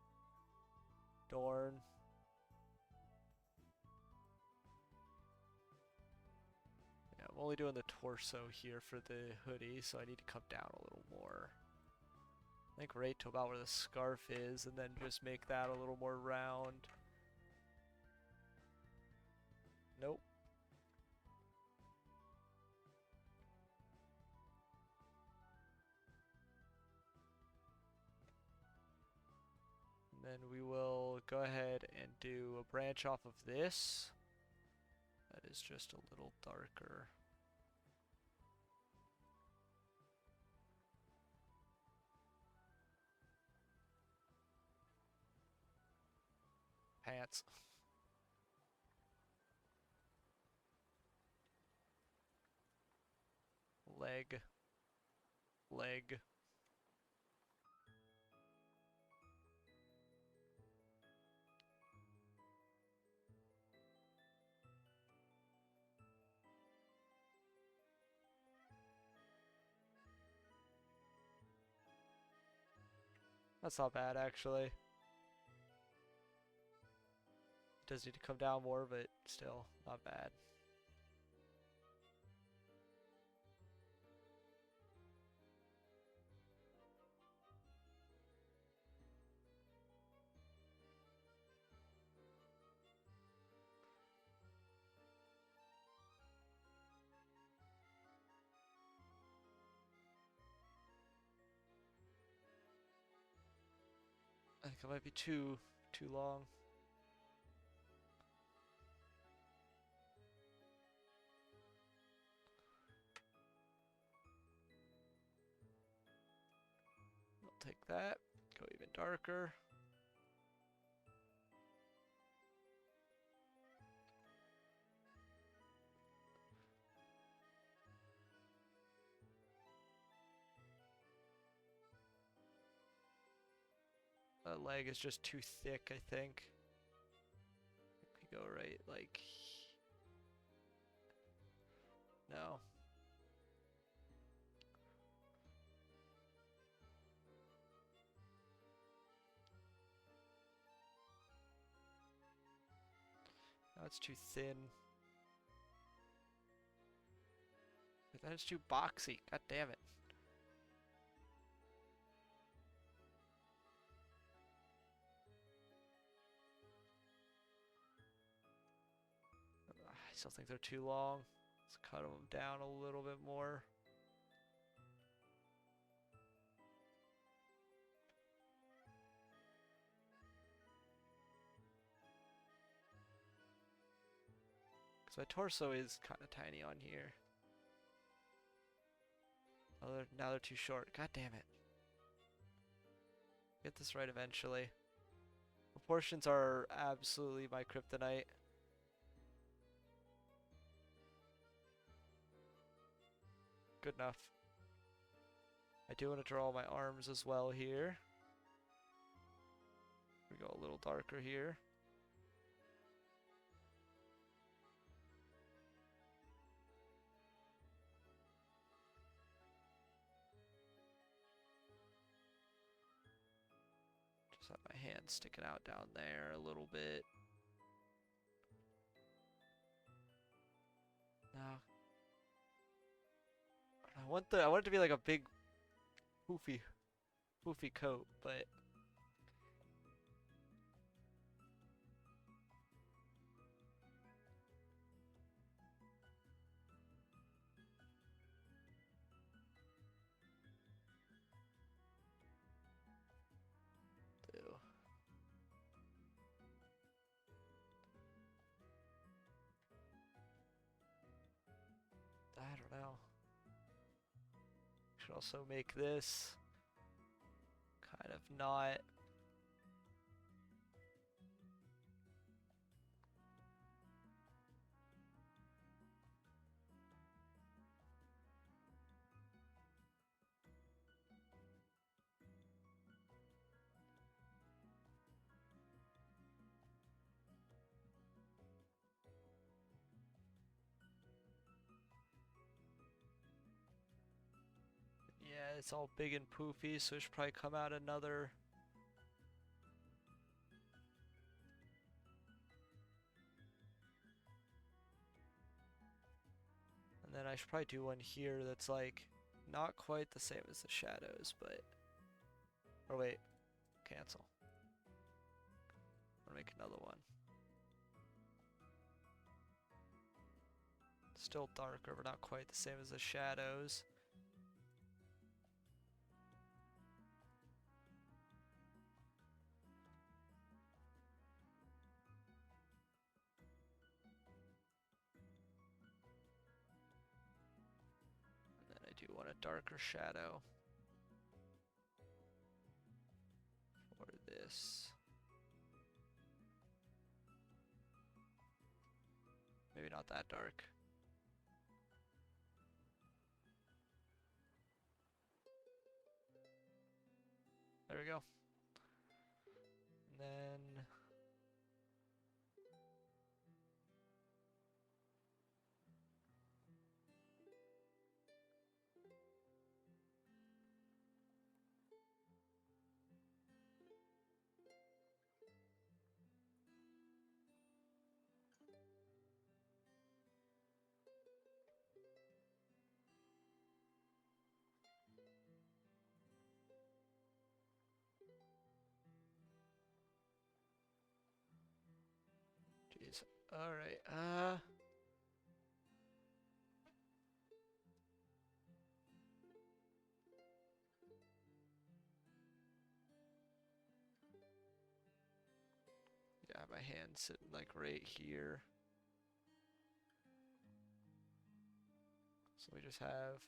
Speaker 1: Darn. Yeah, I'm only doing the torso here for the hoodie, so I need to come down a little more. I think right to about where the scarf is, and then just make that a little more round. Nope. And then we will go ahead and do a branch off of this. That is just a little darker. Pants. Leg. Leg. That's not bad, actually. It does need to come down more, but still, not bad. I think it might be too long. I'll take that. Go even darker. That leg is just too thick, I think. We go right, like... No. No, it's too thin. That is too boxy. God damn it. I still think they're too long. Let's cut them down a little bit more. Because my torso is kind of tiny on here. Oh, now they're too short. God damn it. Get this right eventually. Proportions are absolutely my kryptonite. Good enough. I do want to draw my arms as well here. We go a little darker here. Just have my hand sticking out down there a little bit. No. I want it to be like a big poofy coat, but ew. I don't know. Should also make this kind of not. Yeah, it's all big and poofy, so it should probably come out another. And then I should probably do one here that's like not quite the same as the shadows, but. Or wait, cancel. I'm gonna make another one. Still darker, but not quite the same as the shadows. And then I do want a darker shadow for this. Maybe not that dark. There we go. And then jeez. Alright, yeah, my hand's sitting like right here. So we just have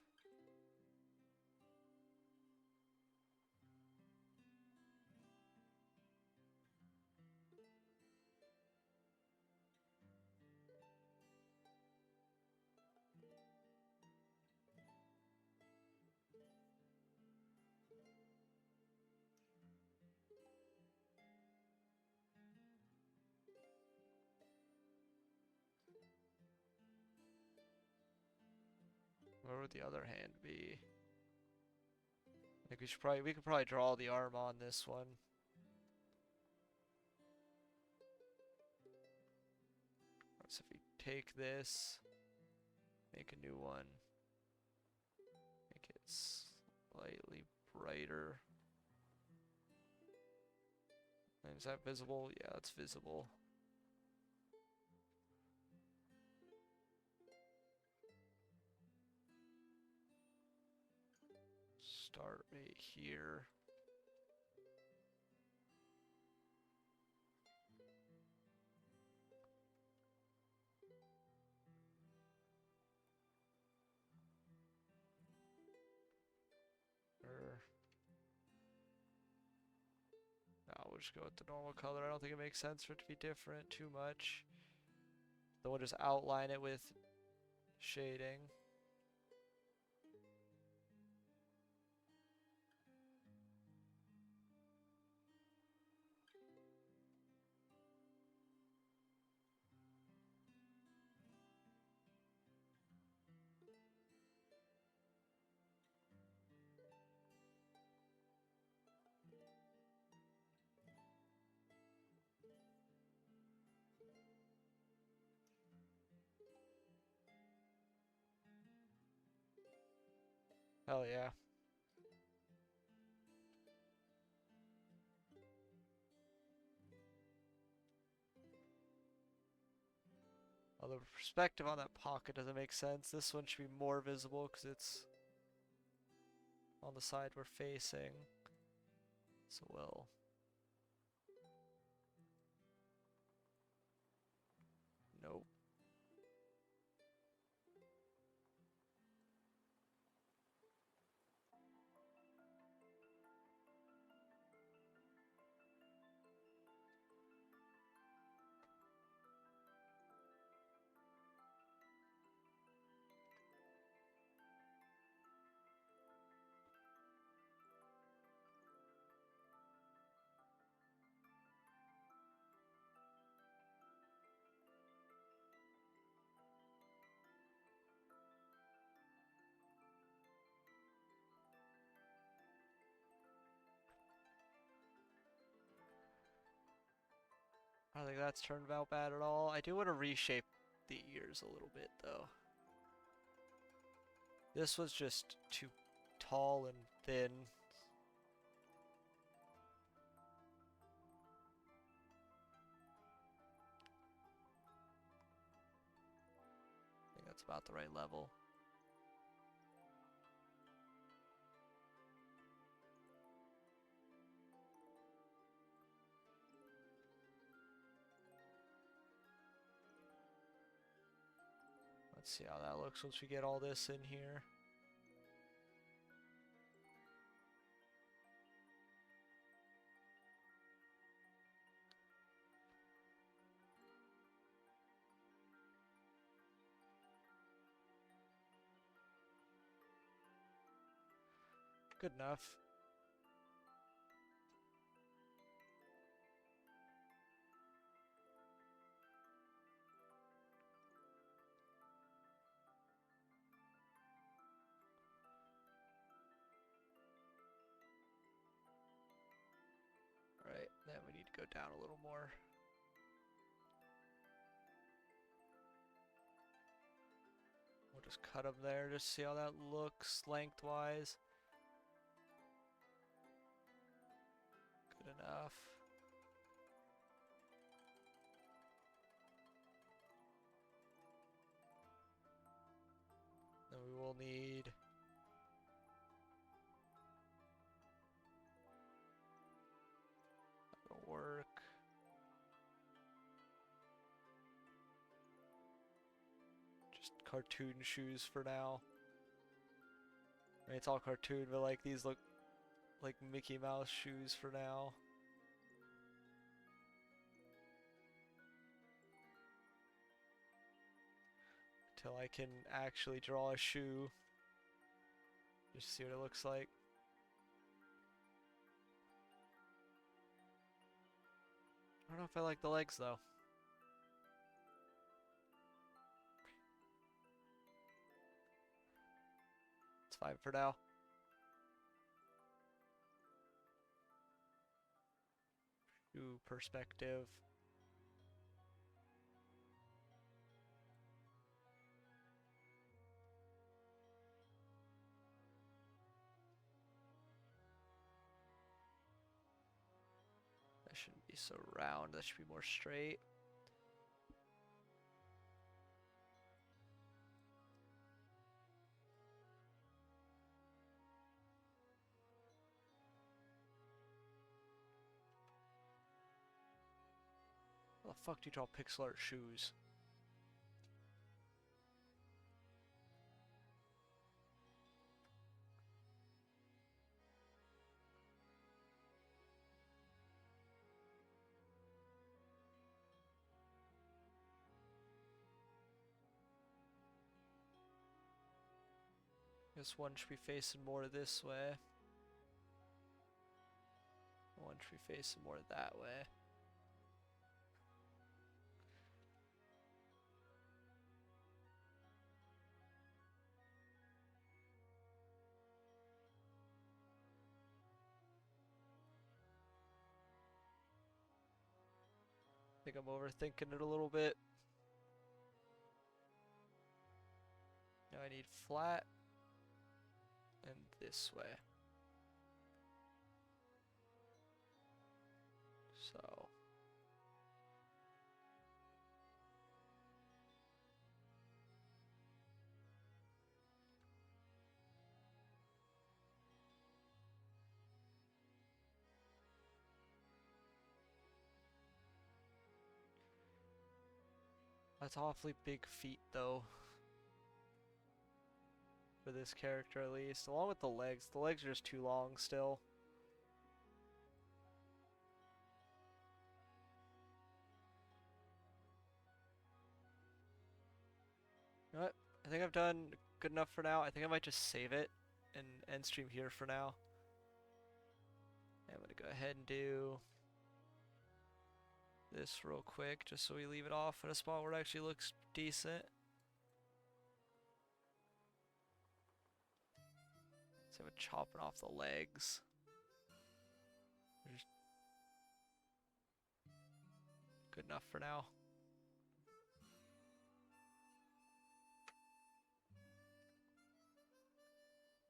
Speaker 1: where would the other hand be? Like we could probably draw the arm on this one. So if we take this, make a new one, make it slightly brighter. And is that visible? Yeah, that's visible. Start right here. Or we'll just go with the normal color. I don't think it makes sense for it to be different too much. Then we'll just outline it with shading. Hell yeah. Although the perspective on that pocket doesn't make sense. This one should be more visible because it's on the side we're facing. So we'll... Nope. I don't think that's turned out bad at all. I do want to reshape the ears a little bit, though. This was just too tall and thin. I think that's about the right level. Let's see how that looks once we get all this in here. Good enough. Right, then we need to go down a little more. We'll just cut them there, just see how that looks lengthwise. Good enough. Then we will need that'll work. Just cartoon shoes for now. I mean, it's all cartoon, but like these look like Mickey Mouse shoes for now. Until I can actually draw a shoe. Just see what it looks like. I don't know if I like the legs though. It's fine for now. Shoe perspective. That shouldn't be so round, that should be more straight. How the fuck do you draw pixel art shoes? Guess one should be facing more this way. One should be facing more that way. I think I'm overthinking it a little bit. Now I need flat and this way. So that's awfully big feet though. For this character at least. Along with the legs. The legs are just too long still. You know what? I think I've done good enough for now. I think I might just save it and end stream here for now. I'm gonna go ahead and do this real quick just so we leave it off at a spot where it actually looks decent. So I'm chopping off the legs. Just good enough for now.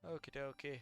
Speaker 1: Okie dokie.